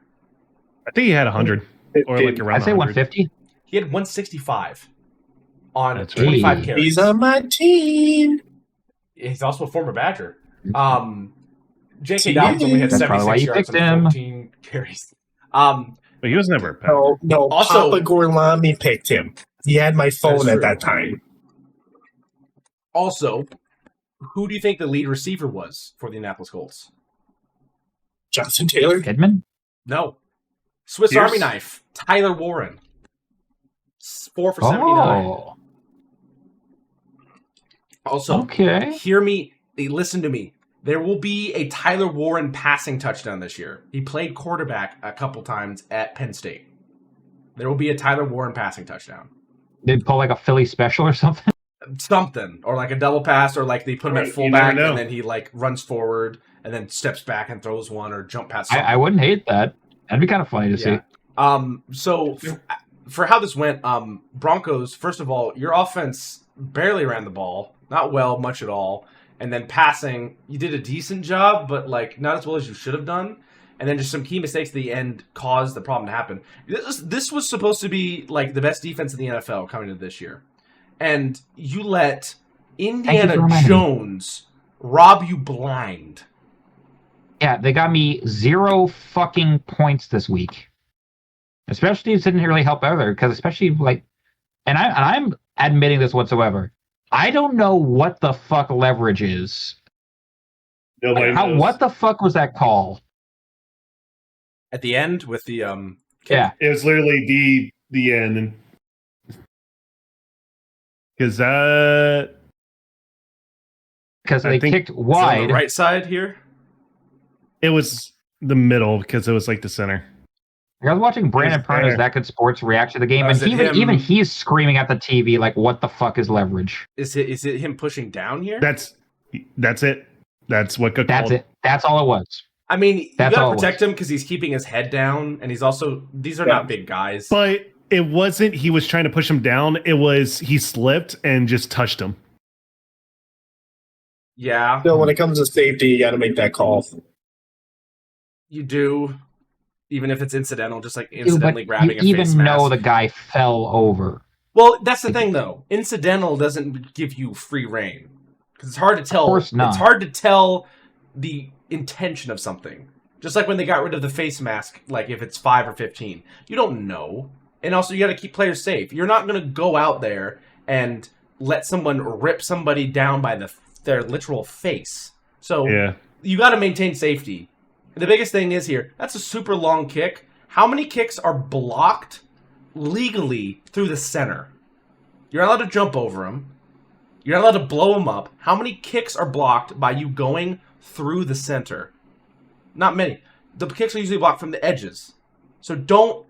S3: I think he had 100 or like around.
S2: I'd say
S3: 100.
S2: 150.
S1: He had 165 on
S3: That's
S1: 25
S2: right.
S1: carries.
S4: He's on my team.
S1: He's also a former Badger. J.K. Dobbins only had
S2: That's probably why
S1: 76
S2: you
S1: yards
S2: picked
S1: on
S2: him.
S1: 14 carries.
S3: But he was never a pack.
S4: No.
S1: Also-
S4: Papa Gorlami picked him. He had my phone
S1: That's
S4: at
S1: true.
S4: that time.
S1: Also, who do you think the lead receiver was for the Indianapolis Colts?
S4: Jonathan Taylor.
S2: Kidman?
S1: No. Swiss
S3: Pierce?
S1: Army knife. Tyler Warren. 4 for 79.
S2: Oh,
S1: Also,
S2: okay.
S1: hear me. Listen to me. There will be a Tyler Warren passing touchdown this year. He played quarterback a couple times at Penn State. There will be a Tyler Warren passing touchdown.
S2: They'd pull like a Philly special or something.
S1: Something. Or like a double pass, or like they put him at
S3: You
S1: fullback
S3: never know.
S1: and then he like runs forward and then steps back and throws one, or jump past something.
S2: I wouldn't hate that. That'd be kind of funny to see.
S1: So for how this went, Broncos, first of all, your offense barely ran the ball. Not well, much at all. And then passing, you did a decent job, but like not as well as you should have done. And then just some key mistakes at the end caused the problem to happen. This was supposed to be like the best defense in the NFL coming into this year. And you let Indiana Jones rob you blind.
S2: Yeah, they got me 0 fucking points this week. Especially it didn't really help either, because especially like, and I'm admitting this whatsoever. I don't know what the fuck leverage is.
S3: Nobody knows.
S2: What the fuck was that call?
S1: At the end with the
S2: Yeah,
S3: It was literally the end. Because
S2: they
S3: think-
S2: kicked
S1: is it on
S2: wide.
S1: the right side here.
S3: it was the middle, because it was like the center.
S2: I was watching Brandon
S3: It was there.
S2: Perna's That Good Sports react to the game,
S1: Was
S2: and
S1: it him?
S2: even he's screaming at the TV like, "What the fuck is leverage?"
S1: Is it him pushing down here?
S3: That's it. That's what got
S2: That's
S3: called.
S2: it. That's all it was.
S1: I mean, you
S2: That's all
S1: gotta
S2: it
S1: protect
S2: was.
S1: him because he's keeping his head down, and he's also these are not big guys.
S3: But it wasn't he was trying to push him down. It was he slipped and just touched him.
S1: Yeah,
S4: So when it comes to safety, you got to make that call.
S1: you do, even if it's incidental, just like
S2: But
S1: incidentally grabbing
S2: you
S1: a face
S2: even know
S1: mask.
S2: the guy fell over.
S1: Well, that's the thing, though. Incidental doesn't give you free reign because it's hard to tell.
S2: Of course not.
S1: It's hard to tell the intention of something. Just like when they got rid of the face mask, like if it's 5 or 15, you don't know. And also, you got to keep players safe. You're not going to go out there and let someone rip somebody down by their literal face. So
S3: Yeah.
S1: you got to maintain safety. The biggest thing is here, that's a super long kick. How many kicks are blocked legally through the center? You're not allowed to jump over them. You're not allowed to blow them up. How many kicks are blocked by you going through the center? Not many. The kicks are usually blocked from the edges. So don't,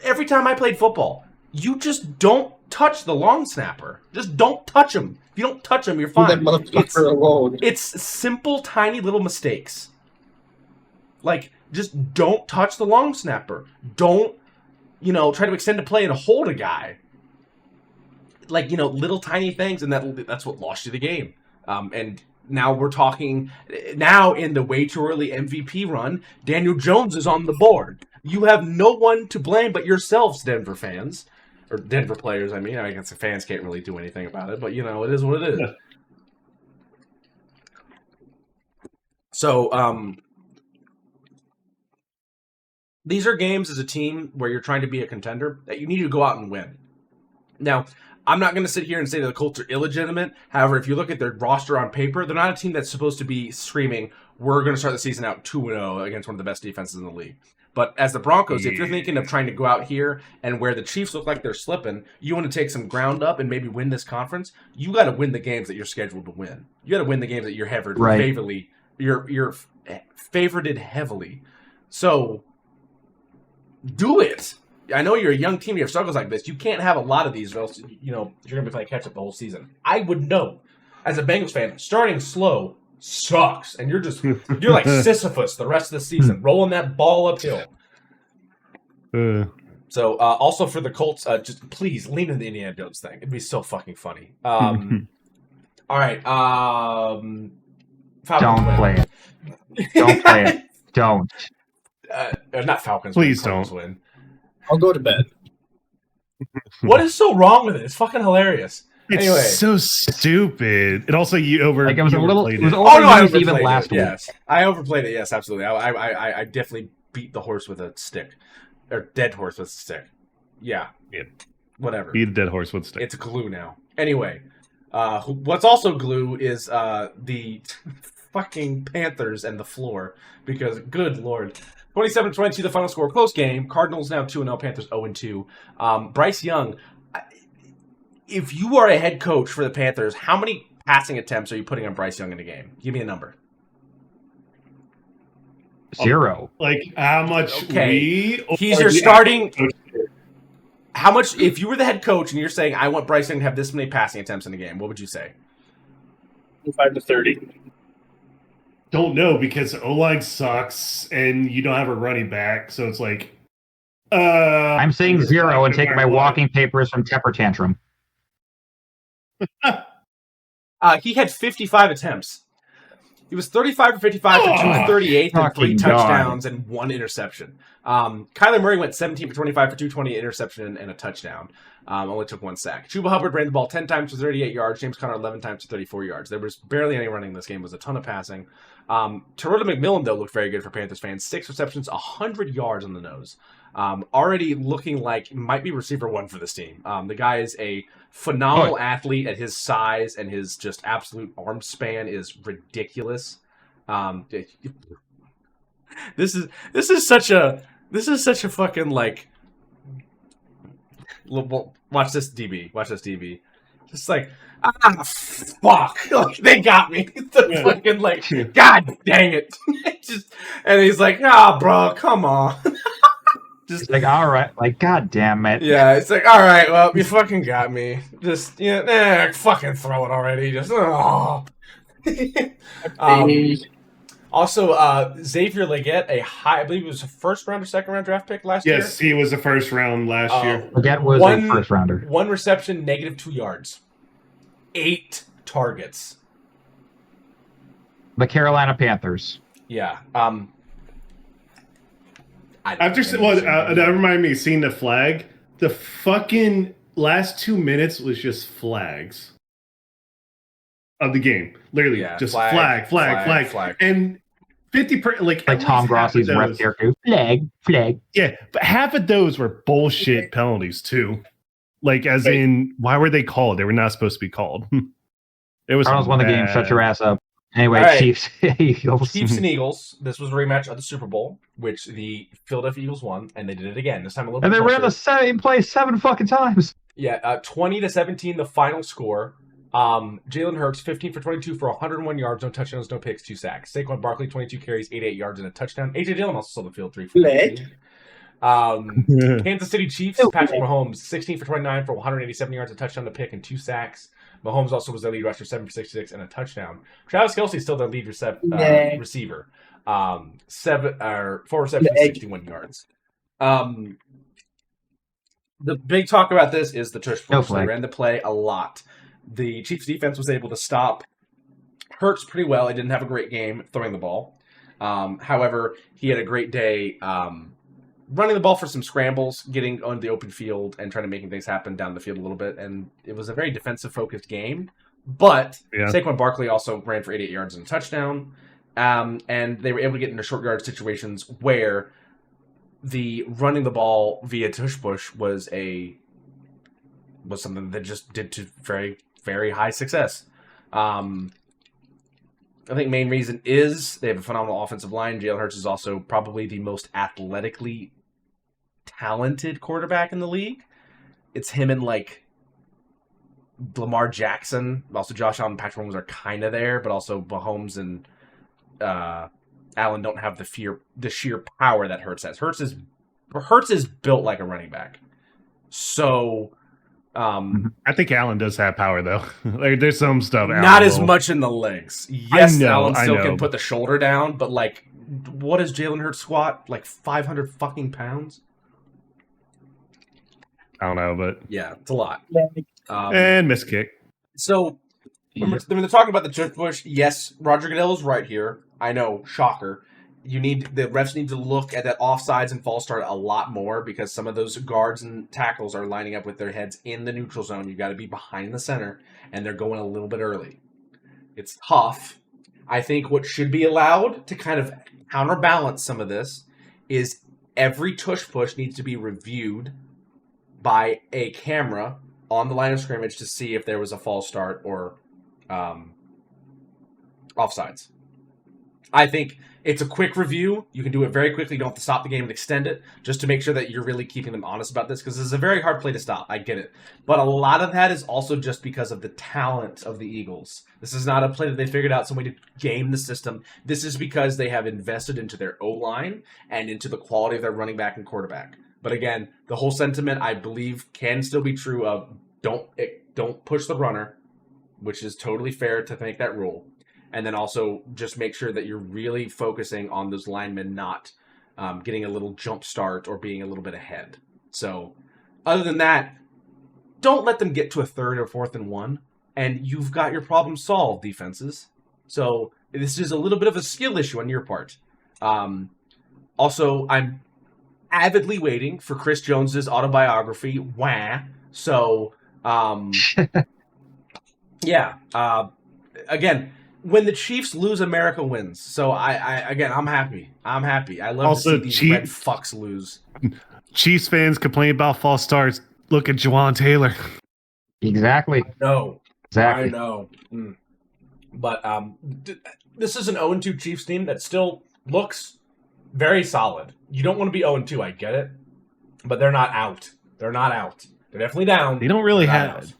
S1: every time I played football, you just don't touch the long snapper. Just don't touch him. If you don't touch him, you're
S4: Leave
S1: fine.
S4: that motherfucker alone.
S1: It's simple, tiny little mistakes. Like, just don't touch the long snapper. Don't, try to extend a play and hold a guy. Like, little tiny things, and that's what lost you the game. And now we're talking, now in the way too early MVP run, Daniel Jones is on the board. You have no one to blame but yourselves, Denver fans. Or Denver players, I mean. I guess the fans can't really do anything about it, but, it is what it is.
S3: Yeah.
S1: So, these are games as a team where you're trying to be a contender that you need to go out and win. Now, I'm not going to sit here and say that the Colts are illegitimate. However, if you look at their roster on paper, they're not a team that's supposed to be screaming, we're going to start the season out 2-0 against one of the best defenses in the league. But as the Broncos, if you're thinking of trying to go out here and where the Chiefs look like they're slipping, you want to take some ground up and maybe win this conference, you got to win the games that you're scheduled to win. You got to win the games that you're you're favorited heavily. So do it. I know you're a young team. You have struggles like this. You can't have a lot of these, or else you're going to be playing catch up the whole season. I would know, as a Bengals fan, starting slow sucks, and you're like Sisyphus the rest of the season, rolling that ball uphill. So also for the Colts, just please lean into the Indiana Jones thing. It'd be so fucking funny. All right.
S2: Don't
S1: Falcons
S2: play it. Don't play it. Don't.
S1: Not Falcons.
S3: Please
S1: Cardinals
S3: don't.
S1: win.
S4: I'll go to bed.
S1: What is so wrong with it? It's fucking hilarious.
S3: It's
S1: Anyway.
S3: so stupid. And also, you over.
S2: Like it was
S3: you
S2: a little.
S3: overplayed
S2: It was
S3: it.
S1: Oh no, I
S2: overused
S1: overplayed
S2: even
S1: it.
S2: last week.
S1: Yes, I overplayed it. Yes, absolutely. I definitely beat the horse with a stick, or dead horse with a stick. Yeah. Whatever.
S3: Beat a dead horse with a stick.
S1: It's glue now. Anyway, what's also glue is the fucking Panthers and the floor, because good lord. 27-22 the final score. Close game. Cardinals now 2-0, Panthers 0-2. Bryce Young, if you are a head coach for the Panthers, how many passing attempts are you putting on Bryce Young in a game? Give me a number.
S2: 0.
S3: Like how much
S1: He's your starting. How much, if you were the head coach and you're saying, I want Bryce Young to have this many passing attempts in a game, what would you say?
S4: 5 to 30.
S3: Don't know, because O-line sucks and you don't have a running back, so it's like
S2: I'm saying 0 and taking my walking papers from Temper Tantrum.
S1: He had 55 attempts. He was 35 for 55 for 238 and 3
S2: fucking
S1: touchdowns and 1 interception. Kyler Murray went 17 for 25 for 220, interception and a touchdown. Only took 1 sack. Chuba Hubbard ran the ball 10 times for 38 yards. James Conner 11 times for 34 yards. There was barely any running in this game. It was a ton of passing. Terrell McMillan, though, looked very good for Panthers fans. 6 receptions, 100 yards on the nose. Already looking like might be receiver 1 for this team. The guy is a phenomenal athlete at his size, and his just absolute arm span is ridiculous. This is such a fucking like. Watch this DB. Just like, fuck! Like, they got me. Fucking like, god dang it! And he's like, bro, come on.
S2: Just like, all right, like, god damn it.
S1: Yeah, it's like, all right, well, you fucking got me. Just, fucking throw it already. Just, Also, Xavier Leggett, I believe it was a first round or second round draft pick last year.
S3: Yes, he was the first round last year.
S2: Leggett was a first rounder.
S1: 1 reception, -2 yards. 8 targets.
S2: The Carolina Panthers.
S1: Yeah.
S3: That reminded me of seeing the flag. The fucking last 2 minutes was just flags of the game. Literally, just flag. And 50%,
S2: like Tom Grossi's ref there too. Flag.
S3: Yeah, but half of those were bullshit penalties too. Like, as in, why were they called? They were not supposed to be called. It was.
S2: Cardinals won the game. Shut your ass up. Anyway,
S1: right.
S2: Chiefs, Eagles.
S1: Chiefs and Eagles. This was a rematch of the Super Bowl, which the Philadelphia Eagles won, and they did it again. This time a little.
S2: And
S1: bit
S2: they ran the same play 7 fucking times.
S1: Yeah, 20-17, the final score. Jalen Hurts, 15 for 22 for 101 yards, no touchdowns, no picks, 2 sacks. Saquon Barkley, 22 carries, 88 yards, and a touchdown. A.J. Dillon also saw the field 3 for 19. Kansas City Chiefs, Patrick Mahomes, 16 for 29 for 187 yards, a touchdown, a pick, and 2 sacks. Mahomes also was their lead rusher, 7 for 66, and a touchdown. Travis Kelce still their lead receiver. 4 receptions, 61 yards. The big talk about this is the tush push. They ran the play a lot. The Chiefs defense was able to stop Hurts pretty well. He didn't have a great game throwing the ball. However, he had a great day running the ball for some scrambles, getting on the open field, and trying to make things happen down the field a little bit. And it was a very defensive-focused game. But Saquon Barkley also ran for 88 yards and a touchdown. And they were able to get into short yard situations where the running the ball via tush push was something that just did to very, very high success. I think main reason is they have a phenomenal offensive line. Jalen Hurts is also probably the most athletically talented quarterback in the league. It's him and like Lamar Jackson. Also, Josh Allen and Patrick Mahomes are kind of there, but also Mahomes and Allen don't have the sheer power that Hurts has. Hurts is built like a running back. So
S3: I think Allen does have power though. Like, there's some stuff.
S1: Not as much in the legs. Yes, Allen still can put the shoulder down, but like, what does Jalen Hurts squat? Like 500 fucking pounds?
S3: I don't know, but
S1: Yeah, it's a lot.
S3: And miss kick.
S1: So when they're talking about the tush push, yes, Roger Goodell is right here. I know, shocker. The refs need to look at that offsides and false start a lot more because some of those guards and tackles are lining up with their heads in the neutral zone. You got to be behind the center, and they're going a little bit early. It's tough. I think what should be allowed to kind of counterbalance some of this is every tush push needs to be reviewed by a camera on the line of scrimmage to see if there was a false start or offsides. I think it's a quick review. You can do it very quickly. You don't have to stop the game and extend it just to make sure that you're really keeping them honest about this because this is a very hard play to stop. I get it. But a lot of that is also just because of the talent of the Eagles. This is not a play that they figured out some way to game the system. This is because they have invested into their O-line and into the quality of their running back and quarterback. But again, the whole sentiment, I believe, can still be true of don't push the runner, which is totally fair to make that rule. And then also just make sure that you're really focusing on those linemen not getting a little jump start or being a little bit ahead. So other than that, don't let them get to a 3rd or 4th and 1, and you've got your problem solved, defenses. So this is a little bit of a skill issue on your part. Also, I'm avidly waiting for Chris Jones's autobiography. Wah. So, yeah. Again, when the Chiefs lose, America wins. So I'm happy. I love
S3: Also,
S1: to see these red fucks lose.
S3: Chiefs fans complain about false starts. Look at Juwan Taylor.
S2: Exactly.
S1: No.
S2: Exactly.
S1: I know. But this is an 0-2 Chiefs team that still looks very solid. You don't want to be 0-2, I get it. But they're not out. They're definitely down.
S3: They don't really have...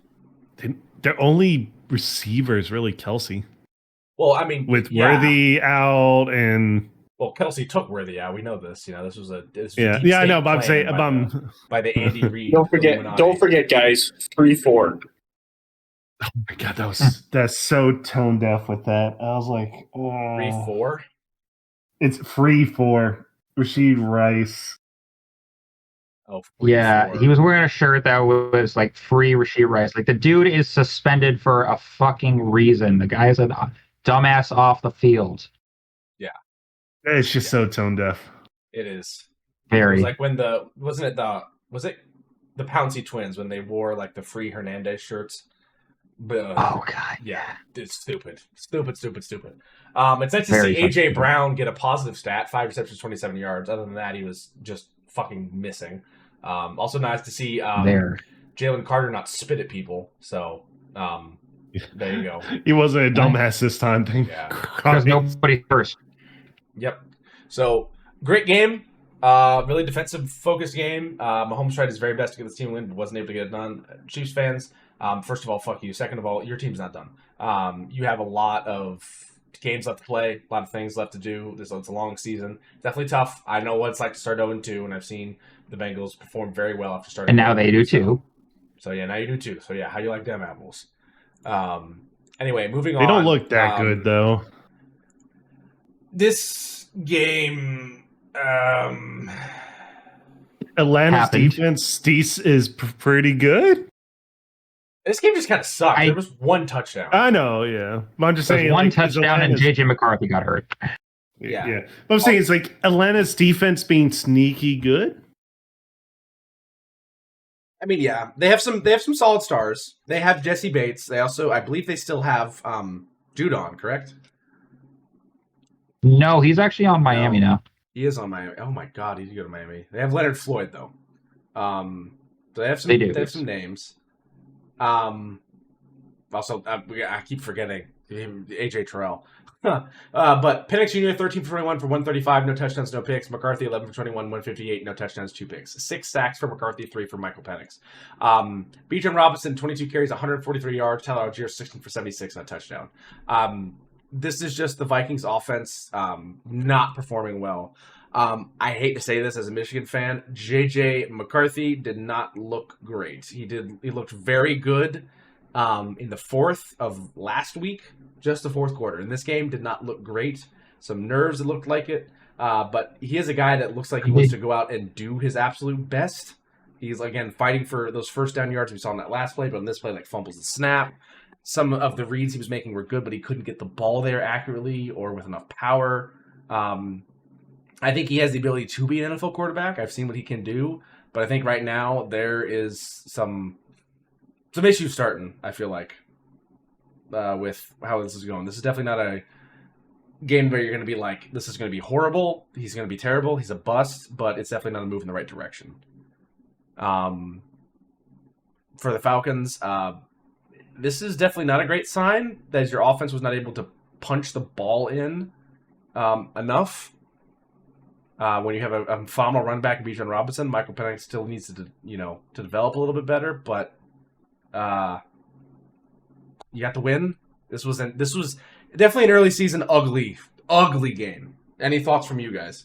S3: Their only receiver is really Kelsey.
S1: Well, I mean...
S3: With Worthy out and...
S1: Well, Kelsey took Worthy out. We know this. This was a
S3: I know, but I'm saying
S1: by the Andy Reid.
S4: Don't forget, guys. 3-4.
S3: Oh my god, that's so tone deaf with that. I was like,
S1: 3-4.
S3: It's free for Rashid Rice.
S1: Oh,
S2: yeah, he was wearing a shirt that was like free Rashid Rice. Like the dude is suspended for a fucking reason. The guy's a dumbass off the field.
S1: Yeah,
S3: it's just so tone deaf.
S1: It is.
S2: Very.
S1: It was like when was it the Pouncey twins when they wore like the free Hernandez shirts.
S2: Oh god.
S1: Yeah, it's stupid. It's nice to see AJ Brown get a positive stat, 5 receptions, 27 yards. Other than that, he was just fucking missing. Also nice to see Jalen Carter not spit at people. So there you go.
S3: He wasn't a dumbass this time.
S1: Yeah,
S2: because nobody first.
S1: Yep. So great game. Really defensive focused game. Mahomes tried his very best to get this team win, but wasn't able to get it done. Chiefs fans, first of all, fuck you. Second of all, your team's not done. You have a lot of games left to play, a lot of things left to do. It's a long season. Definitely tough. I know what it's like to start 0-2, and I've seen the Bengals perform very well after starting.
S2: And now they do too.
S1: So yeah, now you do too. So yeah, how do you like them apples? Anyway, moving on.
S3: They don't look that good though.
S1: This game,
S3: Atlanta's defense is pretty good.
S1: This game just kind of sucked. There was one touchdown.
S3: I know, yeah. But I'm just saying,
S2: one touchdown and JJ McCarthy got hurt.
S3: Yeah. But I'm saying it's like Atlanta's defense being sneaky good.
S1: I mean, yeah, they have some solid stars. They have Jesse Bates. They also, I believe, they still have Judon, correct?
S2: No, he's actually on Miami now.
S1: He is on Miami. Oh my god, he did go to Miami. They have Leonard Floyd though. So they have some. They have some names. Also, I keep forgetting AJ Terrell. But Penix Jr. 13 for 21 for 135, no touchdowns, no picks. McCarthy 11 for 21, 158, no touchdowns, 2 picks. 6 sacks for McCarthy, 3 for Michael Penix. Bijan Robinson 22 carries, 143 yards. Tyler Algier 16 for 76, no touchdown. This is just the Vikings offense not performing well. I hate to say this as a Michigan fan, JJ McCarthy did not look great. He looked very good in the fourth of last week, just the fourth quarter. In this game, did not look great. Some nerves, it looked like it. But he is a guy that looks like he wants to go out and do his absolute best. He's, again, fighting for those first down yards we saw in that last play, but on this play, like, fumbles the snap. Some of the reads he was making were good, but he couldn't get the ball there accurately or with enough power. I think he has the ability to be an NFL quarterback. I've seen what he can do, but I think right now there is some issues starting, I feel like, with how this is going. This is definitely not a game where you're going to be like, this is going to be horrible, he's going to be terrible, he's a bust, but it's definitely not a move in the right direction. For the Falcons, this is definitely not a great sign that your offense was not able to punch the ball in enough. When you have a phenomenal run back in Bijan Robinson, Michael Penix still needs to develop a little bit better, but you got to win. This was definitely an early season ugly game. Any thoughts from you guys?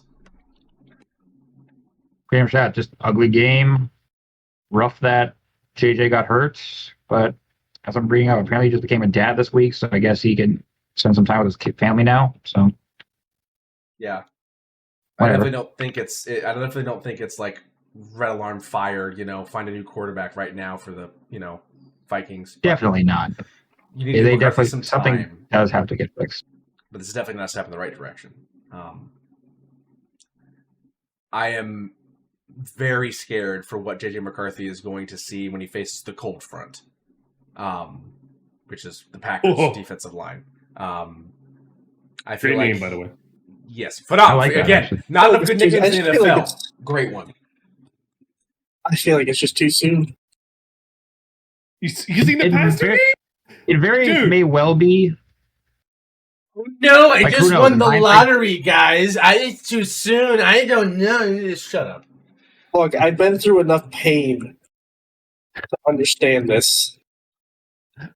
S2: Graham Shot, just ugly game. Rough that JJ got hurt, but as I'm reading out, apparently he just became a dad this week, so I guess he can spend some time with his family now. So
S1: yeah,
S2: whatever.
S1: I definitely don't think it's like red alarm fire. Find a new quarterback right now for the Vikings. But
S2: definitely not.
S1: You need to definitely some time.
S2: Something does have to get fixed.
S1: But this is definitely not a step in the right direction. I am very scared for what JJ McCarthy is going to see when he faces the cold front, which is the Packers' defensive line. I feel
S3: Great
S1: like,
S3: name, by the way.
S1: Yes, phenomenal.
S2: Like that,
S1: again,
S2: actually.
S1: not enough good nicknames in the NFL.
S4: Like
S1: Great one.
S4: I feel like it's just too soon.
S3: You seen the pastor name?
S2: It very
S3: Dude.
S2: may well be.
S1: No, I
S2: Like,
S1: just
S2: who knows?
S1: won
S2: In
S1: the
S2: hindsight-
S1: lottery, guys. It's too soon. I don't know. Just shut up.
S4: Look, I've been through enough pain to understand this.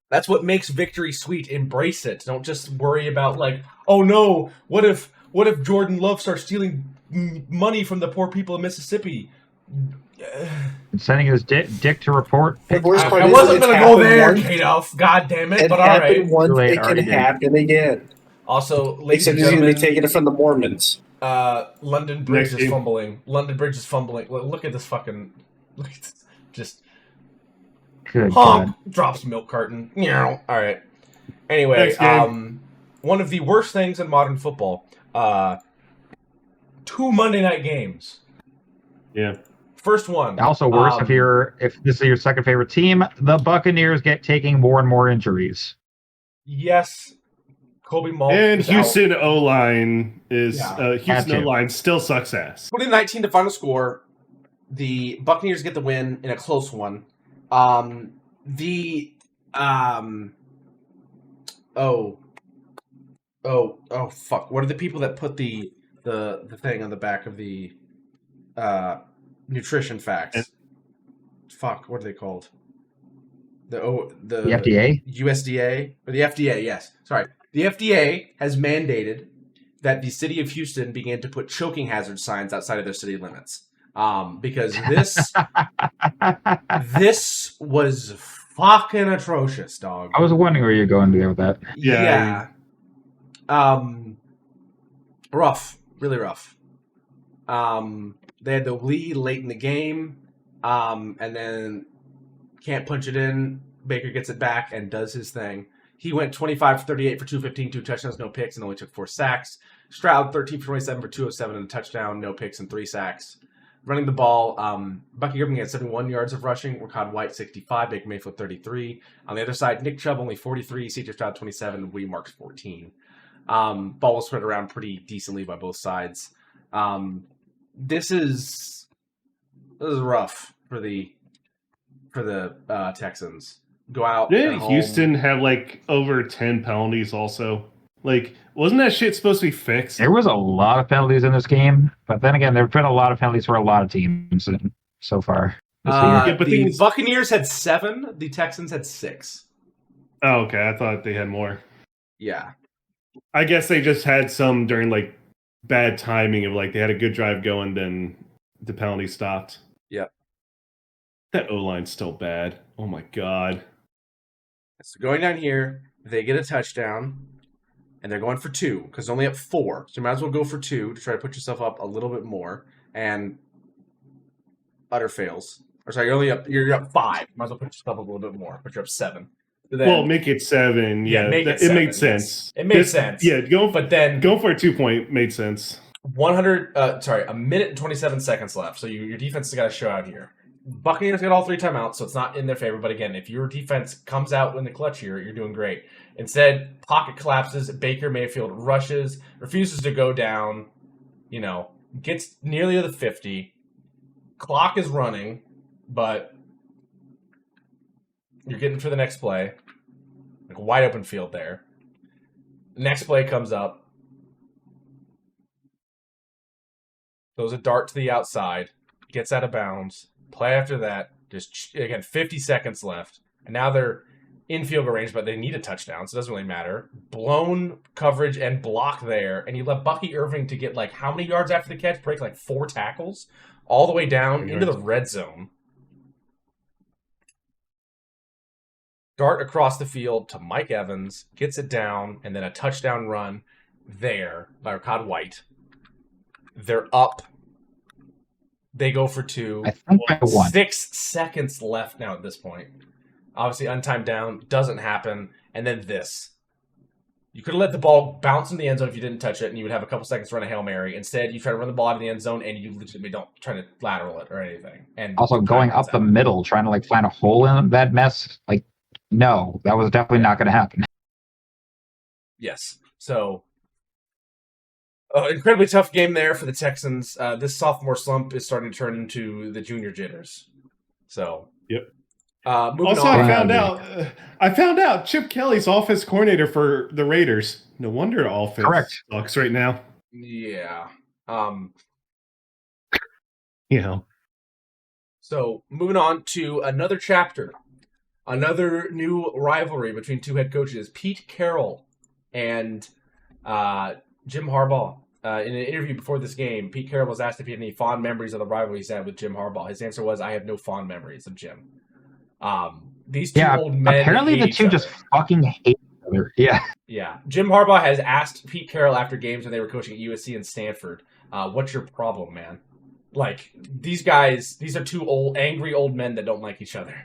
S1: That's what makes victory sweet. Embrace it. Don't just worry about like, oh no, what if Jordan Love starts stealing money from the poor people of Mississippi?
S2: Sending his dick to report.
S4: The worst part
S1: I
S4: is
S1: wasn't
S4: it's
S1: going to go there,
S4: happened
S1: Kato. God damn it.
S4: It
S1: But all
S4: happened
S1: right.
S4: once,
S2: Too late,
S4: it can
S2: already did.
S4: happen again.
S1: Also, ladies
S4: Except
S1: and
S4: he's going to be
S1: gentlemen,
S4: taking it from the Mormons.
S1: London Bridge
S3: Next
S1: is
S3: game.
S1: fumbling. London Bridge is fumbling. Look at this fucking. Look at this. Just
S2: Good
S1: honk.
S2: God.
S1: Drops milk carton. All right. Anyway,
S3: Next game.
S1: one of the worst things in modern football. 2 Monday night games.
S3: Yeah.
S1: First one.
S2: Also worse if this is your second favorite team, the Buccaneers get taking more and more injuries.
S1: Yes. Kobe Malt
S3: And
S1: is out.
S3: Houston O-line is
S1: Yeah.
S3: Houston
S2: Had to.
S3: O-line still sucks ass.
S1: 2019 to final score. The Buccaneers get the win in a close one. Fuck. What are the people that put the thing on the back of the nutrition facts? Fuck, what are they called? The
S2: FDA?
S1: USDA? Or the FDA, yes. Sorry. The FDA has mandated that the city of Houston began to put choking hazard signs outside of their city limits. Because this was fucking atrocious, dog.
S2: I was wondering where you're going there with that.
S1: Yeah. Rough. Really rough. They had the lead late in the game, and then can't punch it in. Baker gets it back and does his thing. He went 25 for 38 for 215, 2 touchdowns, no picks, and only took 4 sacks. Stroud, 13 for 27 for 207 and a touchdown, no picks, and 3 sacks. Running the ball, Bucky Griffin had 71 yards of rushing. Ricard White, 65. Baker Mayfield, 33. On the other side, Nick Chubb, only 43. C.J. Stroud, 27. William Marks, 14. Ball was spread around pretty decently by both sides. This is rough for the Texans. Go out.
S3: Didn't
S1: at home.
S3: Houston have like over 10 penalties also? Like, wasn't that shit supposed to be fixed?
S2: There was a lot of penalties in this game, but then again, there have been a lot of penalties for a lot of teams so far this year.
S3: Yeah, but
S1: The
S3: things-
S1: Buccaneers had 7. The Texans had 6.
S3: Oh, okay. I thought they had more.
S1: Yeah.
S3: I guess they just had some during like bad timing of like they had a good drive going, then the penalty stopped.
S1: Yep.
S3: That O-line's still bad. Oh my god.
S1: So going down here, they get a touchdown, and they're going for 2 because they're only up 4. So you might as well go for 2 to try to put yourself up a little bit more. And utter fails. Or sorry, you're up 5. Might as well put yourself up a little bit more, but you're up 7. Then,
S3: well, make it 7. Yeah,
S1: make it
S3: it
S1: 7,
S3: made sense.
S1: Yes. It made sense.
S3: Yeah, go
S1: for
S3: a 2-point made sense.
S1: 1 minute and 27 seconds left. So your defense has got to show out here. Buccaneers got all 3 timeouts, so it's not in their favor. But again, if your defense comes out in the clutch here, you're doing great. Instead, pocket collapses. Baker Mayfield rushes, refuses to go down. Gets nearly to the 50. Clock is running, but you're getting for the next play. Like a wide open field there. Next play comes up. Throws a dart to the outside. Gets out of bounds. Play after that. Just, again, 50 seconds left. And now they're in field goal range, but they need a touchdown, so it doesn't really matter. Blown coverage and block there. And you let Bucky Irving to get, like, how many yards after the catch? Break, like, 4 tackles? All the way down into the red zone. Dart across the field to Mike Evans. Gets it down. And then a touchdown run there by Rashad White. They're up. They go for 2.
S2: I think I won.
S1: 6 seconds left now at this point. Obviously, untimed down. Doesn't happen. And then this. You could have let the ball bounce in the end zone if you didn't touch it, and you would have a couple seconds to run a Hail Mary. Instead, you try to run the ball out of the end zone, and you legitimately don't try to lateral it or anything. And
S2: also, going up the middle, trying to, like, find a hole in that mess, like, no, that was definitely not going to happen.
S1: Yes. So, incredibly tough game there for the Texans. This sophomore slump is starting to turn into the junior jitters. So,
S3: yep.
S1: Also,
S3: I found out Chip Kelly's offense coordinator for the Raiders. No wonder the offense sucks right now.
S1: Yeah. So, moving on to another chapter. Another new rivalry between 2 head coaches, Pete Carroll and Jim Harbaugh. In an interview before this game, Pete Carroll was asked if he had any fond memories of the rivalry he's had with Jim Harbaugh. His answer was, I have no fond memories of Jim. These 2 old men.
S2: Apparently the 2 just fucking hate each other. Yeah.
S1: Yeah. Jim Harbaugh has asked Pete Carroll after games when they were coaching at USC and Stanford, what's your problem, man? Like, these guys, these are 2 angry old men that don't like each other.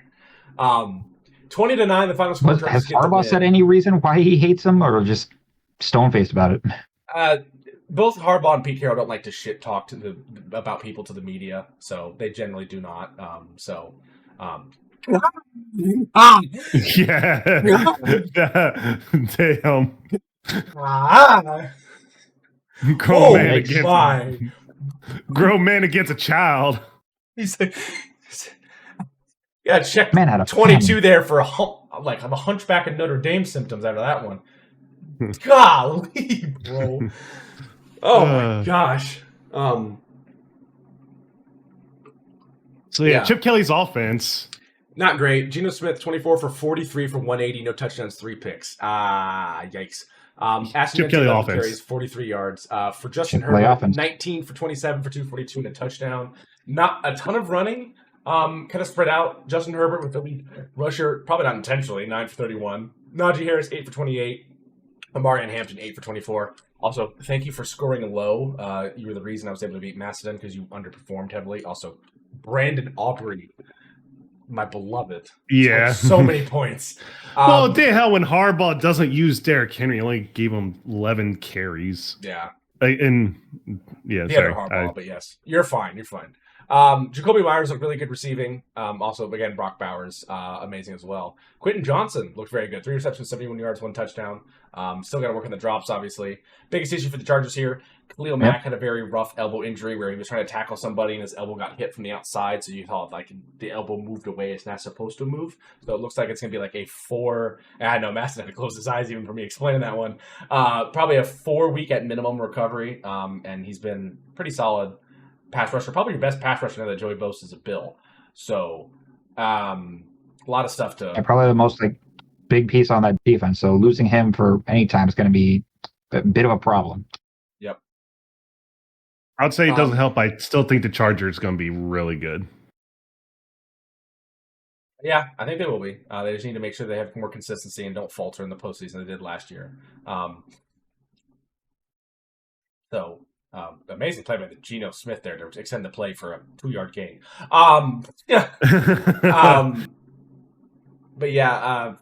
S1: 20-9, the final score.
S2: Has Harbaugh said any reason why he hates him, or just stone-faced about it?
S1: Both Harbaugh and Pete Carroll don't like to shit talk about people to the media, so they generally do not.
S3: Yeah. Damn. Grown man against a child.
S1: He's like, yeah, check
S2: man had a
S1: 22
S2: family
S1: there for a Hunchback of Notre Dame symptoms after that one. Golly, bro. Oh my gosh.
S3: So yeah, Chip Kelly's offense.
S1: Not great. Geno Smith, 24 for 43 for 180, no touchdowns, 3 picks. Yikes.
S3: Chip Kelly offense.
S1: Carries, 43 yards. For Justin Herbert, 19 for 27 for 242 and a touchdown. Not a ton of running. Kind of spread out. Justin Herbert with the lead rusher, probably not intentionally, 9 for 31. Najee Harris, 8 for 28. Amari Hampton, 8 for 24. Also, thank you for scoring low. You were the reason I was able to beat Macedon because you underperformed heavily. Also, Brandon Aubrey, my beloved.
S3: Yeah.
S1: So many points.
S3: Well, the hell when Harbaugh doesn't use Derrick Henry, only gave him 11 carries.
S1: Yeah.
S3: Sorry.
S1: Harbaugh, but yes. You're fine. Jacoby Myers looked really good receiving. Also, again, Brock Bowers, amazing as well. Quentin Johnson looked very good. 3 receptions, 71 yards, 1 touchdown. Still got to work on the drops, obviously. Biggest issue for the Chargers here, Khalil Mack had a very rough elbow injury where he was trying to tackle somebody and his elbow got hit from the outside, so you thought like the elbow moved away. It's not supposed to move. So it looks like it's going to be like a 4... I know, Maston had to close his eyes even for me explaining that one. Probably a 4-week at minimum recovery, and he's been pretty solid pass rusher, probably your best pass rusher now that Joey Bosa is a Bill. So, a lot of stuff to...
S2: And probably the most big piece on that defense. So losing him for any time is going to be a bit of a problem.
S1: Yep.
S3: I'd say it doesn't help. I still think the Chargers going to be really good.
S1: Yeah, I think they will be. They just need to make sure they have more consistency and don't falter in the postseason they did last year. Amazing play by the Geno Smith there to extend the play for a 2-yard gain. Yeah. But yeah,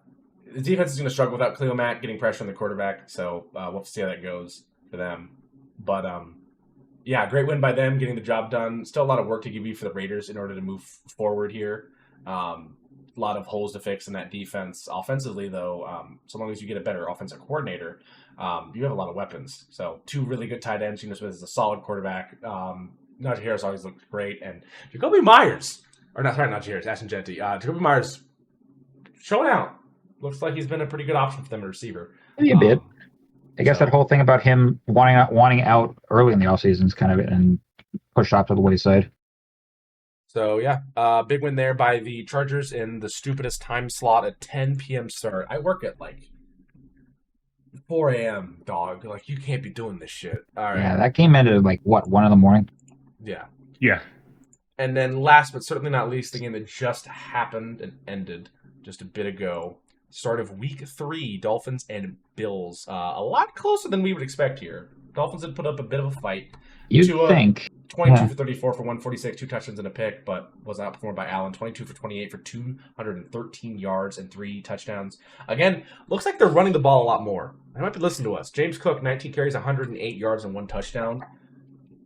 S1: the defense is going to struggle without Khalil Mack getting pressure on the quarterback, so we'll have to see how that goes for them. But yeah, great win by them, getting the job done. Still a lot of work to give you for the Raiders in order to move forward here. A lot of holes to fix in that defense. Offensively, though, so long as you get a better offensive coordinator, you have a lot of weapons. So 2 really good tight ends. Geno Smith is a solid quarterback. Najee Harris always looked great. And Jacoby Myers, or not Najee Harris, Ashton Genty. Jacoby Myers showing out. Looks like he's been a pretty good option for them at receiver.
S2: Maybe a bit. I guess that whole thing about him wanting out early in the offseason is kind of and pushed off to the wayside.
S1: So, yeah, big win there by the Chargers in the stupidest time slot at 10 p.m. start. I work at, 4 a.m., dog. You can't be doing this shit. All right.
S2: Yeah, that game ended at, 1 in the morning?
S1: Yeah.
S3: Yeah.
S1: And then last but certainly not least, the game that just happened and ended just a bit ago. Start of week 3, Dolphins and Bills. A lot closer than we would expect here. Dolphins had put up a bit of a fight.
S2: You'd think.
S1: 22 for 34 for 146, 2 touchdowns and a pick, but was outperformed by Allen. 22 for 28 for 213 yards and 3 touchdowns. Again, looks like they're running the ball a lot more. They might be listening to us. James Cook, 19 carries, 108 yards and 1 touchdown.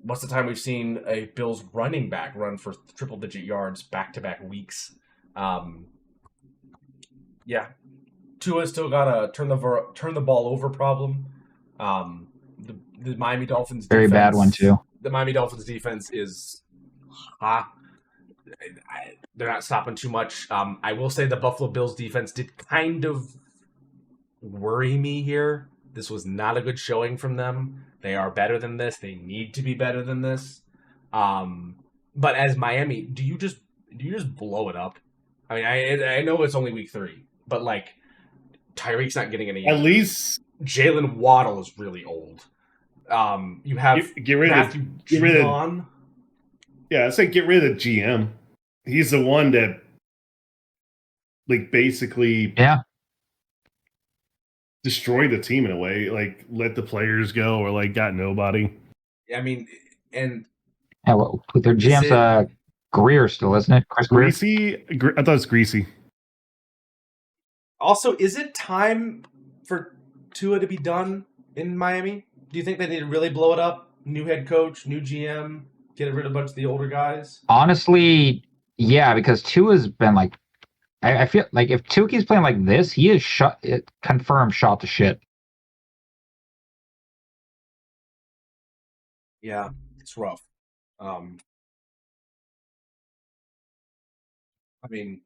S1: Most of the time we've seen a Bills running back run for triple-digit yards back-to-back weeks. Yeah. Tua's still got a turn the ball over problem. The Miami Dolphins defense,
S2: very bad one too.
S1: The Miami Dolphins defense is they're not stopping too much. I will say the Buffalo Bills defense did kind of worry me here. This was not a good showing from them. They are better than this. They need to be better than this. But as Miami, do you just blow it up? I mean, I know it's only week 3, but Tyreek's not getting any.
S3: At least
S1: Jalen Waddle is really old. You have
S3: get rid of. Yeah, I say get rid of GM. He's the one that, basically, destroyed the team in a way. Let the players go, or got nobody.
S1: I mean, and
S2: their GM's Greer still, isn't it? Chris Greer?
S3: Greasy. I thought it was Greasy.
S1: Also, is it time for Tua to be done in Miami? Do you think they need to really blow it up? New head coach, new GM, get rid of a bunch of the older guys?
S2: Honestly, yeah, because Tua's been I feel like if Tua keeps playing like this, he is confirmed shot to shit.
S1: Yeah, it's rough. I mean,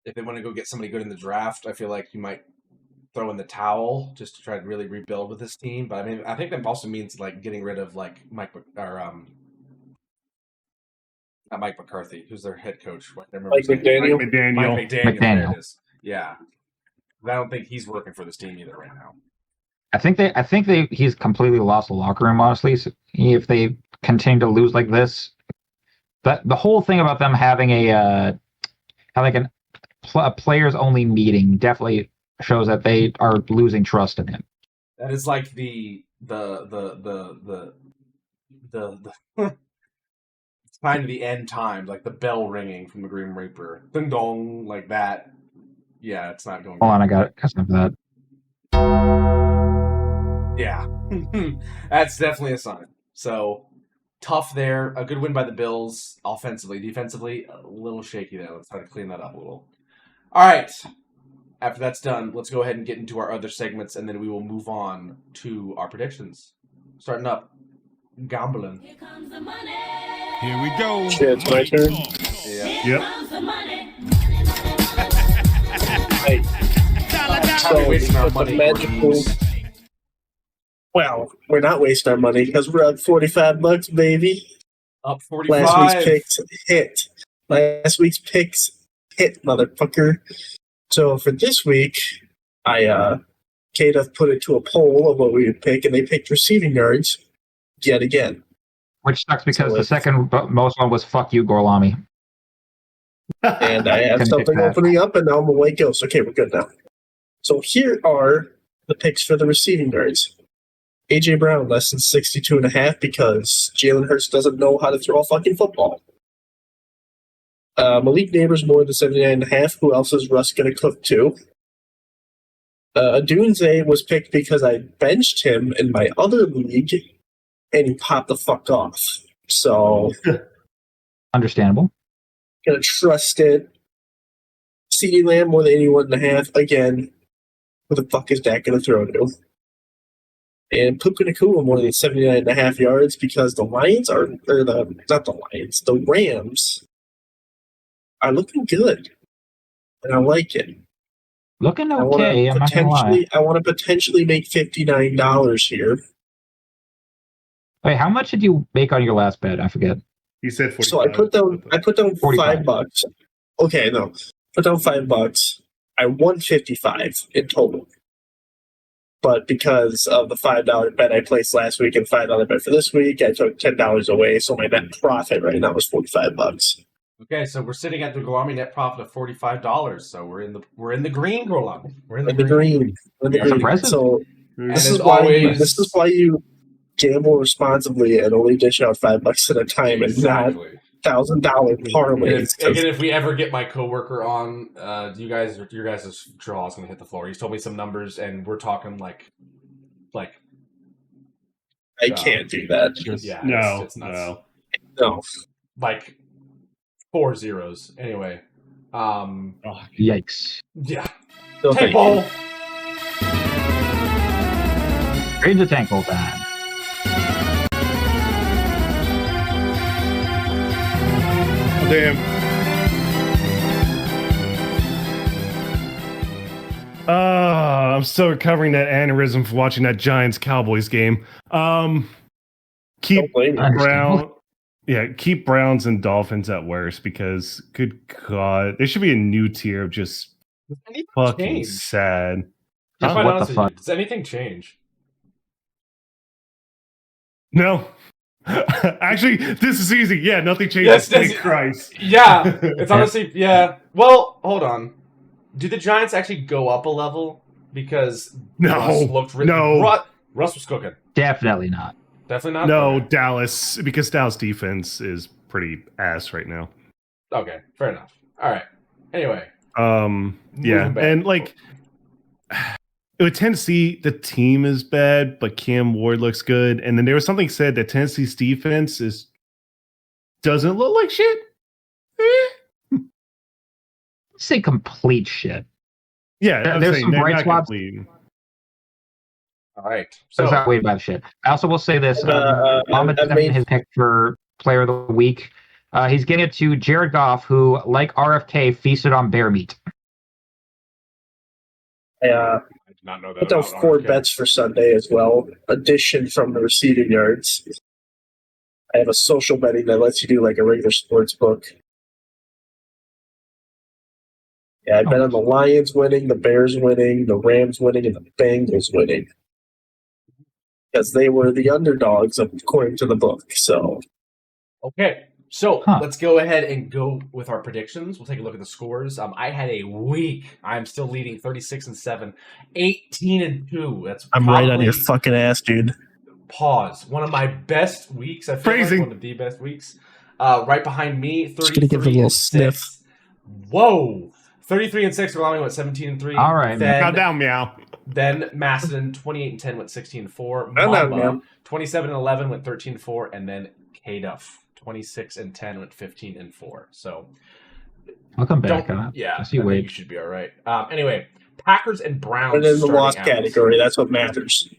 S1: if they want to go get somebody good in the draft, I feel like you might throw in the towel just to try to really rebuild with this team. But I mean, I think that also means getting rid of not Mike McCarthy, who's their head coach.
S4: Mike McDaniel.
S1: Mike McDaniel. There it is. Yeah, I don't think he's working for this team either right now.
S2: I think he's completely lost the locker room. Honestly, so if they continue to lose like this, the whole thing about them having a players only meeting definitely shows that they are losing trust in him.
S1: That is like the sign of the end times, like the bell ringing from the Grim Reaper, ding dong, like that. Yeah, it's not going.
S2: Hold on, I got something for that.
S1: Yeah, that's definitely a sign. So tough there. A good win by the Bills offensively. Defensively, a little shaky there. Let's try to clean that up a little. All right. After that's done, let's go ahead and get into our other segments, and then we will move on to our predictions. Starting up, gambling.
S5: Here comes the money. Here we go.
S4: Shit, it's my turn.
S1: Yeah.
S3: Yep.
S4: Hey.
S1: We're wasting our money.
S4: Well, we're not wasting our money because we're up $45, baby.
S1: Up 45.
S4: Last week's picks hit, motherfucker. So for this week, Kate put it to a poll of what we would pick, and they picked receiving yards yet again.
S2: Which sucks because the second most one was "fuck you, Gorlami."
S4: And I have something opening up, and now I'm awake ghost. Okay, we're good now. So here are the picks for the receiving yards. A.J. Brown, less than 62.5 because Jalen Hurts doesn't know how to throw a fucking football. Malik Neighbors more than 79.5. Who else is Russ going to cook to? Dunze was picked because I benched him in my other league, and he popped the fuck off. So,
S2: Understandable.
S4: gonna trust it. CeeDee Lamb more than 81.5. Again, who the fuck is that gonna throw to? And Puka Nacua more than 79.5 yards because the Lions are, not the Lions, the Rams are looking good, and I like it.
S2: Looking okay, I'm not gonna lie.
S4: I want to potentially make $59 here.
S2: Wait, how much did you make on your last bet? I forget.
S3: He said 45.
S4: So I put down
S2: 45.
S4: $5. Okay, no. Put down $5. I won 55 in total. But because of the $5 bet I placed last week and $5 bet for this week, I took $10 away, so my net profit right now is $45.
S1: Okay, so we're sitting at the Golami net profit of $45. So we're in the green, Golami. We're
S4: In the green.
S2: That's impressive.
S4: So
S1: And
S4: this
S1: as
S4: is why
S1: always,
S4: this is why you gamble responsibly and only dish out $5 at a time
S1: exactly.
S4: and not $1,000 parlays.
S1: Again, if we ever get my coworker on, your guys' draw is going to hit the floor. He's told me some numbers, and we're talking like.
S4: I can't do that.
S1: Yeah,
S3: No,
S1: it's nuts.
S4: No.
S1: Like 4 zeros. Anyway.
S2: Yikes.
S1: Yeah.
S4: No,
S1: Tank
S4: thank
S1: ball.
S4: you.
S2: Straight to tank ball time.
S3: Oh, damn. I'm still recovering that aneurysm from watching that Giants Cowboys game. Keep
S4: Don't blame me.
S3: keep Browns and Dolphins at worst because good God, there should be a new tier of just
S1: Does anything
S3: fucking
S1: change?
S3: sad.
S1: To be quite
S2: What the
S1: honest with you,
S2: fuck?
S1: does anything change?
S3: No. Actually, this is easy. Yeah, nothing changes. Thank Christ.
S1: Yeah, it's honestly, yeah. Well, hold on. Do the Giants actually go up a level? Because Russ looked Russ was cooking.
S2: Definitely not.
S1: Definitely not?
S3: No,
S1: Okay.
S3: Dallas, because Dallas defense is pretty ass right now.
S1: Okay, fair enough. All right. Anyway.
S3: Yeah,
S1: Moving back.
S3: and like with Tennessee, the team is bad, but Cam Ward looks good. And then there was something said that Tennessee's defense doesn't look like shit.
S2: Say complete shit.
S3: Yeah,
S2: There's some bright spots.
S1: All right.
S2: So
S1: So,
S2: it's outweighed by the shit. I also will say this. Mama
S4: I've made-
S2: his pick for player of the week. He's getting it to Jared Goff, who, like RFK, feasted on bear meat.
S4: I
S1: I did not know that.
S4: put down
S1: about
S4: 4
S1: RFK.
S4: bets for Sunday as well. Addition from the receiving yards. I have a social betting that lets you do like a regular sports book. Yeah, I bet on the Lions winning, the Bears winning, the Rams winning, and the Bengals winning. Because they were the underdogs according to the book. So
S1: Okay. So let's go ahead and go with our predictions. We'll take a look at the scores. I had a week. I'm still leading 36-7, 18-2. That's
S4: I'm right on your fucking ass, dude.
S1: Pause. One of my best weeks. I feel
S3: Phrasing.
S1: like one of the best weeks. Right behind me,
S4: Just gonna give it a
S1: 33
S4: little
S1: and 6. Whoa. 33 and 6 are allowing, 17-3.
S2: All right,
S1: then,
S3: Calm down, meow.
S1: Then Macedon 28-10 went 16-4.
S4: Calm down,
S1: Mamba
S4: meow.
S1: 27-11 went 13-4, and then K-Duff 26-10 went 15-4. So
S2: I'll come back on it.
S1: yeah,
S2: I see
S1: think
S2: Wade.
S1: you should be all right. Anyway, Packers and Browns.
S4: And in the
S1: starting
S4: loss
S1: out.
S4: category, that's what matters.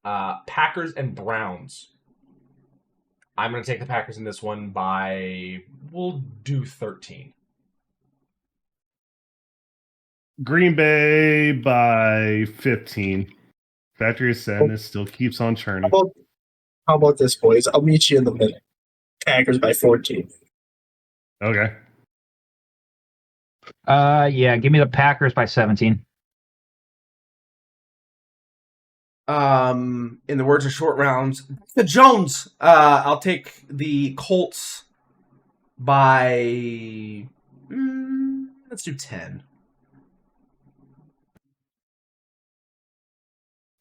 S1: Packers and Browns. I'm going to take the Packers in this one we'll do 13.
S3: Green Bay by 15. Factory of Sadness still keeps on churning.
S4: How about this, boys? I'll meet you in the middle. Packers by 14.
S3: Okay.
S2: Yeah, give me the Packers by 17.
S1: In the words of short rounds, the Jones. I'll take the Colts by let's do 10.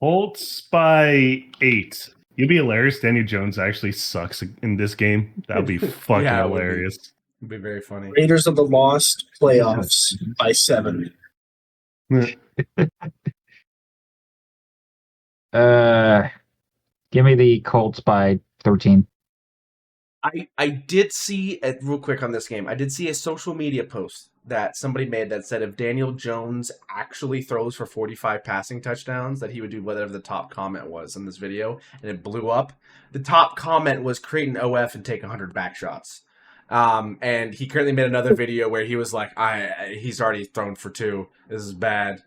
S3: Colts by 8. You'd be hilarious. Daniel Jones actually sucks in this game. That would be fucking
S1: Yeah, it would be.
S3: hilarious.
S1: It'd be very funny.
S4: Raiders of the Lost playoffs by 7.
S2: Give me the Colts by 13.
S1: I did see real quick on this game. I did see a social media post that somebody made that said if Daniel Jones actually throws for 45 passing touchdowns, that he would do whatever the top comment was in this video, and it blew up. The top comment was create an OF and take 100 back shots. And he currently made another video where he was like, he's already thrown for 2. This is bad.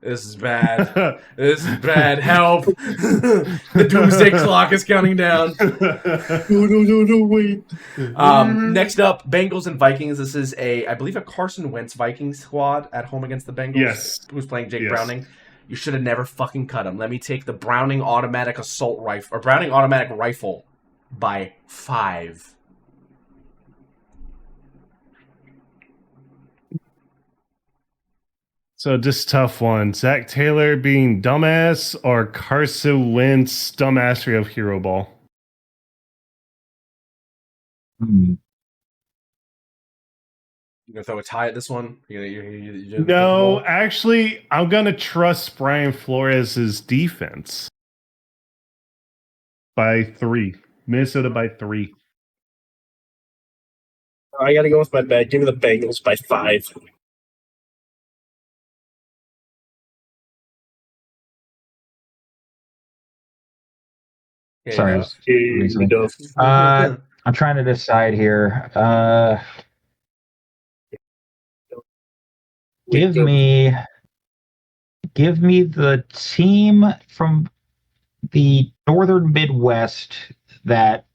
S1: This is bad. This is bad. Help. The doomsday clock is counting down.
S4: No, wait.
S1: Next up, Bengals and Vikings. This is I believe a Carson Wentz Vikings squad at home against the Bengals.
S3: Yes.
S1: Who's playing Jake Browning. You should have never fucking cut him. Let me take the Browning automatic assault rifle, or Browning automatic rifle by 5.
S3: So just tough one. Zach Taylor being dumbass or Carson Wentz dumbassery of hero ball?
S1: You gonna throw a tie at this one? You
S3: No, actually, I'm gonna trust Brian Flores' defense by 3. Minnesota by 3.
S4: I gotta go with my bet. Give me the Bengals by 5.
S2: Sorry.
S4: Go.
S2: I'm trying to decide here. Give me the team from the northern Midwest that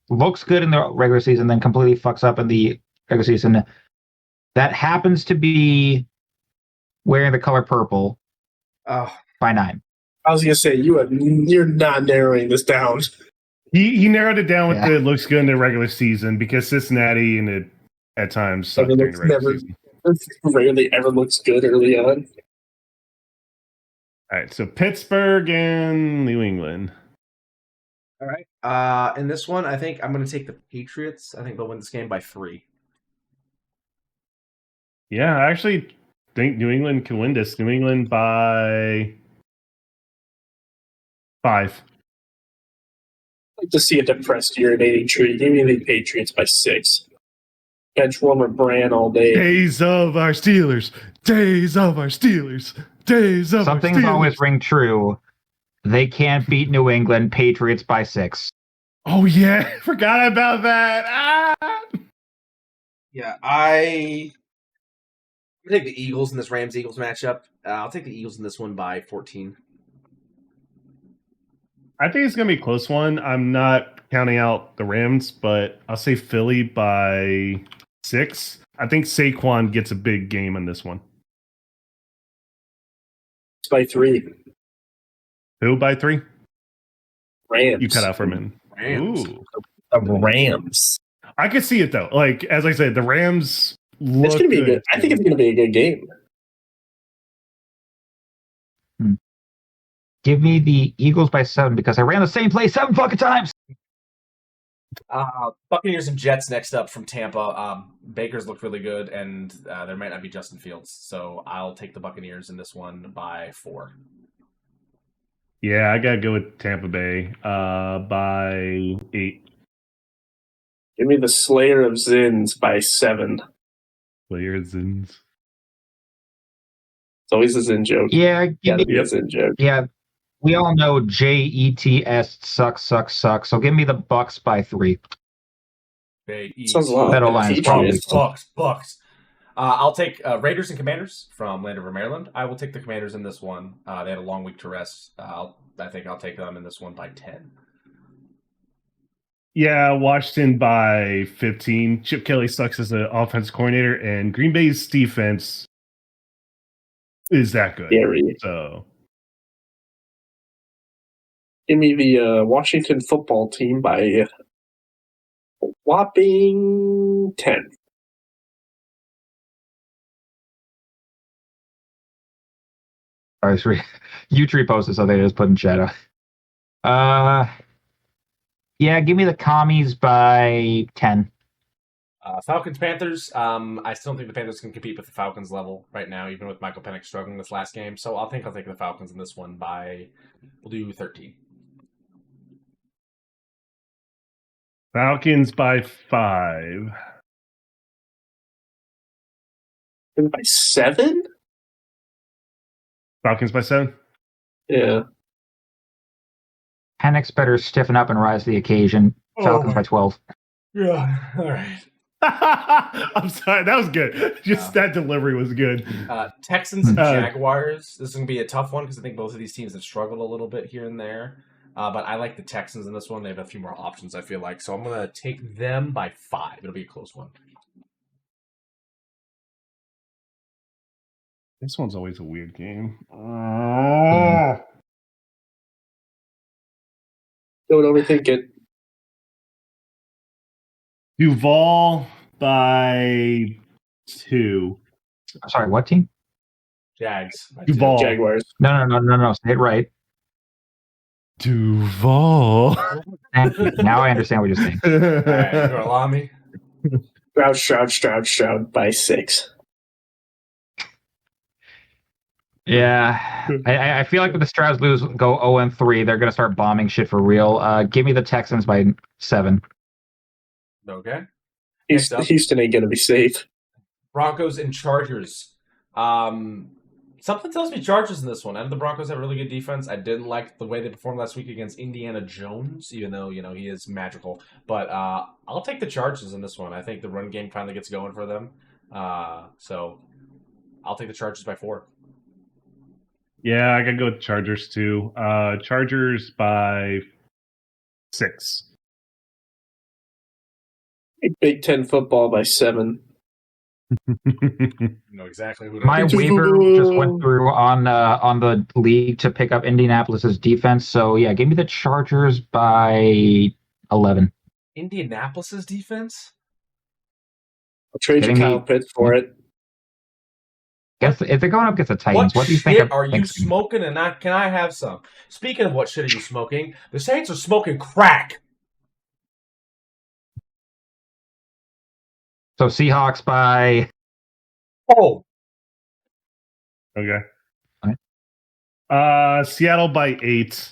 S2: looks good in the regular season, then completely fucks up in the regular season. That happens to be wearing the color purple by 9.
S4: I was gonna say you're not narrowing this down.
S3: He narrowed it down with the looks good in the regular season because Cincinnati and it at times sucked during the regular season.
S4: Rarely ever looks good early on.
S3: All right, so Pittsburgh and New England.
S1: All right. In this one, I think I'm going to take the Patriots. I think they'll win this game by 3.
S3: Yeah, I actually think New England can win this. New England by 5.
S4: I'd like to see a depressed, urinating tree. Give me the Patriots by 6. Bench warmer Bran all day.
S3: Days of our Steelers. Days of our Steelers. Days of
S2: Some
S3: our
S2: things
S3: Steelers.
S2: always ring true. They can't beat New England. Patriots by 6.
S3: Oh, yeah. Forgot about that.
S1: Yeah, I take the Eagles in this Rams-Eagles matchup. I'll take the Eagles in this one by 14.
S3: I think it's going to be a close one. I'm not counting out the Rams, but I'll say Philly by 6. I think Saquon gets a big game in this one.
S4: It's by 3.
S3: Who by 3?
S4: Rams.
S3: You cut out for a minute.
S1: Rams.
S3: Ooh.
S4: The Rams.
S3: I could see it, though. Like, as I said, the Rams look
S4: It's gonna be
S3: good.
S4: good. I think it's going to be a good game.
S2: Give me the Eagles by 7 because I ran the same play 7 fucking times.
S1: Buccaneers and Jets next up from Tampa. Baker's looked really good, and there might not be Justin Fields, so I'll take the Buccaneers in this one by 4.
S3: Yeah, I gotta go with Tampa Bay by 8.
S4: Give me the Slayer of Zins by 7.
S3: Slayer Zins.
S4: It's always a Zin joke.
S2: Yeah, give me
S4: a Zin joke.
S2: Yeah, we all know JETS sucks. So give me the Bucks by 3.
S4: Sounds a lot.
S2: That line is probably
S1: Bucks. I'll take Raiders and Commanders from Landover, Maryland. I will take the Commanders in this one. They had a long week to rest. I think I'll take them in this one by 10.
S3: Yeah, Washington by 15. Chip Kelly sucks as an offensive coordinator, and Green Bay's defense is that good.
S4: Scary.
S3: So,
S4: give me the Washington football team by a whopping 10.
S2: Or sorry, U-Tree posted, so they just put in shadow. Yeah, give me the commies by 10.
S1: Falcons Panthers. I still don't think the Panthers can compete with the Falcons level right now, even with Michael Penix struggling this last game. So I'll take the Falcons in this one by, we'll do 13.
S3: Falcons by 5.
S4: And by 7?
S3: Falcons by 7?
S4: Yeah.
S2: Penix better stiffen up and rise to the occasion. Falcons by 12.
S1: Yeah, all right.
S3: I'm sorry, that was good. Just that delivery was good.
S1: Texans and Jaguars. This is going to be a tough one because I think both of these teams have struggled a little bit here and there. But I like the Texans in this one. They have a few more options, I feel like. So I'm going to take them by 5. It'll be a close one.
S3: This one's always a weird game.
S4: Don't overthink it.
S3: Duval by 2.
S2: Sorry, what team?
S1: Jags.
S3: Duval.
S4: Jaguars.
S2: No. Say it right.
S3: Duval.
S2: Thank you. Now I understand what you're saying.
S1: All right, you allow me.
S4: Stroud by 6.
S2: Yeah, I feel like if the Strouds go 0-3, they're going to start bombing shit for real. Give me the Texans by 7.
S1: Okay.
S4: Houston ain't going to be safe.
S1: Broncos and Chargers. Something tells me Chargers in this one. I know the Broncos have a really good defense. I didn't like the way they performed last week against Indiana Jones, even though, he is magical. But I'll take the Chargers in this one. I think the run game finally gets going for them. So I'll take the Chargers by 4.
S3: Yeah, I gotta go with Chargers too. Chargers by 6.
S4: Big Ten football by 7.
S1: You know exactly who.
S2: My waiver just went through on the league to pick up Indianapolis's defense. So yeah, give me the Chargers by 11.
S1: Indianapolis's defense?
S4: I'll trade you Kyle Pitts for it.
S2: Guess if they're going up against the Titans, what do you think?
S1: Shit are you smoking? And can I have some? Speaking of what shit are you smoking? The Saints are smoking crack.
S2: So Seahawks by.
S1: Oh.
S3: Okay.
S2: All right.
S3: Seattle by 8.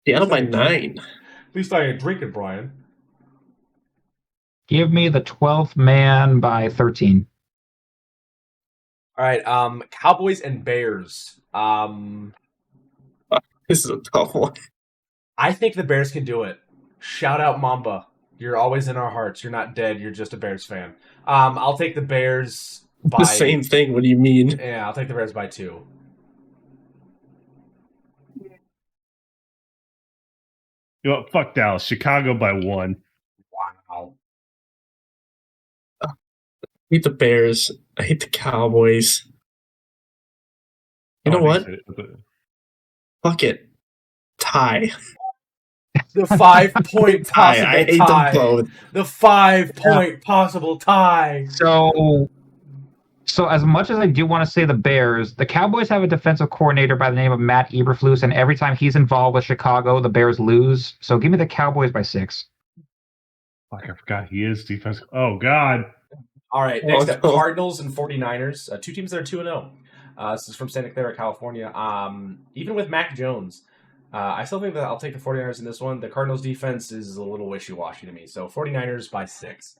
S4: Seattle by 9.
S1: At least I ain't drinking, Brian.
S2: Give me the 12th man by 13.
S1: All right, Cowboys and Bears.
S4: This is a tough one.
S1: I think the Bears can do it. Shout out Mamba. You're always in our hearts. You're not dead. You're just a Bears fan. I'll take the Bears by...
S4: The same thing. What do you mean?
S1: Yeah, I'll take the Bears by 2.
S3: You know what? Fuck Dallas. Chicago by 1.
S1: Wow.
S4: I hate the Bears. I hate the Cowboys. You know what? Fuck it. Tie.
S1: The 5-point possible tie.
S4: I hate them both.
S1: The 5-point possible tie.
S2: So as much as I do want to say the Bears, the Cowboys have a defensive coordinator by the name of Matt Eberflus, and every time he's involved with Chicago, the Bears lose. So give me the Cowboys by 6.
S3: Fuck, I forgot he is defense. Oh, God.
S1: All right, next up, Cardinals and 49ers. 2 teams that are 2-0. This is from Santa Clara, Cardinals. Even with Mac Jones, I still think that I'll take the 49ers in this one. The Cardinals defense is a little wishy-washy to me. So 49ers by 6.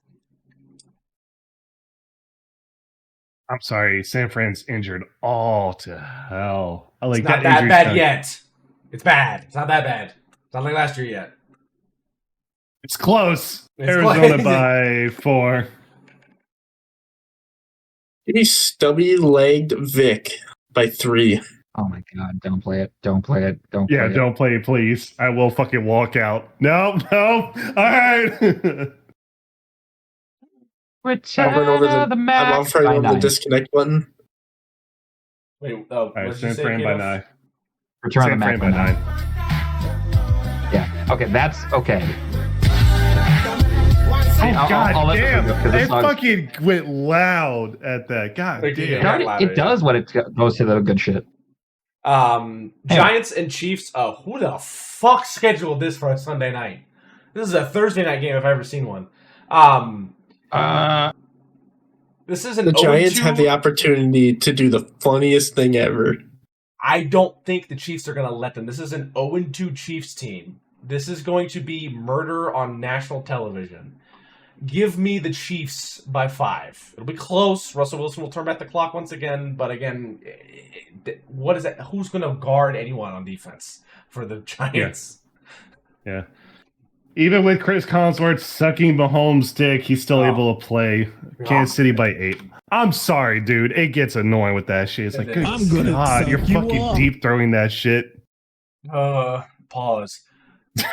S3: I'm sorry, San Fran's injured all to hell.
S1: It's not that bad yet. It's bad. It's not that bad. It's not like last year yet.
S3: It's close. Arizona by 4.
S4: Give me stubby-legged Vic by 3.
S2: Oh my God! Don't play it! Don't play it! Don't.
S3: Yeah,
S2: play
S3: don't play it, please. I will fucking walk out. No. All right.
S2: Return of the Mac.
S4: I'm offering over the disconnect button.
S1: Wait,
S3: all right, San Fran by 9.
S2: Return of the Mac
S3: by 9.
S2: Yeah. Okay, that's okay. Hey, I'll let this
S3: damn!
S2: go, 'cause
S3: It
S2: this song's-
S3: fucking went loud at that. God
S1: Thank you.
S3: damn!
S1: Yeah.
S2: It does what it goes to the good shit.
S1: Giants and Chiefs. Who the fuck scheduled this for a Sunday night? This is a Thursday night game if I've ever seen one. This is
S4: The Giants have the opportunity to do the funniest thing ever.
S1: I don't think the Chiefs are going to let them. This is an 0-2 Chiefs team. This is going to be murder on national television. Give me the Chiefs by 5. It'll be close. Russell Wilson will turn back the clock once again. But again, what is that? Who's going to guard anyone on defense for the Giants?
S3: Yeah. Even with Chris Collinsworth sucking Mahomes' dick, he's still able to play. Kansas City by 8. I'm sorry, dude. It gets annoying with that shit. It's like, good God, you're fucking deep throwing that shit.
S1: Pause.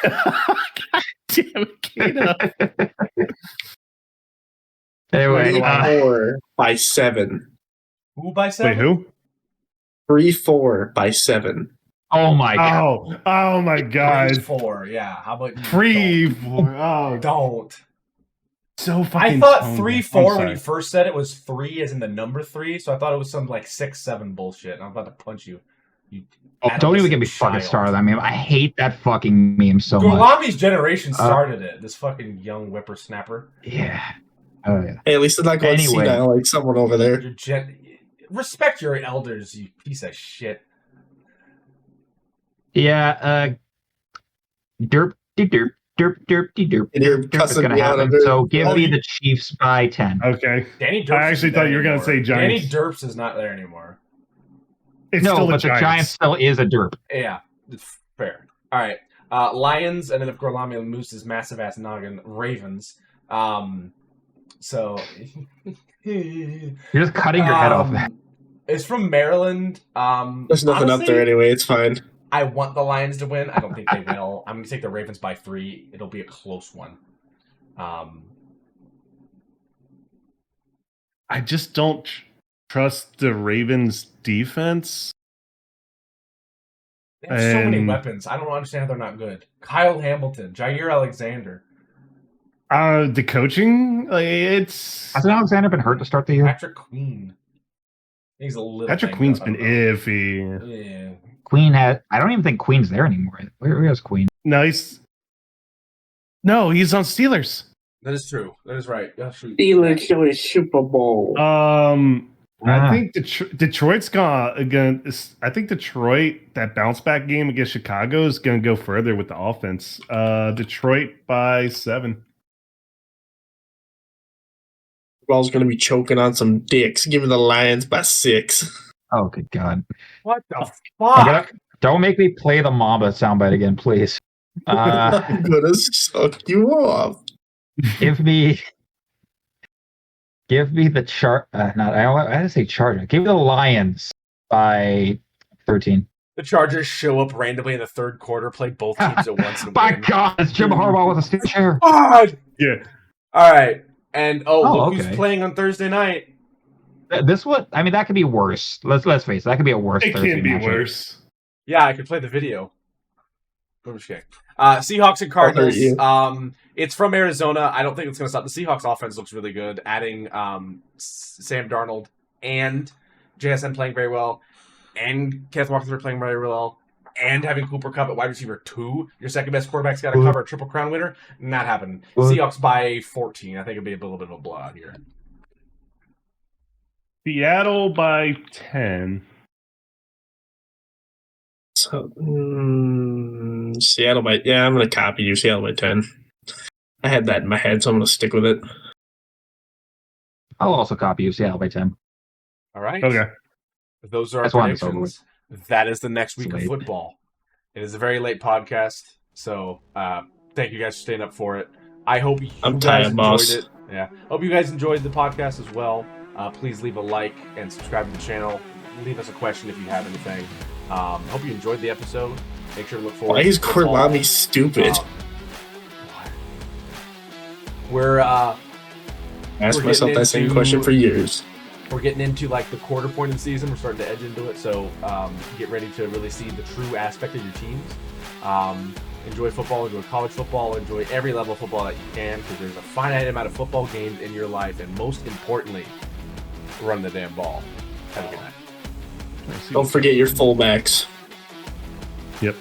S3: God damn it, Kano.
S2: Anyway,
S4: 3-4 by 7.
S1: Who by 7?
S3: Wait, who?
S4: 3-4 by 7.
S2: Oh my god.
S3: Oh my god.
S1: 3-4, yeah. How about you?
S3: 3-4. Oh,
S1: Don't.
S3: so fucking.
S1: I thought
S3: toned.
S1: 3-4 when
S3: sorry.
S1: you first said it was 3 as in the number 3, so I thought it was some like 6-7 bullshit. I'm about to punch you.
S2: Don't even get me fucking started. I mean, I hate that fucking meme so much.
S1: Gulami's generation started it. This fucking young whippersnapper.
S2: Yeah. Oh yeah.
S4: Hey, at least it's not going
S2: Anyway.
S4: senile like someone over there.
S1: Respect your elders, you piece of shit.
S2: Yeah. Derp.
S4: And you're
S2: Derp is
S4: cussing
S2: gonna
S4: me out
S2: happen.
S4: of it.
S2: So give me the Chiefs by 10.
S3: Okay.
S1: Danny Derps
S3: I actually
S1: isn't
S3: thought
S1: there
S3: you were going to
S1: anymore.
S3: say Giants.
S1: Danny Derps is not there anymore.
S3: It's
S2: No,
S3: still
S2: but the Giants still is a derp.
S1: Yeah, it's fair. All right. Lions, and then if Gorlami moves his massive ass noggin, Ravens. So
S2: You're just cutting your head off.
S1: It's from Maryland.
S4: There's nothing up there anyway. It's fine.
S1: I want the Lions to win. I don't think they will. I'm going to take the Ravens by 3. It'll be a close one.
S3: I just don't trust the Ravens defense.
S1: They have so many
S3: And-
S1: weapons. I don't understand how they're not good. Kyle Hamilton, Jair Alexander,
S3: The coaching, like, it's
S2: Hasn't Alexander been hurt to start the year?
S1: Patrick Queen. He's a little.
S3: Patrick
S1: banged
S3: Queen's
S1: up. I
S3: been
S1: don't know.
S3: iffy.
S1: Yeah.
S2: Queen had. I don't even think Queen's there anymore. Where is Queen?
S3: He's on Steelers.
S1: That is true. That is right. Oh, shoot.
S4: Steelers to a Super Bowl.
S3: I think Detroit's gonna. I think Detroit, that bounce back game against Chicago, is gonna go further with the offense. Detroit by 7.
S4: Ball's going to be choking on some dicks. Give me the Lions by 6.
S2: Oh, good God.
S1: What the
S2: I'm
S1: fuck?
S2: gonna- don't make me play the Mamba soundbite again, please.
S4: I'm going to suck you off.
S2: Give me the chart. I had to say Charger. Give me the Lions by 13.
S1: The Chargers show up randomly in the third quarter, play both teams at once, and
S2: By
S1: win.
S2: God, it's Jim Harbaugh with a steel chair.
S1: God!
S3: Yeah.
S1: All right. And look
S2: okay.
S1: who's playing on Thursday night.
S2: This would. I mean, that could be worse. Let's face it. That could be a worse.
S3: It
S2: Thursday
S3: can be
S2: matchup.
S3: worse.
S1: Yeah, I could play the video. I'm just kidding. Seahawks and Cardinals. It's from Arizona. I don't think it's going to stop. The Seahawks offense looks really good. Adding Sam Darnold and JSN playing very well, and Kenneth Walker playing very well, and having Cooper Kupp at wide receiver 2. Your second best quarterback's got to cover a Triple Crown winner. Not happening. Seahawks by 14. I think it'll be a little bit of a blowout here.
S3: Seattle by 10.
S4: So, Seattle by... Yeah, I'm going to copy you. Seattle by 10. I had that in my head, so I'm going to stick with it.
S2: I'll also copy you. Seattle by 10.
S1: All right.
S3: Okay.
S1: Those are our
S2: That's why I'm so
S1: predictions. That is the next week of
S2: Late.
S1: football. It is a very late podcast, so thank you guys for staying up for it. I hope you
S4: I'm
S1: guys
S4: tired,
S1: enjoyed
S4: boss.
S1: it. Yeah, hope you guys enjoyed the podcast as well. Please leave a like and subscribe to the channel. Leave us a question if you have anything. Hope you enjoyed the episode. Make sure to look forward.
S4: Why is
S1: to football.
S4: Korlami stupid?
S1: We're
S4: Asked
S1: we're
S4: myself
S1: getting
S4: that same
S1: into-
S4: question for years.
S1: We're getting into like the quarter point of the season. We're starting to edge into it, so get ready to really see the true aspect of your teams. Enjoy football, enjoy college football, enjoy every level of football that you can, because there's a finite amount of football games in your life, and most importantly, run the damn ball. Have a good night.
S4: Don't forget your fullbacks.
S3: Yep.